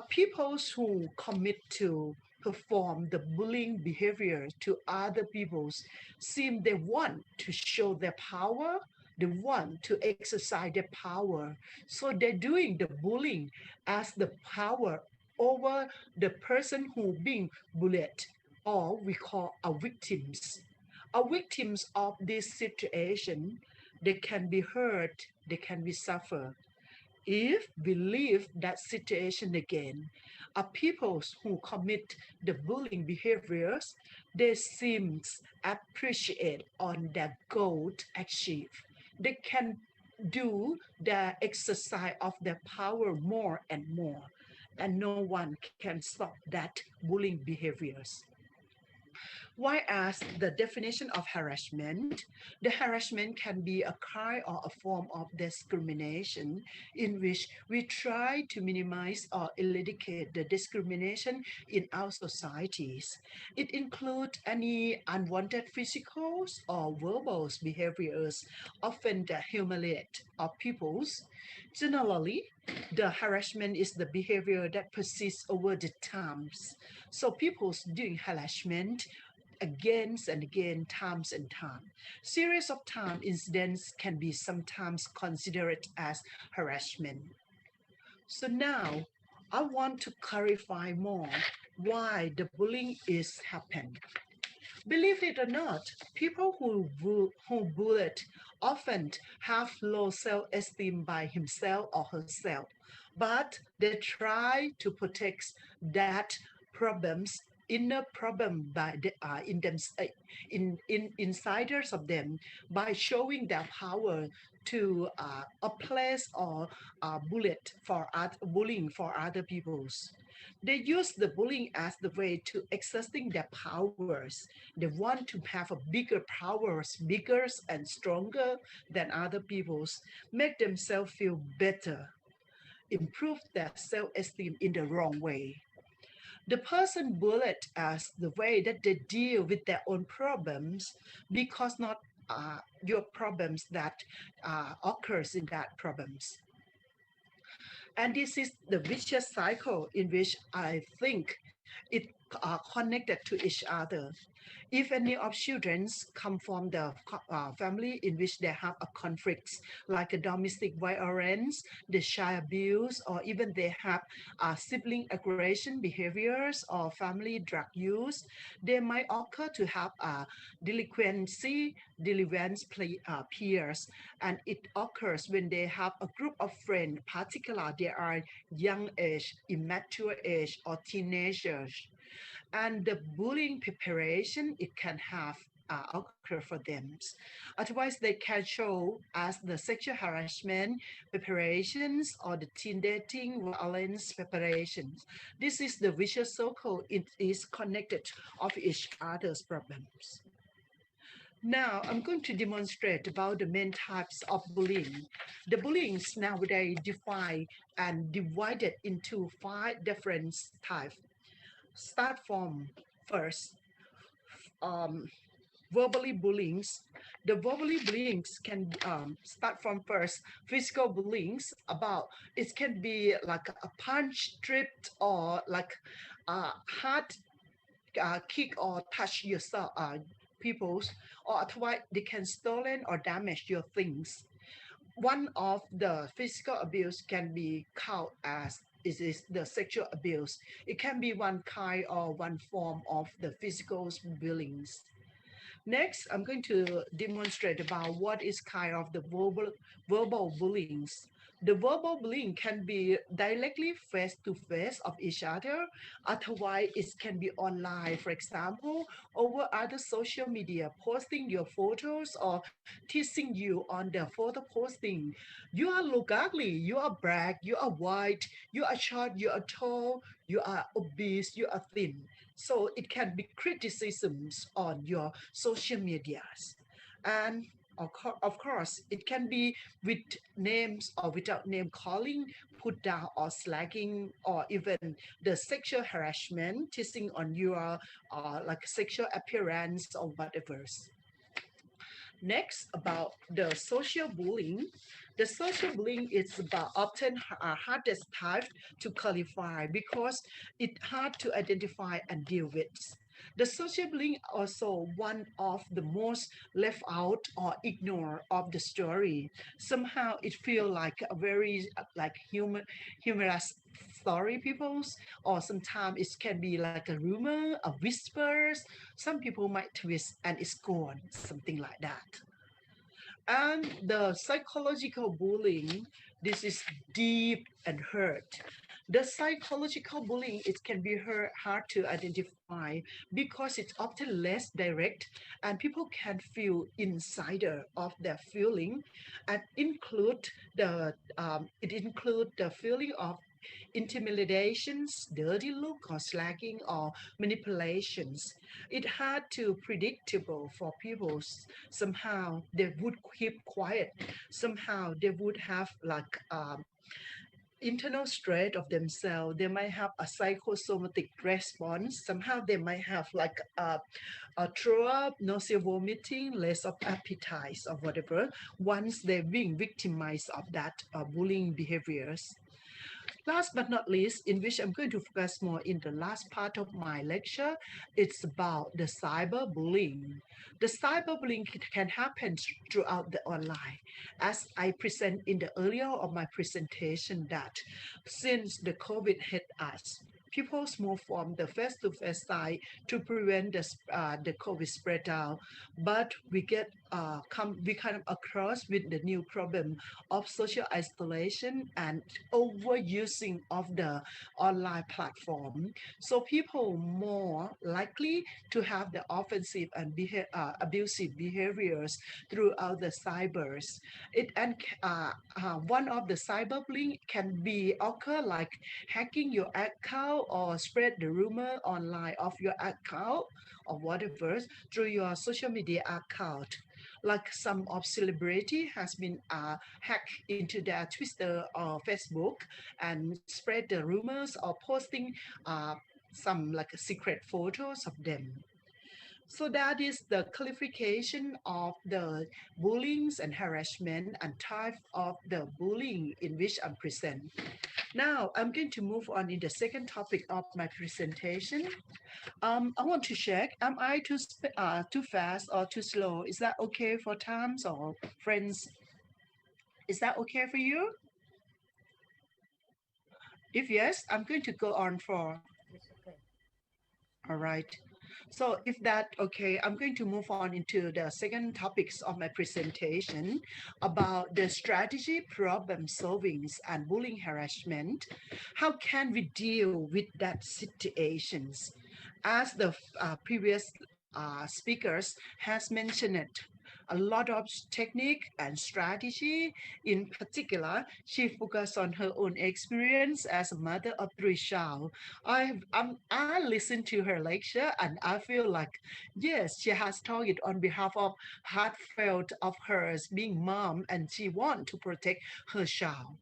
People who commit to perform the bullying behavior to other people seem they want to show their power, they want to exercise their power. So they're doing the bullying as the power over the person who being bullied, or we call a victims. A victims of this situation, they can be hurt, they can be suffer. If we leave that situation again, people who commit the bullying behaviors, they seem appreciate on their goal achieved. They can do the exercise of their power more and more, and no one can stop that bullying behaviors. Why ask the definition of harassment? The harassment can be a kind or a form of discrimination in which we try to minimize or eradicate the discrimination in our societies. It includes any unwanted physical or verbal behaviors, often that humiliate our peoples. Generally, the harassment is the behavior that persists over the times. So people's doing harassment again and again, times and time. Series of time incidents can be sometimes considered as harassment. So now I want to clarify more why the bullying is happening. Believe it or not, people who bullied often have low self-esteem by himself or herself, but they try to protect that problems inner problem by in them in insiders of them by showing their power to a place or bullying for other peoples. They use the bullying as the way to exerting their powers. They want to have a bigger powers, bigger and stronger than other people's, make themselves feel better, improve their self-esteem in the wrong way. The person bullied as the way that they deal with their own problems because not your problems that occurs in that problems. And this is the vicious cycle in which I think it connected to each other. If any of children come from the family in which they have a conflicts like a domestic violence, the child abuse, or even they have sibling aggression behaviors or family drug use, they might occur to have delinquents peers, and it occurs when they have a group of friends, particularly they are young age, immature age, or teenagers. And the bullying preparation it can have occur for them. Otherwise, they can show as the sexual harassment preparations or the teen dating violence preparations. This is the vicious circle. It is connected of each other's problems. Now, I'm going to demonstrate about the main types of bullying. The bullying is nowadays defined and divided into 5 different types. Start from first, verbally bullying. The verbally bullying can start from first physical bullying. About it can be like a punch, stripped, or like a hard kick or touch yourself, people's, or otherwise they can stolen or damage your things. One of the physical abuse can be called as is the sexual abuse. It can be one kind or one form of the physical bullying. Next, I'm going to demonstrate about what is kind of the verbal bullying. The verbal bullying can be directly face-to-face of each other. Otherwise, it can be online, for example, over other social media, posting your photos or teasing you on the photo posting. You are look ugly, you are black, you are white, you are short, you are tall, you are obese, you are thin. So it can be criticisms on your social medias. And of course, it can be with names or without name calling, put down or slagging, or even the sexual harassment, teasing on your like sexual appearance or whatever. Next, about the social bullying. The social bullying is about often hardest type to qualify because it's hard to identify and deal with. The social bullying also one of the most left out or ignored of the story. Somehow it feels like a very like humorous story people's, or sometimes it can be like a rumor, a whispers. Some people might twist and it's gone, something like that. And the psychological bullying, this is deep and hurt. The psychological bullying, it can be hard to identify because it's often less direct and people can feel insider of their feeling and include the it include the feeling of intimidations, dirty look or slacking or manipulations. It hard to predictable for people. Somehow they would keep quiet. Somehow they would have like internal stress of themselves. They might have a psychosomatic response. Somehow they might have like a throw up, nausea, vomiting, less of appetite or whatever once they're being victimized of that bullying behaviors. Last but not least, in which I'm going to focus more in the last part of my lecture, it's about the cyberbullying. The cyberbullying can happen throughout the online. As I present in the earlier of my presentation that since the COVID hit us, people move from the face-to-face side to prevent the COVID spread out. But we come across with the new problem of social isolation and overusing of the online platform. So people more likely to have the offensive and abusive behaviors throughout the cybers. One of the cyberbullying can be occur like hacking your account or spread the rumor online of your account or whatever through your social media account. Like some of celebrity has been hacked into their Twitter or Facebook and spread the rumors or posting some like secret photos of them. So that is the clarification of the bullying and harassment and type of the bullying in which I'm present. Now I'm going to move on in the second topic of my presentation. I want to check, am I too fast or too slow? Is that okay for times or friends? Is that okay for you? If yes, I'm going to go on for. All right. So if that okay, I'm going to move on into the second topics of my presentation about the strategy, problem solvings, and bullying harassment. How can we deal with that situations? As the previous speakers has mentioned it, a lot of technique and strategy. In particular, she focused on her own experience as a mother of 3 children. I listened to her lecture and I feel like, yes, she has talked on behalf of heartfelt of hers being mom and she want to protect her child.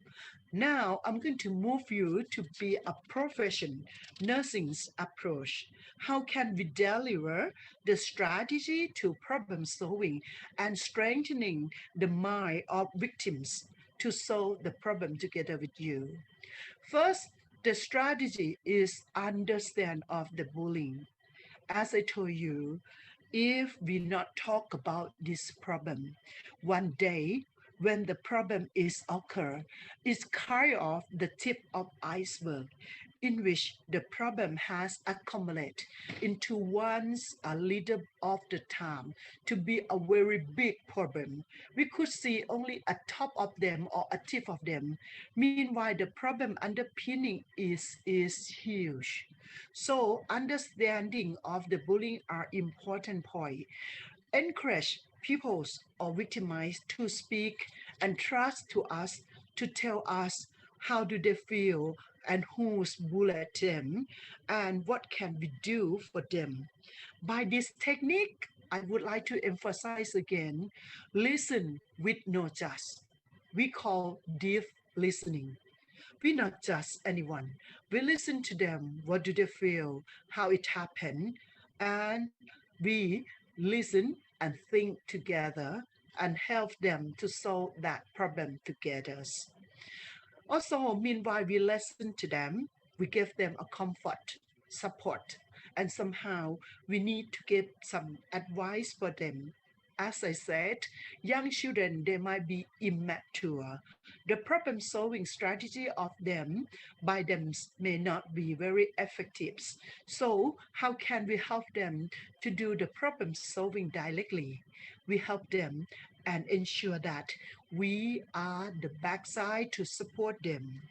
Now I'm going to move you to be a profession, nursing's approach. How can we deliver the strategy to problem solving and strengthening the mind of victims to solve the problem together with you? First, the strategy is understand of the bullying. As I told you, if we not talk about this problem, one day when the problem is occur, it's kind of the tip of iceberg in which the problem has accumulated into once a little of the time to be a very big problem. We could see only a top of them or a tip of them. Meanwhile, the problem underpinning is huge. So understanding of the bullying are important point. Encourage people or victimized to speak and trust to us to tell us how do they feel and who's bullied them and what can we do for them. By this technique, I would like to emphasize again, listen with no judge. We call deep listening. We not judge anyone. We listen to them. What do they feel? How it happened? And we listen and think together and help them to solve that problem together. Also, meanwhile, we listen to them. We give them a comfort, support, and somehow we need to give some advice for them. As I said, young children, they might be immature. The problem-solving strategy of them by them may not be very effective. So how can we help them to do the problem-solving directly? We help them and ensure that we are the backside to support them.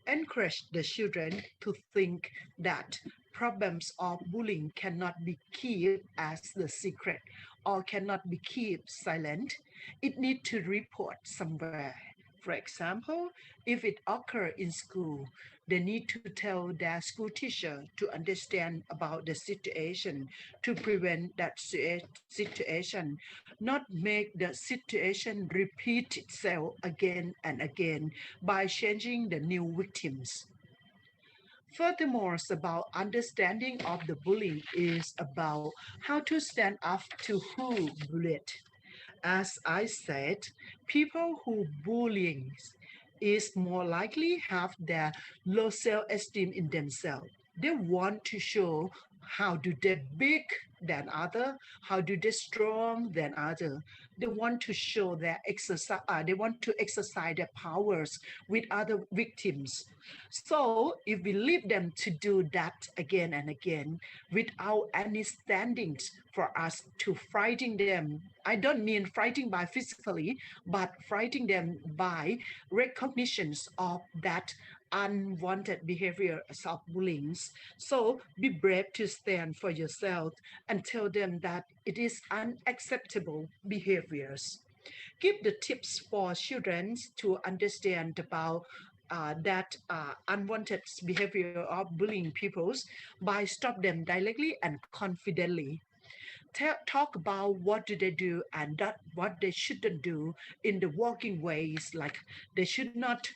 Encourage the children to think that problems of bullying cannot be kept as the secret or cannot be kept silent. It needs to report somewhere. For example, if it occurs in school, they need to tell their school teacher to understand about the situation to prevent that situation, not make the situation repeat itself again and again by changing the new victims. Furthermore, it's about understanding of the bullying is about how to stand up to who bullied. As I said, people who bullying is more likely have their low self-esteem in themselves. They want to show how do they big than other, how do they strong than other. They want to show their exercise. They want to exercise their powers with other victims. So if we leave them to do that again and again without any standings for us to fighting them, I don't mean fighting by physically, but fighting them by recognitions of that unwanted behavior of bullying. So be brave to stand for yourself and tell them that it is unacceptable behaviors. Give the tips for children to understand about that unwanted behavior of bullying peoples by stop them directly and confidently. Talk about what do they do and what they shouldn't do in the walking ways, like they should not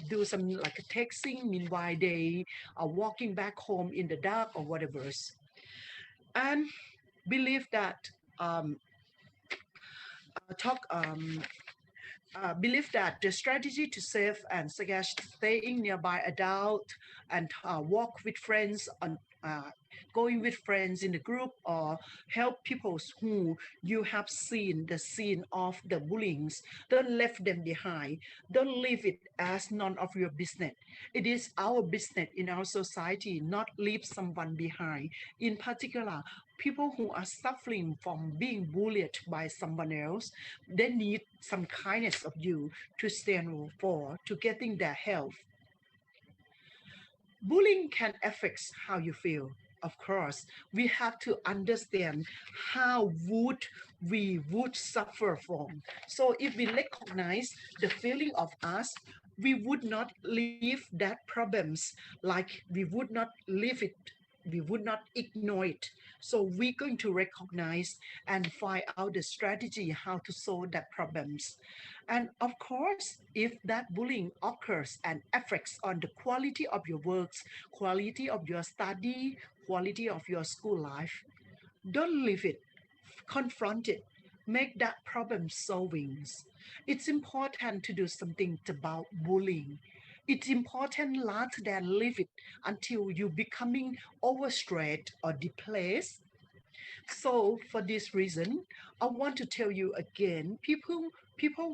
do some like texting meanwhile they are walking back home in the dark or whatever. And believe that talk believe that the strategy to save and suggest staying nearby adult and walk with friends on going with friends in the group or help people who you have seen the scene of the bullying. Don't leave them behind. Don't leave it as none of your business. It is our business in our society, not leave someone behind. In particular, people who are suffering from being bullied by someone else, they need some kindness of you to stand for, to getting their help. Bullying can affect how you feel. Of course, we have to understand how we would suffer from. So if we recognize the feeling of us, we would not leave that problems like we would not leave it, we would not ignore it. So we're going to recognize and find out the strategy how to solve that problems. And of course, if that bullying occurs and affects on the quality of your works, quality of your study, quality of your school life, don't leave it, confront it, make that problem solving. It's important to do something about bullying. It's important rather than leave it until you becoming overstressed or depressed. So for this reason, I want to tell you again, people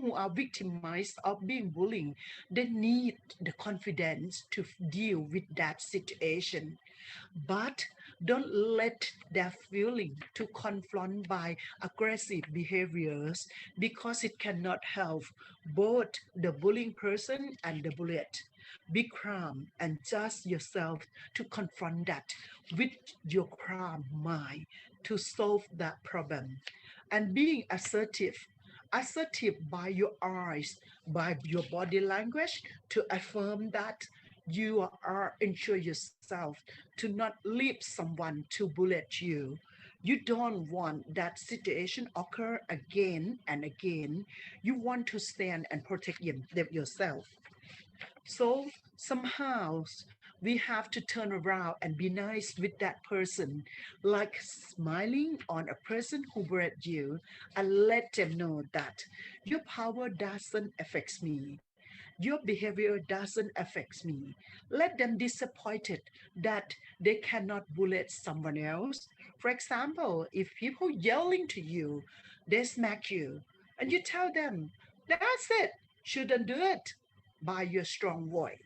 who are victimized of being bullied, they need the confidence to deal with that situation. But don't let their feeling to confront by aggressive behaviors because it cannot help both the bullying person and the bullied. Be calm and just yourself to confront that with your calm mind to solve that problem. And being assertive by your eyes, by your body language to affirm that you are ensure yourself to not leave someone to bullet you. You don't want that situation occur again and again. You want to stand and protect yourself. So somehow we have to turn around and be nice with that person, like smiling on a person who hurt you and let them know that your power doesn't affect me. Your behavior doesn't affect me. Let them disappointed that they cannot bullet someone else. For example, if people yelling to you, they smack you, and you tell them, that's it, shouldn't do it by your strong voice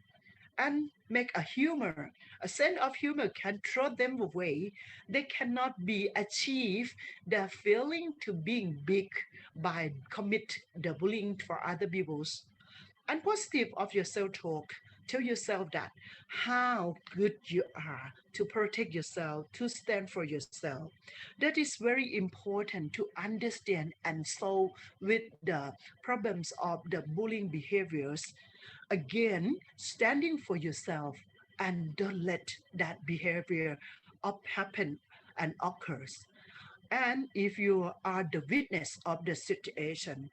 and make a humor. A sense of humor can throw them away. They cannot be achieve the feeling to being big by commit the bullying for other people's. And positive of your self-talk. Tell yourself that how good you are to protect yourself, to stand for yourself. That is very important to understand and solve with the problems of the bullying behaviors. Again, standing for yourself and don't let that behavior happen and occurs. And if you are the witness of the situation,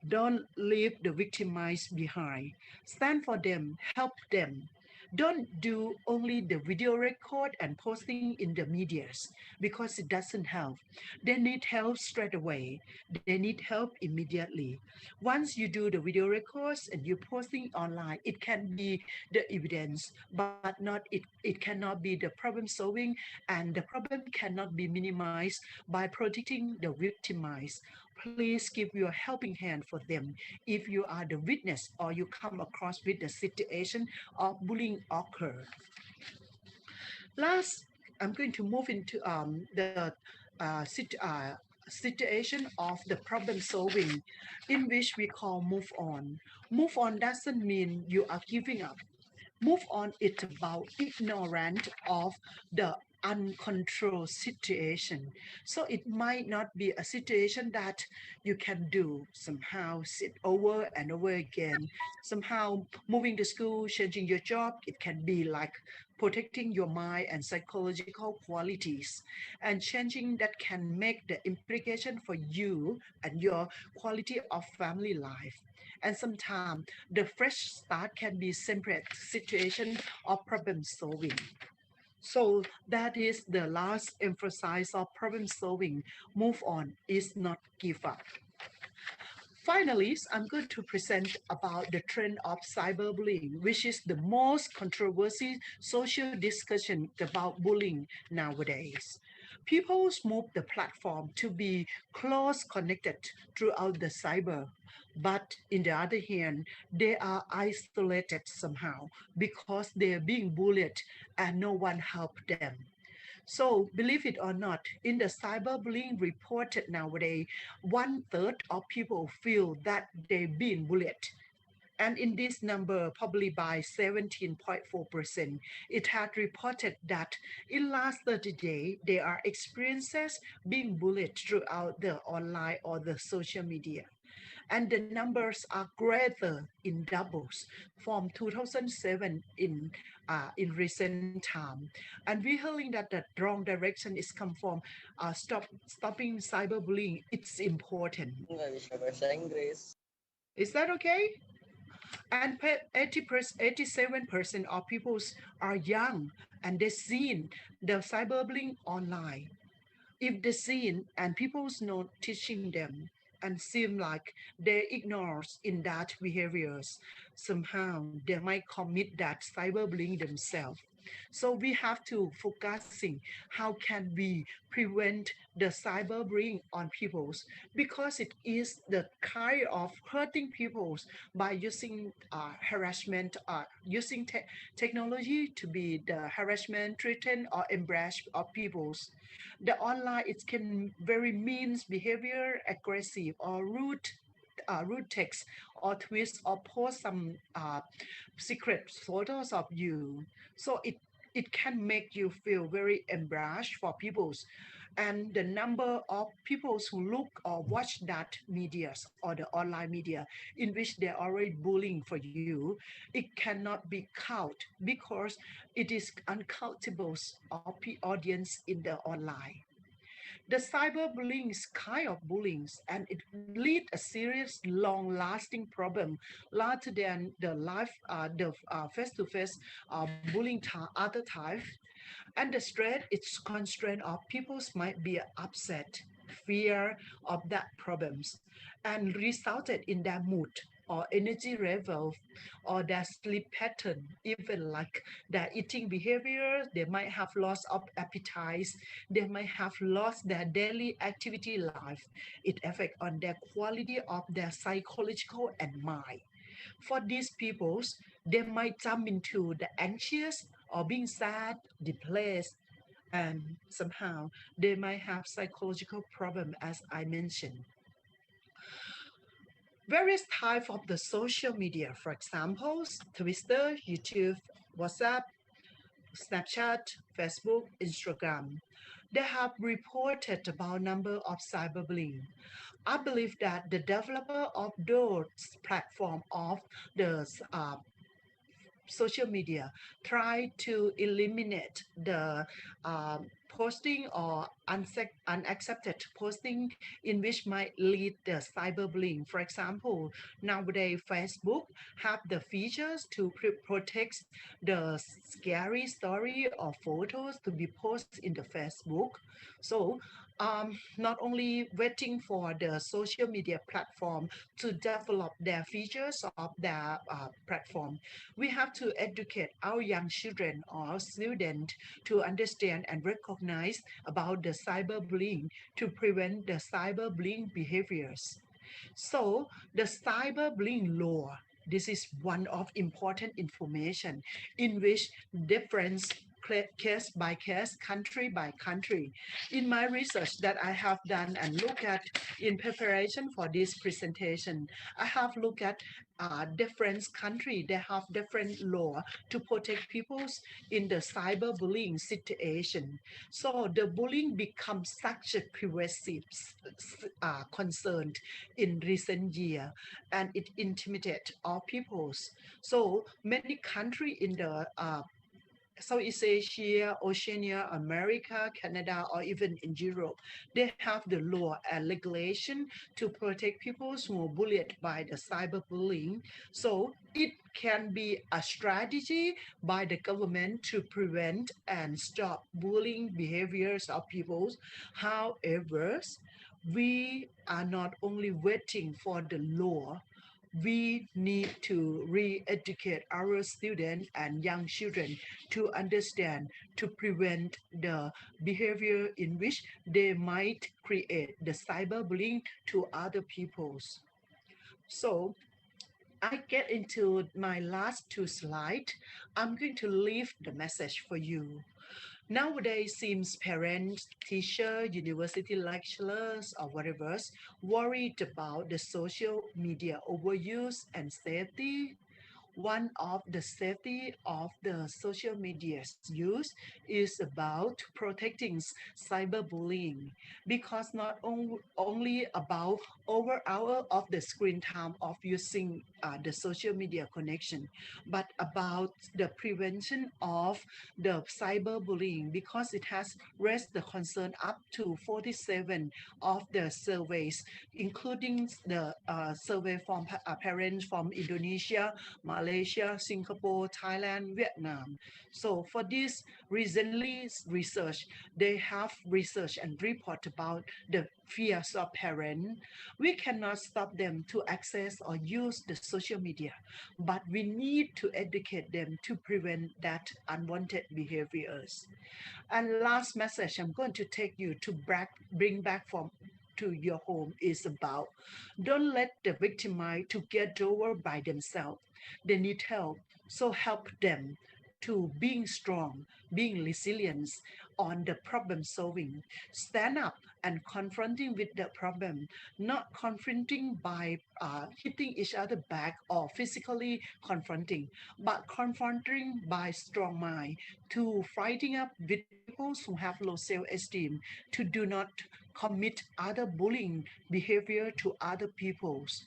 don't leave the victimized behind. Stand for them, help them. Don't do only the video record and posting in the medias because it doesn't help. They need help straight away. They need help immediately. Once you do the video records and you're posting online, it can be the evidence, but it cannot be the problem solving, and the problem cannot be minimized by protecting the victimized. Please give your helping hand for them if you are the witness or you come across with the situation of bullying occur. Last, I'm going to move into the situation of the problem solving, in which we call move on. Move on doesn't mean you are giving up. Move on is about ignorance of the uncontrolled situation. So it might not be a situation that you can do. Somehow sit over and over again. Somehow moving to school, changing your job. It can be like protecting your mind and psychological qualities, and changing that can make the implication for you and your quality of family life. And sometimes the fresh start can be separate situation of problem solving. So that is the last emphasis of problem solving. Move on is not give up. Finally, I'm going to present about the trend of cyberbullying, which is the most controversial social discussion about bullying nowadays. People move the platform to be close connected throughout the cyber, but in the other hand, they are isolated somehow because they are being bullied and no one helped them. So, believe it or not, in the cyberbullying reported nowadays, 1/3 of people feel that they've been bullied. And in this number, probably by 17.4%, it had reported that in last 30 days, there are experiences being bullied throughout the online or the social media. And the numbers are greater in doubles from 2007 in recent time. And we're hearing that the wrong direction is come from stopping cyberbullying. It's important. Is that okay? And 87% of people are young and they've seen the cyberbullying online. If they seen and people's not teaching them and seem like they ignore in that behaviors, somehow they might commit that cyberbullying themselves. So we have to focusing how can we prevent the cyberbullying on peoples, because it is the kind of hurting peoples by using harassment, using technology to be the harassment, threaten or embrace of peoples. The online it can very means behavior, aggressive or rude text or twist or post some secret photos of you. So it can make you feel very embarrassed for peoples. And the number of people who look or watch that medias or the online media in which they're already bullying for you, it cannot be count because it is uncountable of audience in the online. The cyberbullying is kind of bullying, and it lead a serious, long-lasting problem larger than the face-to-face bullying other type. And the stress, it's constraint of people's might be upset, fear of that problems, and resulted in their mood or energy level or their sleep pattern, even like their eating behavior. They might have loss of appetite, they might have lost their daily activity life. It affects on their quality of their psychological and mind. For these peoples, they might jump into the anxious or being sad, depressed, and somehow they might have psychological problem as I mentioned. Various types of the social media, for example, Twitter, YouTube, WhatsApp, Snapchat, Facebook, Instagram. They have reported about number of cyberbullying. I believe that the developer of those platform of the social media try to eliminate the posting or unaccepted posting in which might lead the cyberbullying. For example, nowadays Facebook have the features to protect the scary story or photos to be posted in the Facebook. So not only waiting for the social media platform to develop their features of their platform, we have to educate our young children or students to understand and recognize about the cyberbullying to prevent the cyberbullying behaviors. So the cyberbullying law, this is one of important information in which difference case by case, country by country. In my research that I have done and look at in preparation for this presentation, I have looked at different country. They have different law to protect people in the cyberbullying situation. So the bullying becomes such a pervasive concern in recent year, and it intimidates all peoples. So many countries in the Southeast Asia, Oceania, America, Canada, or even in Europe, they have the law and regulation to protect people who are bullied by the cyberbullying. So it can be a strategy by the government to prevent and stop bullying behaviors of people. However, we are not only waiting for the law, we need to re-educate our students and young children to understand, to prevent the behavior in which they might create the cyberbullying to other peoples. So I get into my last two slides. I'm going to leave the message for you. Nowadays, seems parents, teachers, university lecturers, or whatever, worried about the social media overuse and safety. One of the safety of the social media's use is about protecting cyberbullying, because not only about over hour of the screen time of using the social media connection, but about the prevention of the cyberbullying, because it has raised the concern up to 47 of the surveys, including the survey from parents from Indonesia, Malaysia, Singapore, Thailand, Vietnam. So for this recently research, they have researched and report about the fears of parents. We cannot stop them to access or use the social media, but we need to educate them to prevent that unwanted behaviors. And last message I'm going to take you to bring back from to your home is about, don't let the victimized to get over by themselves. They need help, so help them to being strong, being resilient on the problem solving. Stand up and confronting with the problem, not confronting by hitting each other back or physically confronting, but confronting by strong mind, to fighting up with people who have low self-esteem, to do not commit other bullying behavior to other peoples.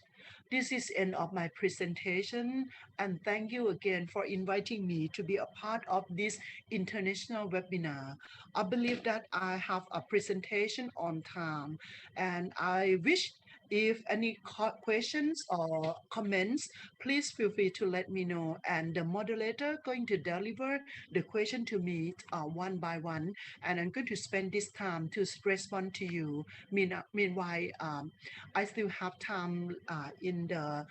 This is end of my presentation, and thank you again for inviting me to be a part of this international webinar. I believe that I have a presentation on time, and I wish if any questions or comments, please feel free to let me know, and the moderator going to deliver the question to me one by one, and I'm going to spend this time to respond to you. Meanwhile, I still have time in the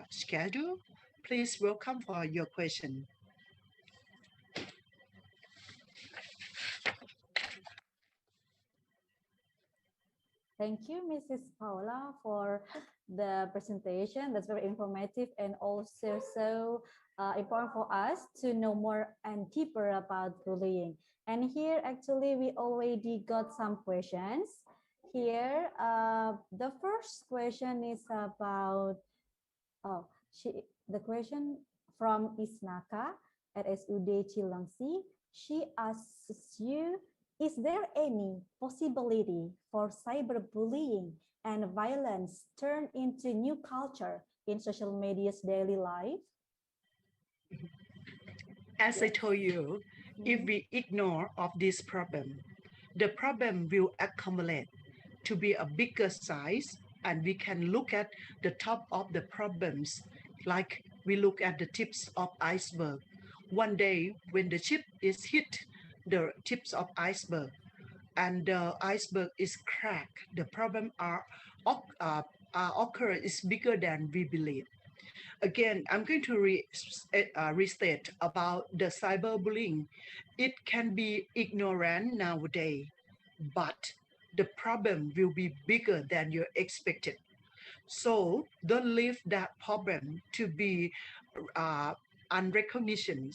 schedule. Please welcome for your question. Thank you, Mrs. Paula, for the presentation. That's very informative and also so important for us to know more and deeper about bullying. And here, actually, we already got some questions. here. The first question is about, the question from Isnaka at SUD Cilengsi. She asks you, is there any possibility for cyberbullying and violence turn into new culture in social media's daily life? As I told you, if we ignore of this problem, the problem will accumulate to be a bigger size, and we can look at the top of the problems like we look at the tips of iceberg. One day when the chip is hit the tips of iceberg and the iceberg is cracked, the problem occur is bigger than we believe. Again, I'm going to restate about the cyberbullying. It can be ignorant nowadays, but the problem will be bigger than you expected. So don't leave that problem to be unrecognition.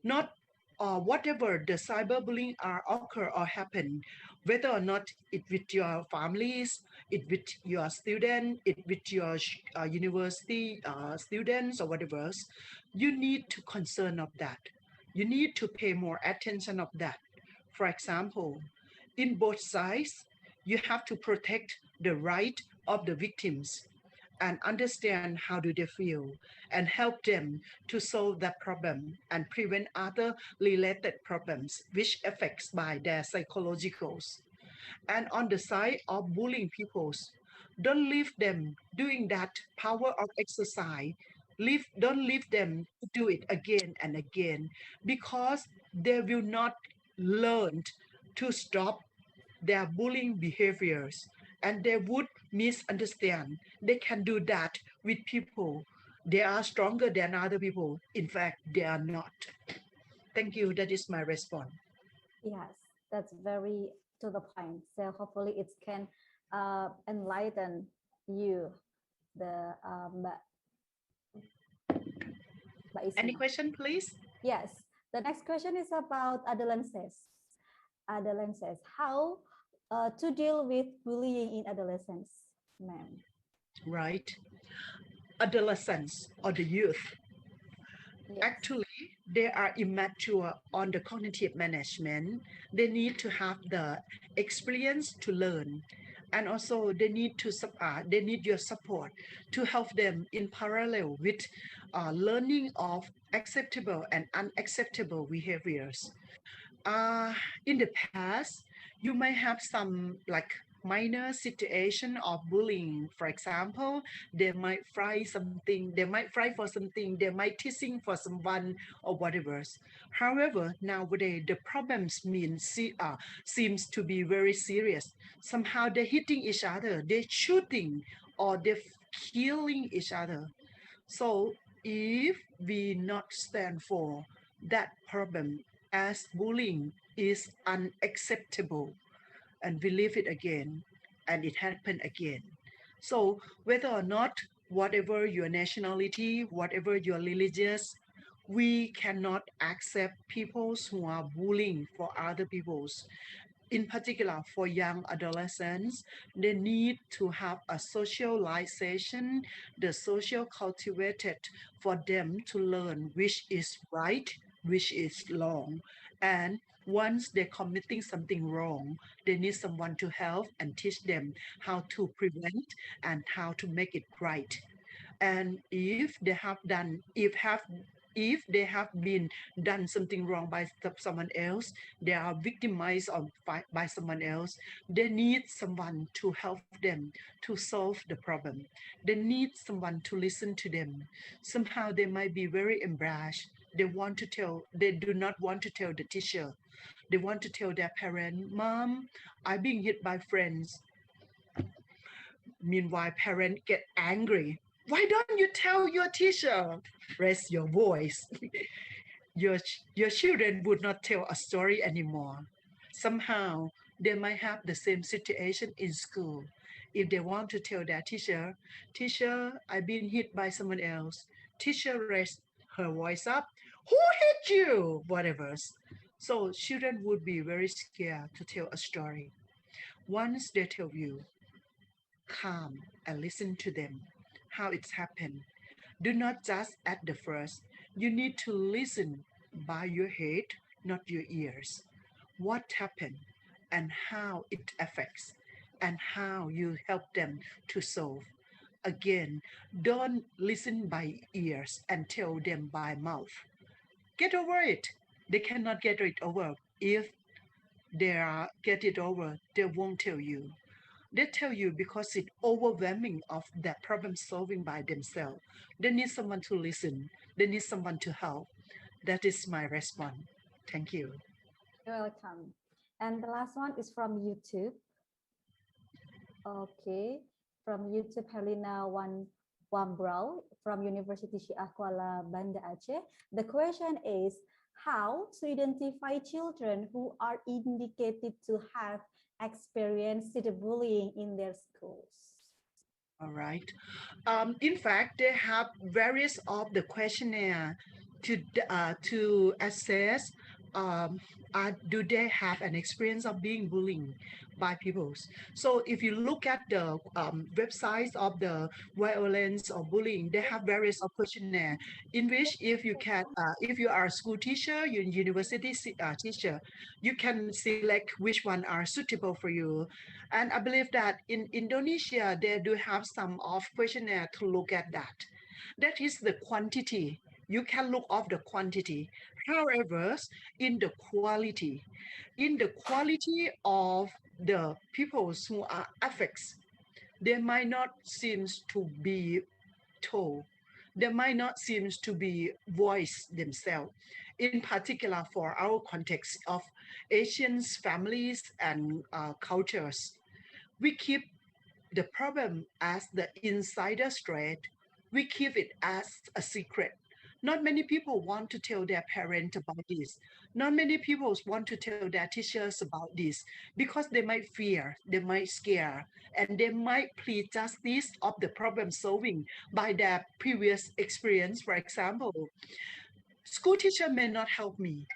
Not whatever the cyberbullying occur or happen, whether or not it with your families, it with your student, it with your university students or whatever, you need to concern of that. You need to pay more attention of that. For example, in both sides, you have to protect the right of the victims and understand how do they feel and help them to solve that problem and prevent other related problems which affects by their psychologicals. And on the side of bullying peoples, don't leave them doing that power of exercise. Don't leave them do it again and again, because they will not learn to stop their bullying behaviors, and they would misunderstand. They can do that with people. They are stronger than other people. In fact, they are not. Thank you. That is my response. Yes, that's very to the point. So hopefully it can enlighten you. Any question, please? Yes. The next question is about adolescents. How to deal with bullying in adolescence, ma'am? Right. Adolescents or the youth. Yes. Actually, they are immature on the cognitive management. They need to have the experience to learn, and also they need your support to help them in parallel with learning of acceptable and unacceptable behaviors. In the past, you may have some like minor situation of bullying. For example, they might fry something, they might fry for something, they might teasing for someone or whatever. However, nowadays the problems seems to be very serious. Somehow they're hitting each other, they're shooting, or they're killing each other. So if we not stand for that problem as bullying is unacceptable, and we leave it again, and it happened again. So whether or not, whatever your nationality, whatever your religious, we cannot accept people who are bullying for other people's. In particular, for young adolescents, they need to have a socialization, the social cultivated for them to learn which is right, which is wrong. And once they're committing something wrong, they need someone to help and teach them how to prevent and how to make it right. And if they have been done something wrong by someone else, they are victimized by someone else, they need someone to help them to solve the problem. They need someone to listen to them. Somehow they might be very embarrassed. They do not want to tell the teacher. They want to tell their parent, Mom, I'm being hit by friends. Meanwhile, parents get angry. Why don't you tell your teacher? Raise your voice. Your children would not tell a story anymore. Somehow, they might have the same situation in school. If they want to tell their teacher, Teacher, I've been hit by someone else. Teacher raised her voice up. Who hit you? Whatever. So children would be very scared to tell a story. Once they tell you, calm and listen to them, how it's happened. Do not just at the first. You need to listen by your head, not your ears. What happened and how it affects and how you help them to solve. Again, don't listen by ears and tell them by mouth. Get over it. They cannot get it over. If they get it over, they won't tell you. They tell you because it's overwhelming of that problem solving by themselves. They need someone to listen. They need someone to help. That is my response. Thank you. You're welcome. And the last one is from YouTube. Okay, from YouTube, Helena Wambrau from University Syiah Kuala Banda Aceh. The question is how to identify children who are indicated to have experienced bullying in their schools. All right. In fact, they have various of the questionnaire to assess do they have an experience of being bullied by people. So if you look at the websites of the violence or bullying, they have various of questionnaire in which if you are a school teacher, university teacher, you can select which one are suitable for you. And I believe that in Indonesia, they do have some of questionnaire to look at that. That is the quantity. You can look off the quantity. However, in the quality of the people who are affects, they might not seem to be told. They might not seem to be voiced themselves. In particular, for our context of Asian families and cultures, we keep the problem as the insider threat. We keep it as a secret. Not many people want to tell their parents about this. Not many people want to tell their teachers about this because they might fear, they might scare, and they might plead justice of the problem solving by their previous experience. For example, school teacher may not help me.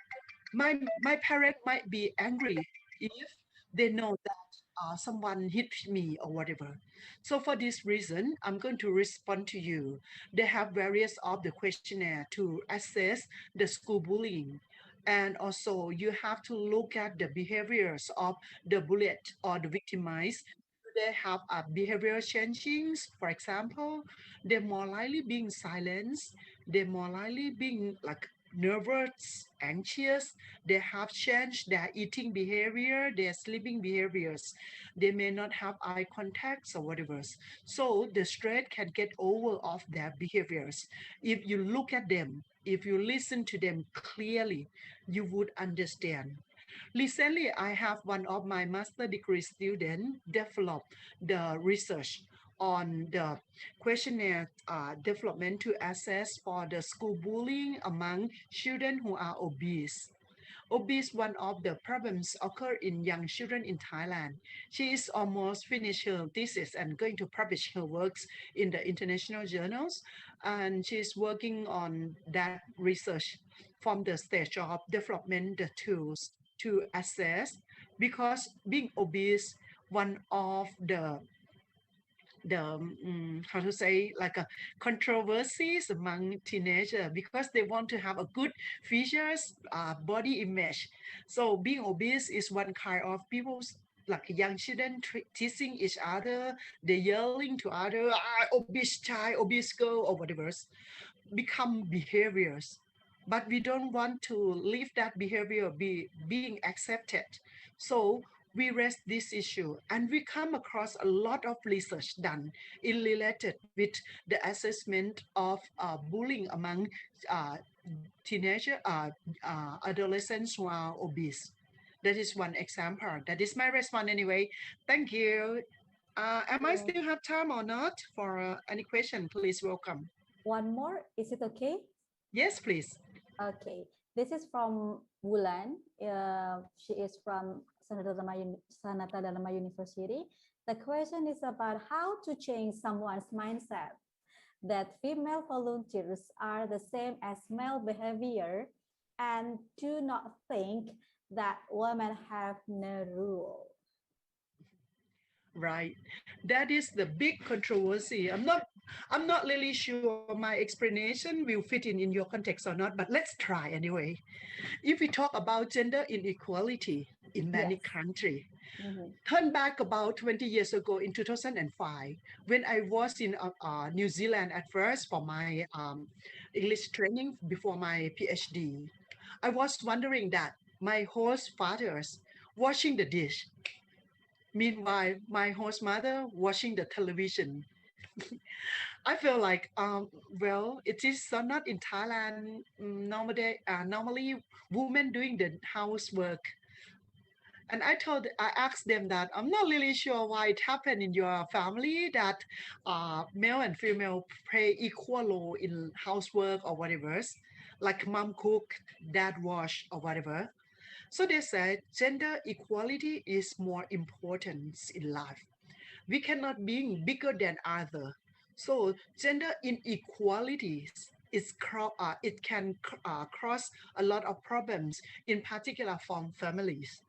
My parent might be angry if they know that someone hit me or whatever. So for this reason, I'm going to respond to you. They have various of the questionnaire to assess the school bullying. And also you have to look at the behaviors of the bullied or the victimized. Do they have behavior changings? For example, they're more likely being silenced. They're more likely being like nervous, anxious. They have changed their eating behavior, their sleeping behaviors. They may not have eye contacts or whatever. So the stress can get over of their behaviors. If you look at them, if you listen to them clearly, you would understand. Recently, I have one of my master degree students develop the research on the questionnaire development to assess for the school bullying among children who are obese. Obese, one of the problems occur in young children in Thailand. She is almost finished her thesis and going to publish her works in the international journals. And she's working on that research from the stage of development the tools to assess, because being obese, one of the how to say, like a controversies among teenagers, because they want to have a good features, body image. So being obese is one kind of people's, like young children teasing each other, they yelling to other, obese child, obese girl or whatever, become behaviors. But we don't want to leave that behavior being accepted. So we raise this issue, and we come across a lot of research done in related with the assessment of bullying among teenager adolescents who are obese. That is one example. That is my response anyway. Thank you. Am I still have time or not for any question? Please welcome. One more, is it okay? Yes, please. Okay, this is from Wulan. She is from Sanata Dharma University. The question is about how to change someone's mindset that female volunteers are the same as male behavior and do not think that women have no rule. right? That is the big controversy. I'm not really sure my explanation will fit in your context or not, but let's try anyway. If we talk about gender inequality in many Yes. countries, Mhm. turn back about 20 years ago in 2005, when I was in New Zealand at first for my English training before my PhD. I was wondering that my host fathers washing the dish. Meanwhile, my host mother watching the television. I feel like, well, it is so not in Thailand. Normally, women doing the housework. And I asked them that I'm not really sure why it happened in your family that male and female play equal role in housework or whatever, like mom cook, dad wash or whatever. So they said gender equality is more important in life. We cannot be bigger than other. So gender inequalities it can cause a lot of problems, in particular from families.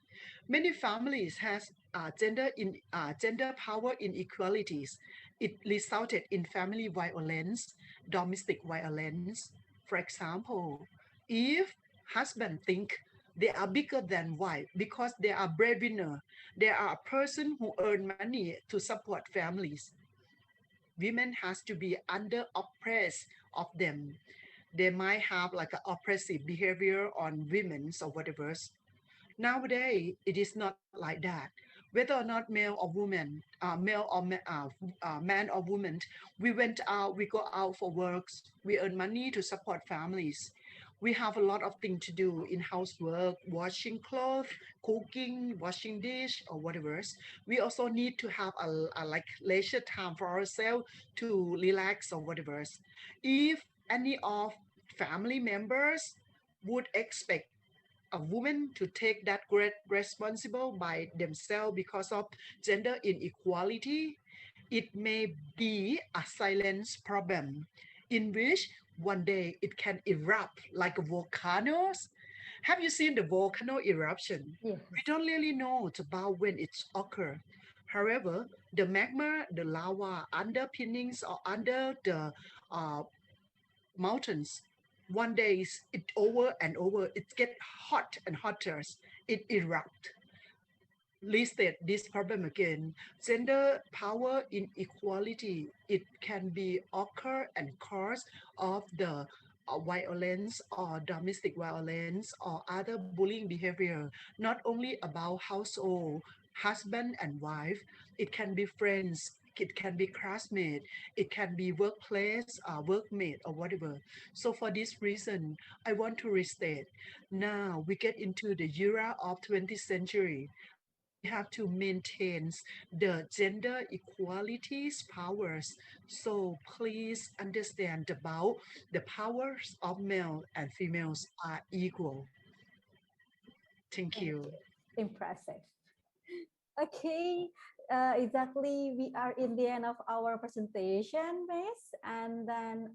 Many families has gender power inequalities. It resulted in family violence, domestic violence. For example, if husband think they are bigger than wife because they are breadwinner, they are a person who earn money to support families. Women has to be under oppressed of them. They might have like an oppressive behavior on women or whatever. Nowadays, it is not like that. Whether or not male or woman, man or woman, we went out, we go out for works, we earn money to support families. We have a lot of things to do in housework, washing clothes, cooking, washing dish, or whatever. We also need to have a like leisure time for ourselves to relax or whatever. If any of family members would expect a woman to take that great responsible by themselves because of gender inequality, it may be a silence problem in which one day it can erupt like volcanoes. Have you seen the volcano eruption? Yes. We don't really know about when it's occur. However, the magma, the lava underpinnings or under the uh, mountains, one day it over and over, it get hot and hotter, it erupt. Listed this problem again. Gender power inequality, it can be occur and cause of the violence or domestic violence or other bullying behavior, not only about household, husband and wife, it can be friends, it can be classmate, it can be workplace, workmate or whatever. So for this reason, I want to restate, now we get into the era of 20th century. We have to maintain the gender equalities powers. So please understand about the powers of male and females are equal. Thank Thank you. you. Impressive. Okay, exactly. We are in the end of our presentation, Miss. And then,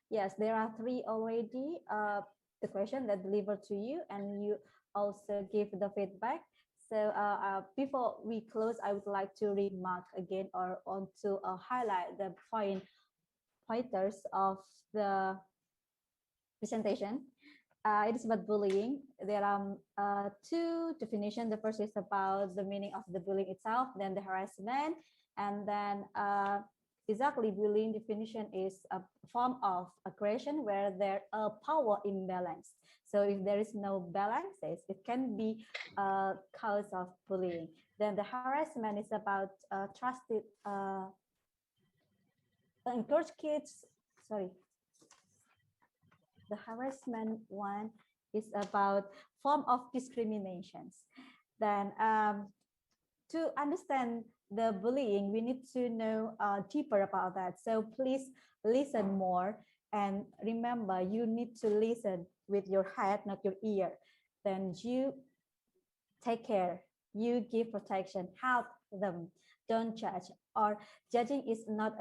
yes, there are three already. The question that delivered to you, and you also give the feedback. So before we close, I would like to remark again or want to highlight the pointers of the presentation. It is about bullying. There are two definitions. The first is about the meaning of the bullying itself, then the harassment, and then exactly bullying definition is a form of aggression where there are power imbalance. So if there is no balances, it can be a cause of bullying. Then the harassment is about trusted encourage kids. Sorry, the harassment one is about form of discriminations. Then to understand the bullying, we need to know deeper about that. So please listen more, and remember, you need to listen with your head, not your ear. Then you take care, you give protection, help them, don't judge. Or judging is not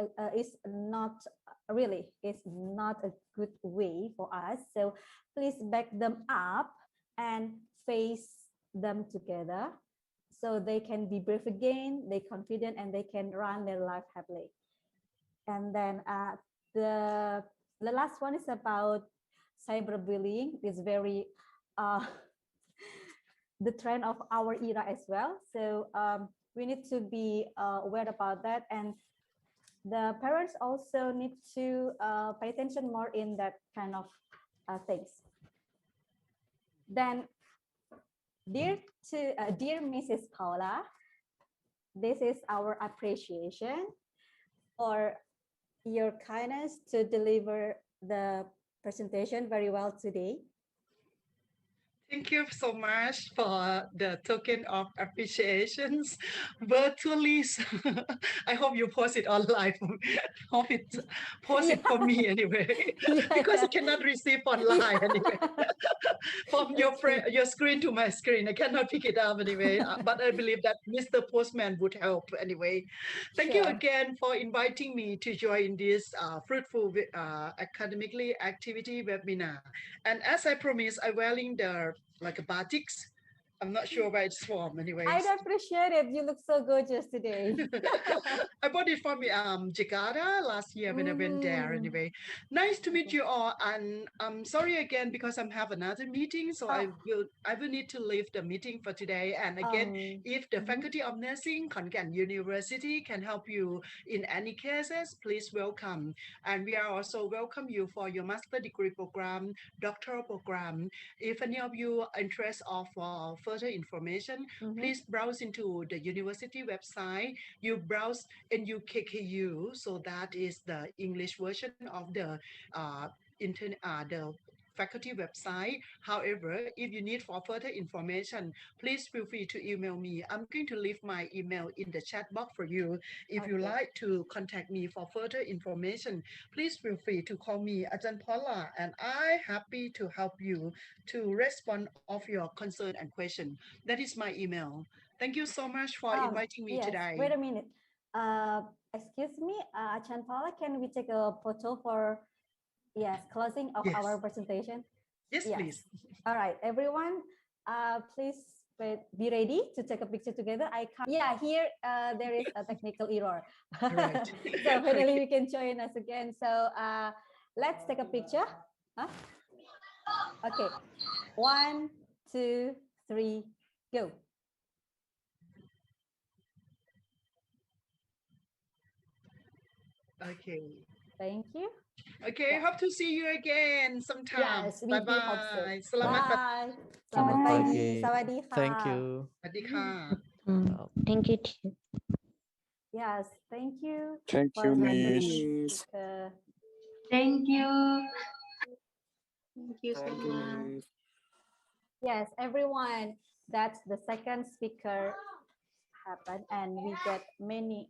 really, it's not a good way for us. So please back them up and face them together. so they can be brave again, they confident, and they can run their life happily. And then the last one is about cyberbullying. It's very the trend of our era as well. So we need to be aware about that, and the parents also need to pay attention more in that kind of things. Then, dear Mrs. Paula, this is our appreciation for your kindness to deliver the presentation very well today. Thank you so much for the token of appreciations. Virtually, I hope you post it online. Hope it post it for me anyway, because I cannot receive online anyway. From your screen to my screen, I cannot pick it up anyway. But I believe that Mr. Postman would help anyway. Thank you again for inviting me to join this fruitful academically activity webinar. And as I promised, I'm wearing the like a batiks. I'm not sure where it's from anyway. I'd appreciate it. You look so gorgeous today. I bought it from Jakarta last year when I went there anyway. Nice to meet you all. And I'm sorry again because I have another meeting. So I will need to leave the meeting for today. And again, if the Faculty of Nursing, Khon University can help you in any cases, please welcome. And we are also welcome you for your master degree program, doctoral program. If any of you are interested of further information, please browse into the university website. You browse NUKKU, so that is the English version of the the faculty website. However, if you need for further information, please feel free to email me. I'm going to leave my email in the chat box for you. If you like to contact me for further information, please feel free to call me Ajahn Paula, and I'm happy to help you to respond of your concern and question. That is my email. Thank you so much for inviting me today. Wait a minute. Excuse me, Ajahn Paula, can we take a photo for closing of our presentation? Yes, please. All right, everyone, please be ready to take a picture together. Here there is a technical error. Right. So finally we can join us again. So let's take a picture. Okay, 1, 2, 3, go. Okay. Thank you. Okay, hope to see you again sometime. Yes, we do hope so. Bye-bye. Selamat Bye. Selamat pagi. Sawadee-ka. Thank you. Sawadee-ka. Thank you. Yes, thank you. Thank you, Miss. Thank you. Thank you so much. Yes, everyone, that's the second speaker happened, and we get many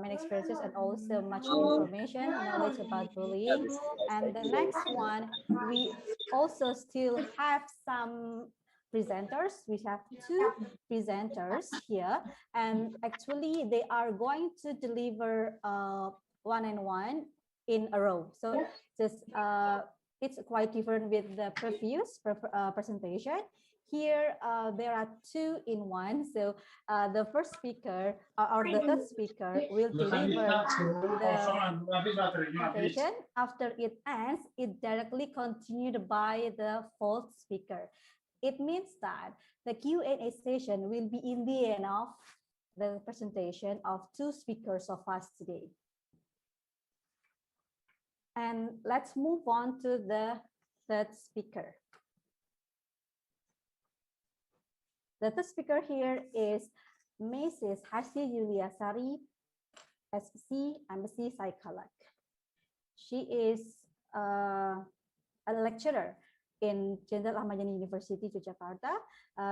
many experiences and also much information, knowledge about bullying. And the next one, we also still have some presenters. We have 2 presenters here, and actually they are going to deliver one-on-one in a row. So just it's quite different with the previous presentation. Here, there are 2 in 1. So the first speaker or the third speaker will deliver the presentation. After it ends, it directly continued by the fourth speaker. It means that the Q&A session will be in the end of the presentation of 2 speakers of us today. And let's move on to the third speaker. The third speaker here is Mrs. Hesty Yuliasari, S.Psi, M.Sc Psikolog. She is a lecturer in Jenderal Ahmad Yani University, Yogyakarta.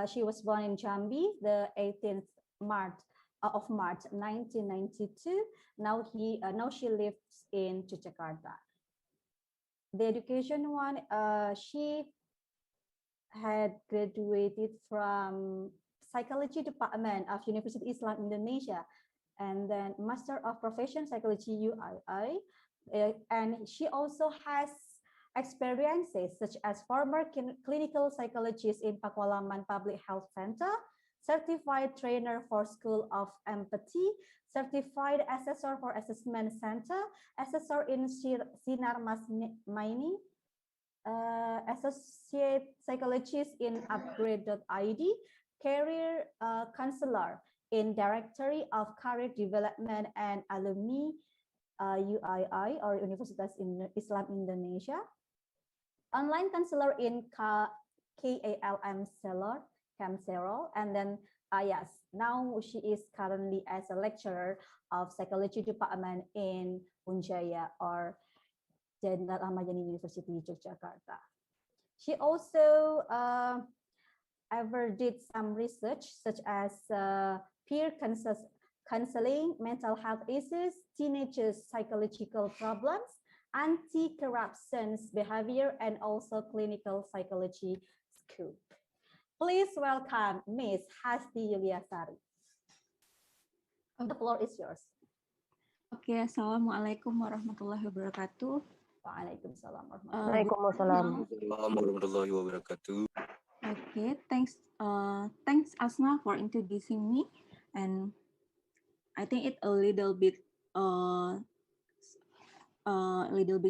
She was born in Jambi, the 18th of March 1992. Now she lives in Yogyakarta. The education one, she had graduated from Psychology Department of University Islam Indonesia, and then Master of Profession Psychology UII. And she also has experiences such as former clinical psychologist in Pakualaman Public Health Center, certified trainer for School of Empathy, certified assessor for Assessment Center, assessor in Sinar Mas Maini, associate psychologist in upgrade.id, career counselor in Directory of Career Development and Alumni UII or Universitas Islam Indonesia, online counselor in KALM Seller, and then yes, now she is currently as a lecturer of psychology department in Unjaya or Jenderal Yani University, Yogyakarta. She also ever did some research such as peer counseling, mental health issues, teenagers' psychological problems, anti-corruption behavior, and also clinical psychology school. Please welcome Miss Hesty Yuliasari. The floor is yours. Oke, Assalamualaikum warahmatullahi wabarakatuh. Waalaikumsalam warahmatullahi wabarakatuh. Okay, thanks Asma for introducing me, and I think it a little bit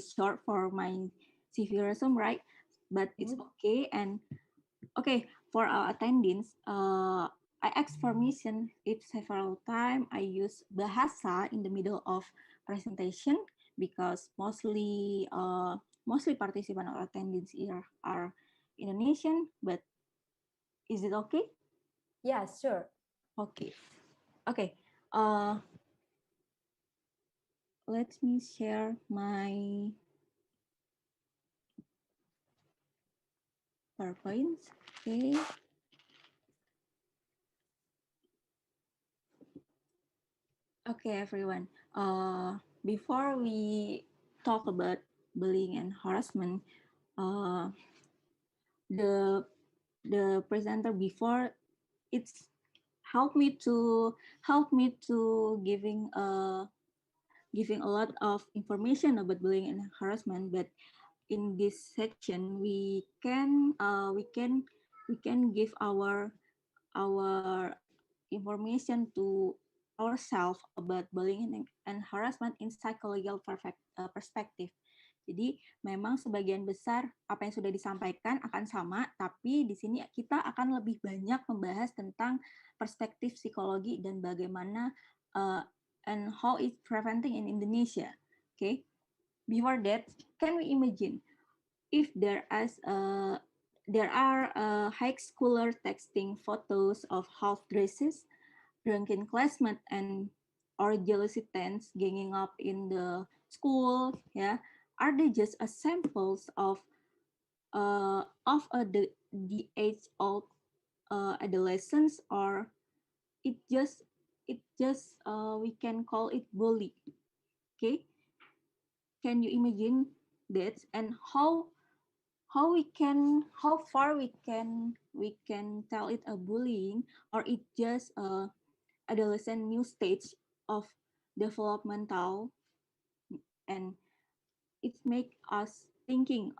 short for my CV resume, right? But it's okay. And okay, for our attendance, I asked permission if several times I use bahasa in the middle of presentation because mostly participant or attendants here are Indonesian. But is it okay? Yes, sure. Okay. Let me share my PowerPoint. Okay. Okay, everyone. Before we talk about bullying and harassment, the presenter before it's helped me to giving a lot of information about bullying and harassment. But in this section, we can give our information to ourselves about bullying and harassment in psychological perspective. Jadi memang sebagian besar apa yang sudah disampaikan akan sama, tapi di sini kita akan lebih banyak membahas tentang perspektif psikologi dan bagaimana and how it's preventing in Indonesia. Okay. Before that, can we imagine if there are high schooler texting photos of half dresses, drunken classmates, and or jealousy tense ganging up in the school? Yeah, are they just a samples of the age of adolescence, or it just we can call it bully? Okay, can you imagine that, and how far we can tell it a bullying, or it just a adolescent new stage of developmental, and it make us thinking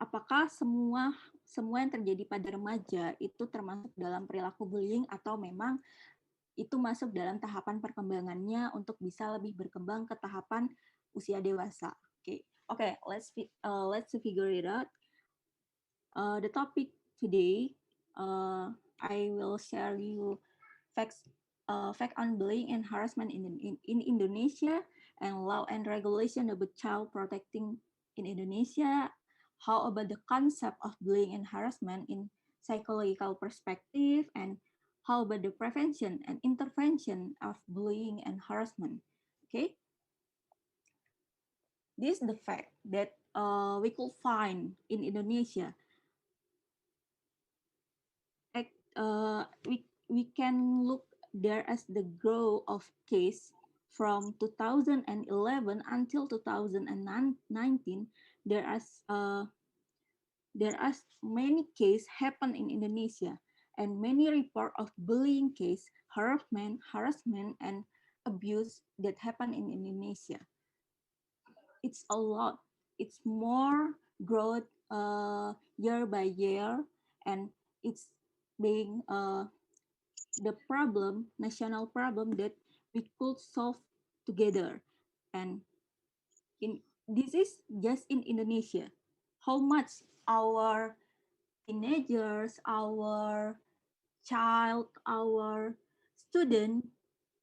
apakah semua yang terjadi pada remaja itu termasuk dalam perilaku bullying, atau memang itu masuk dalam tahapan perkembangannya untuk bisa lebih berkembang ke tahapan usia dewasa. Okay, let's figure it out. The topic today, I will share you facts on bullying and harassment in Indonesia, and law and regulation about child protecting in Indonesia. How about the concept of bullying and harassment in psychological perspective, and how about the prevention and intervention of bullying and harassment? Okay. This is the fact that we could find in Indonesia. We can look there as the growth of case from 2011 until 2019. There are many cases happen in Indonesia, and many report of bullying case, harassment, and abuse that happen in Indonesia. It's a lot. It's more growth year by year, and it's being the problem, national problem that we could solve together. And this is just in Indonesia. How much our teenagers, our child, our student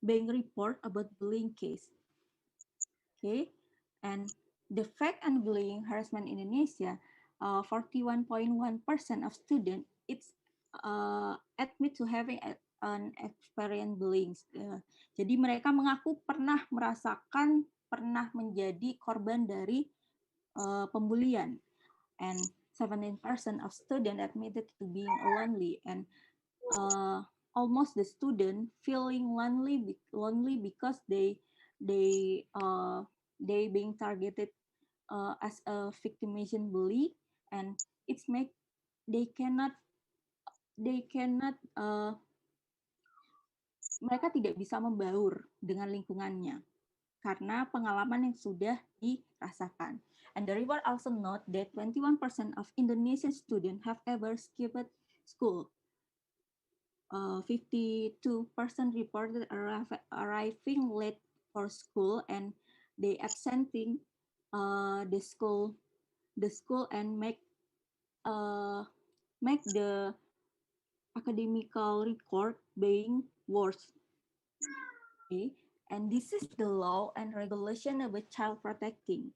being report about bullying case. Okay, and the fact and bullying harassment in Indonesia, 41.1% of students it's admit to having an experience bullying. Jadi mereka mengaku pernah merasakan, pernah menjadi korban dari pembulian, and 17% of students admitted to being lonely, and almost the student feeling lonely because they being targeted as a victimization bully, and it's make they cannot mereka tidak bisa membaur dengan lingkungannya karena pengalaman yang sudah dirasakan. And the report also note that 21% of Indonesian students have ever skipped school. 52% reported arriving late for school, and they absenting the school and make the academical record being worse. Okay, and this is the law and regulation about child protecting.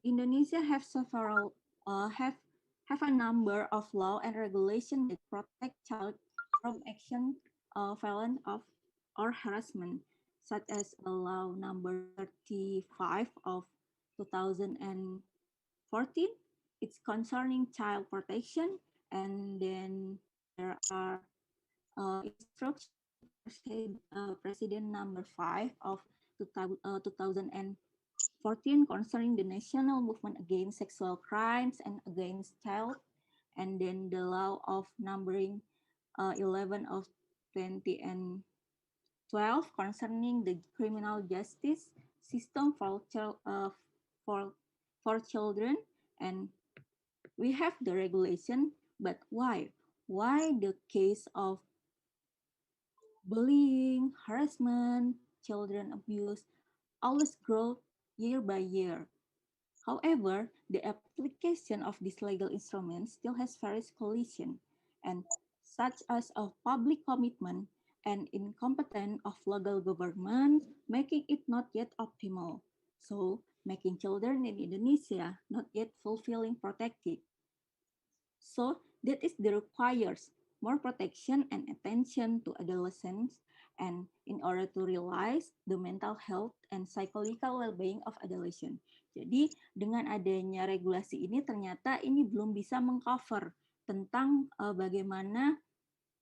Indonesia have several have a number of law and regulation that protect child from action violence of or harassment, such as law number 35 of 2014. It's concerning child protection, and then there are instructions President number 5 of 2014 concerning the national movement against sexual crimes and against child, and then the law of numbering 11 of 2012 concerning the criminal justice system for children. And we have the regulation, but why the case of bullying, harassment, children abuse always grow year by year? However, the application of this legal instrument still has various collision, and such as a public commitment and incompetence of local government, making it not yet optimal. So, making children in Indonesia not yet fulfilling protected. So, that is the requires more protection and attention to adolescents, and in order to realize the mental health and psychological well-being of adolescent. Jadi dengan adanya regulasi ini ternyata ini belum bisa mengcover tentang bagaimana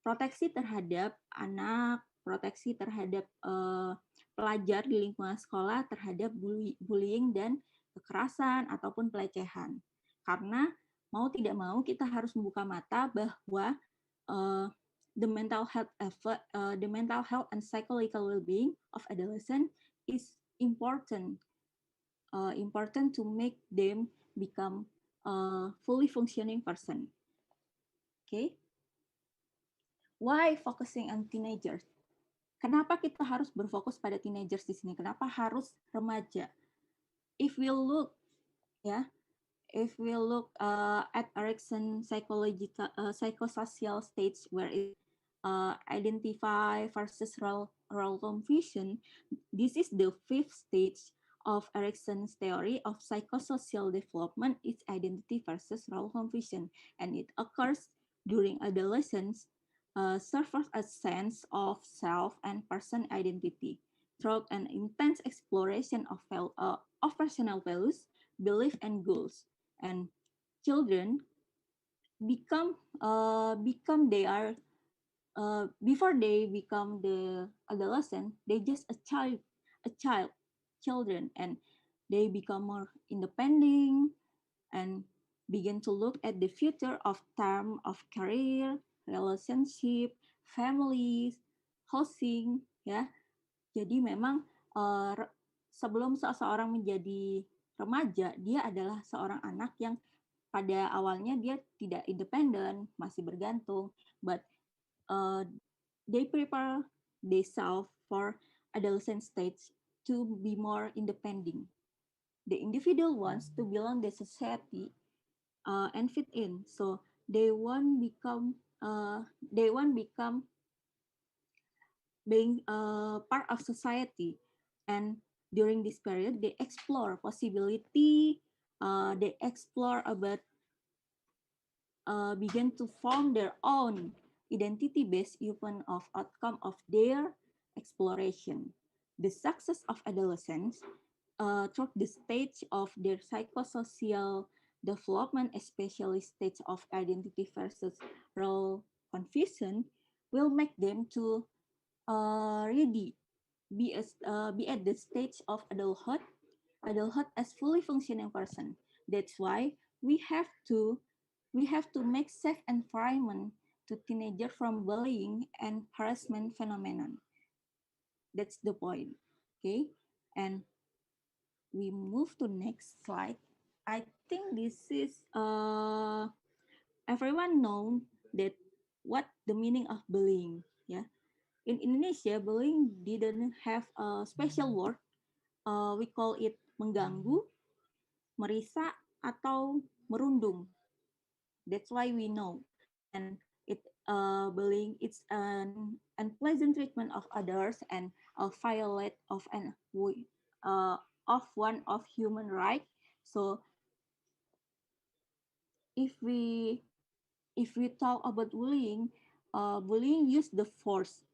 proteksi terhadap anak, proteksi terhadap pelajar di lingkungan sekolah terhadap bullying dan kekerasan ataupun pelecehan. Karena mau tidak mau kita harus membuka mata bahwa the mental health and psychological well-being of adolescent is important to make them become a fully functioning person. Okay, why focusing on teenagers? Kenapa kita harus berfokus pada teenagers di sini? Kenapa harus remaja? If we look at Erikson psychosocial stage, where it identify versus role confusion, this is the fifth stage of Erikson's theory of psychosocial development. It's identity versus role confusion, and it occurs during adolescence. Serves a sense of self and person identity through an intense exploration of personal values, beliefs, and goals. And children become they are before they become the adolescent, they just children, and they become more independent and begin to look at the future of term of career, relationship, families, housing, ya. Jadi memang sebelum seseorang menjadi remaja, dia adalah seorang anak yang pada awalnya dia tidak independen, masih bergantung, but they prepare themselves for adolescent stage to be more independent. The individual wants to belong to society and fit in, so they won't become being part of society. And during this period, they explore possibility. They explore about begin to form their own identity based upon of outcome of their exploration. The success of adolescents through the stage of their psychosocial development, especially stage of identity versus role confusion, will make them to ready be at the stage of adulthood as fully functioning person. That's why we have to make safe environment to teenager from bullying and harassment phenomenon. That's the point. Okay, and we move to next slide. I think this is everyone know that what the meaning of bullying. Yeah, in Indonesia, bullying didn't have a special word. We call it mengganggu, merisa, atau merundung. That's why we know. And it bullying it's an unpleasant treatment of others and a violate uh, of one of human right. So if we talk about bullying, bullying use the force,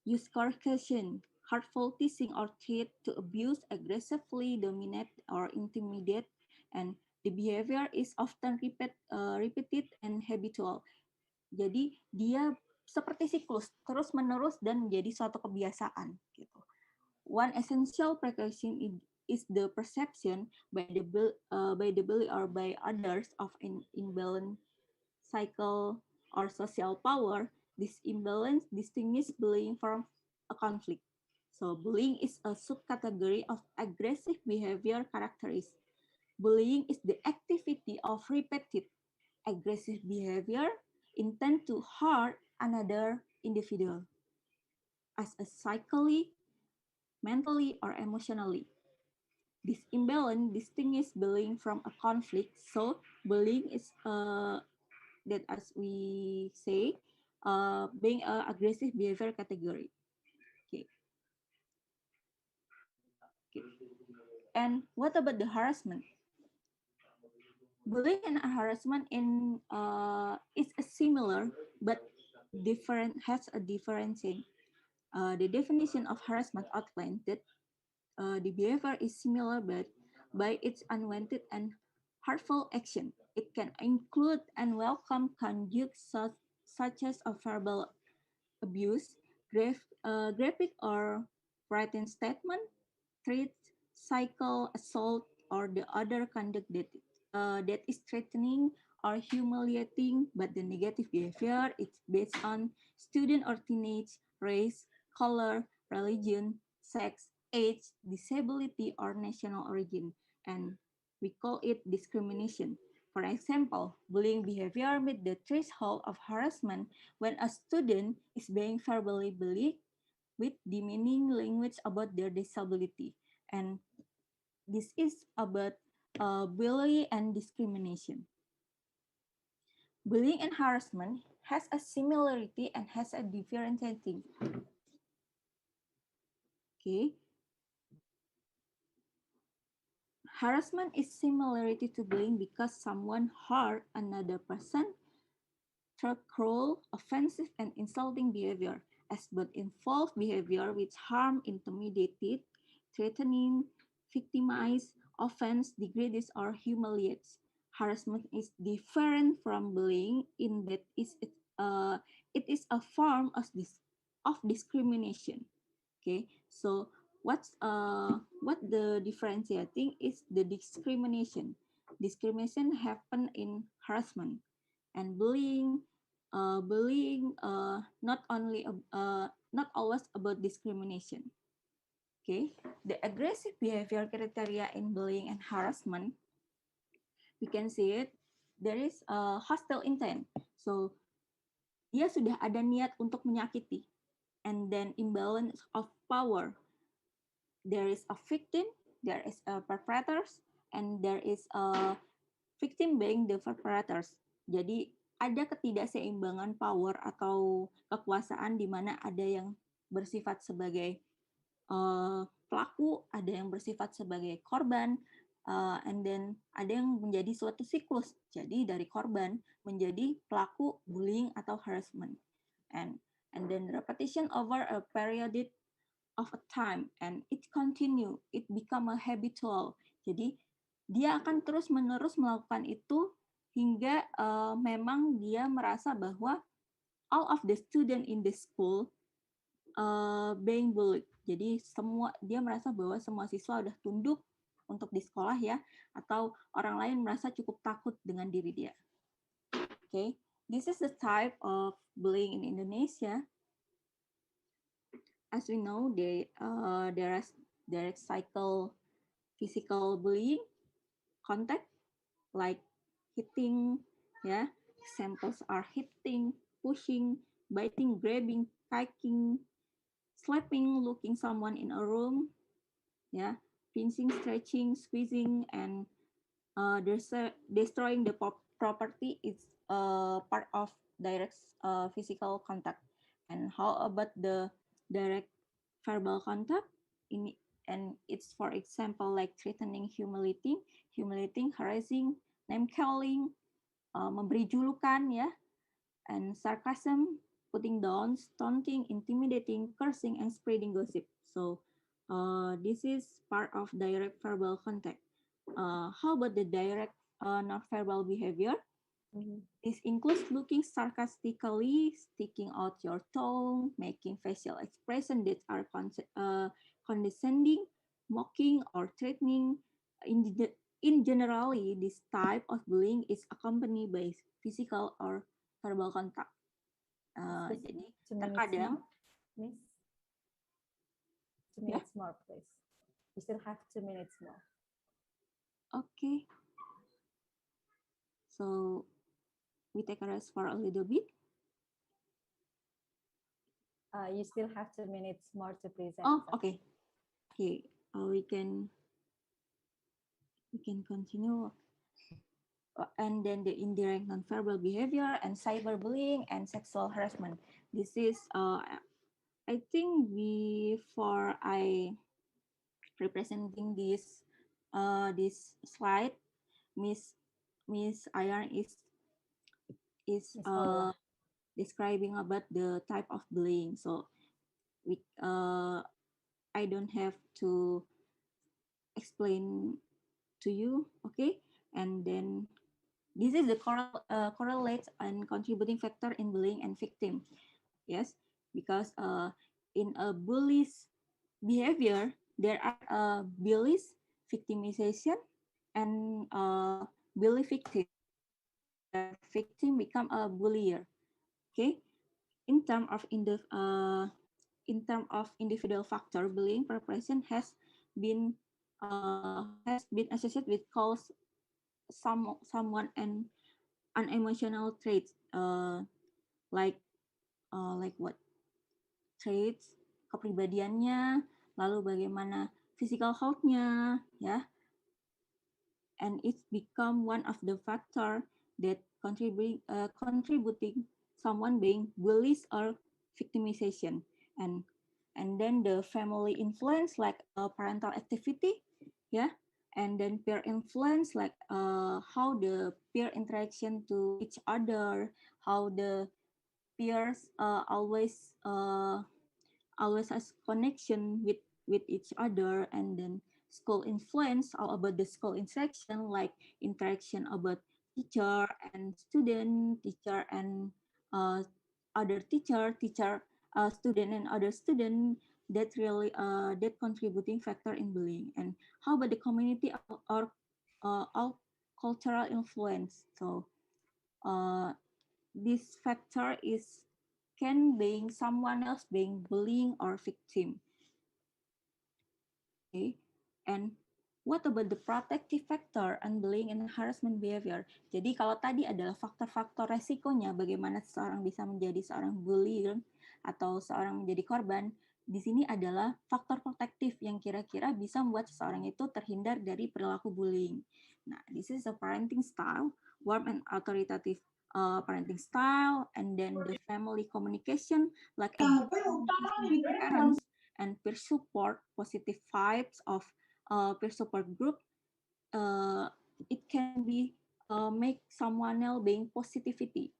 use coercion, hurtful teasing or threat to abuse, aggressively dominate or intimidate, and the behavior is often repeated and habitual. Jadi dia seperti siklus terus menerus dan menjadi suatu kebiasaan gitu. One essential precaution is the perception by the bully or by others of an imbalance cycle or social power. This imbalance distinguishes bullying from a conflict. So bullying is a subcategory of aggressive behavior characteristic. Bullying is the activity of repeated aggressive behavior intend to hurt another individual as a psychically, mentally, or emotionally. This imbalance distinguishes bullying from a conflict. So bullying is that, as we say, being an aggressive behavior category. Okay. Okay. And what about the harassment? Bullying and harassment is a similar but different, has a different thing. The definition of harassment outlines that the behavior is similar but by its unwanted and hurtful action. It can include unwelcome conduct such as a verbal abuse, graphic or threatening statement, threat, psycho assault, or the other conduct that is threatening or humiliating, but the negative behavior is based on student or teenage, race, color, religion, sex, age, disability, or national origin, and we call it discrimination. For example, bullying behavior meets the threshold of harassment when a student is being verbally bullied with demeaning language about their disability. And this is about bullying and discrimination. Bullying and harassment has a similarity and has a differentiating. Okay. Harassment is similarity to bullying because someone hurt another person through cruel, offensive, and insulting behavior, as both involve behavior which harm, intimidated, threatening, victimize, offense, degrades, or humiliates. Harassment is different from bullying in that it is a form of discrimination. Okay, so what the differentiating is the discrimination. Discrimination happen in harassment, and bullying. Not always about discrimination. Okay, the aggressive behavior criteria in bullying and harassment, we can see it. There is a hostile intent. So dia sudah ada niat untuk menyakiti. And then imbalance of power. There is a victim, there is a perpetrators, and there is a victim being the perpetrators. Jadi ada ketidakseimbangan power atau kekuasaan di mana ada yang bersifat sebagai pelaku, ada yang bersifat sebagai korban, and then ada yang menjadi suatu siklus. Jadi dari korban menjadi pelaku bullying atau harassment. And then repetition over a period of a time, and it continue, it become a habitual. Jadi dia akan terus-menerus melakukan itu hingga memang dia merasa bahwa all of the student in the school being bullied. Jadi dia merasa bahwa semua siswa udah tunduk untuk di sekolah ya, atau orang lain merasa cukup takut dengan diri dia. Okay, this is the type of bullying in Indonesia. As we know, there is direct physical bullying, contact, like hitting, yeah. Examples are hitting, pushing, biting, grabbing, kicking, slapping, looking someone in a room, yeah, pinching, stretching, squeezing, and destroying the property is part of direct physical contact. And how about the direct verbal contact? And it's, for example, like threatening, humiliating, harassing, name calling, memberi julukan, ya, and sarcasm, putting down, taunting, intimidating, cursing, and spreading gossip. So this is part of direct verbal contact. How about the direct non-verbal behavior? This includes looking sarcastically, sticking out your tongue, making facial expressions that are condescending, mocking, or threatening. In generally, this type of bullying is accompanied by physical or verbal contact. Jadi terkadang, Miss, 2 minutes more, please. You still have 2 minutes more. Okay. So we take a rest for a little bit. You still have 2 minutes more to present. Oh, okay. Okay, we can continue. And then the indirect nonverbal behavior and cyberbullying and sexual harassment. This is, I think, before I representing this slide, Miss Ayan is describing about the type of bullying. So I don't have to explain to you, okay? And then this is the correlates and contributing factor in bullying and victim. Yes, because in a bully's behavior, there are bullies, victimization, and bully victim. The victim become a bullier. Okay, in terms of individual factor, bullying perpetration has been associated with cause someone and unemotional traits, like what traits, kepribadiannya, lalu bagaimana physical health-nya, ya, and it's become one of the factor that contributing someone being bullied or victimization. And then the family influence, like parental activity, yeah, and then peer influence, like how the peer interaction to each other, how the peers always has connection with each other. And then school influence, all about the school interaction, like interaction about teacher and student, teacher and other teacher, student and other student. That really that contributing factor in bullying. And how about the community or all cultural influence? So this factor can being someone else being bullying or victim. Okay, and What about the protective factor and bullying and harassment behavior? Jadi kalau tadi adalah faktor-faktor resikonya bagaimana seseorang bisa menjadi seorang bully atau seorang menjadi korban, di sini adalah faktor protektif yang kira-kira bisa membuat seseorang itu terhindar dari perilaku bullying. Nah, this is a parenting style, warm and authoritative parenting style, and then the family communication, like parents and peer support, positive vibes of peer support group, it can be make someone else being positivity.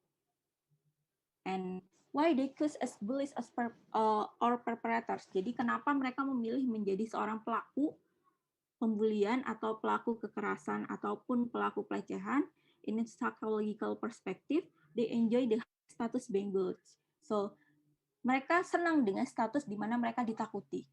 And why they choose as bullies as or perpetrators? Jadi kenapa mereka memilih menjadi seorang pelaku pembulian atau pelaku kekerasan ataupun pelaku pelecehan? In a psychological perspective, they enjoy the status being bullied. So mereka senang dengan status di mana mereka ditakuti.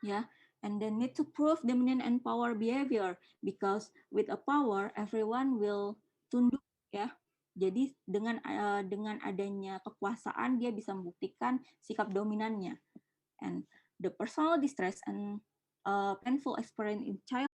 Ya, and they need to prove dominant and power behavior because with a power everyone will tunduk, ya. Jadi dengan adanya kekuasaan dia bisa membuktikan sikap dominannya. And the personal distress and painful experience in child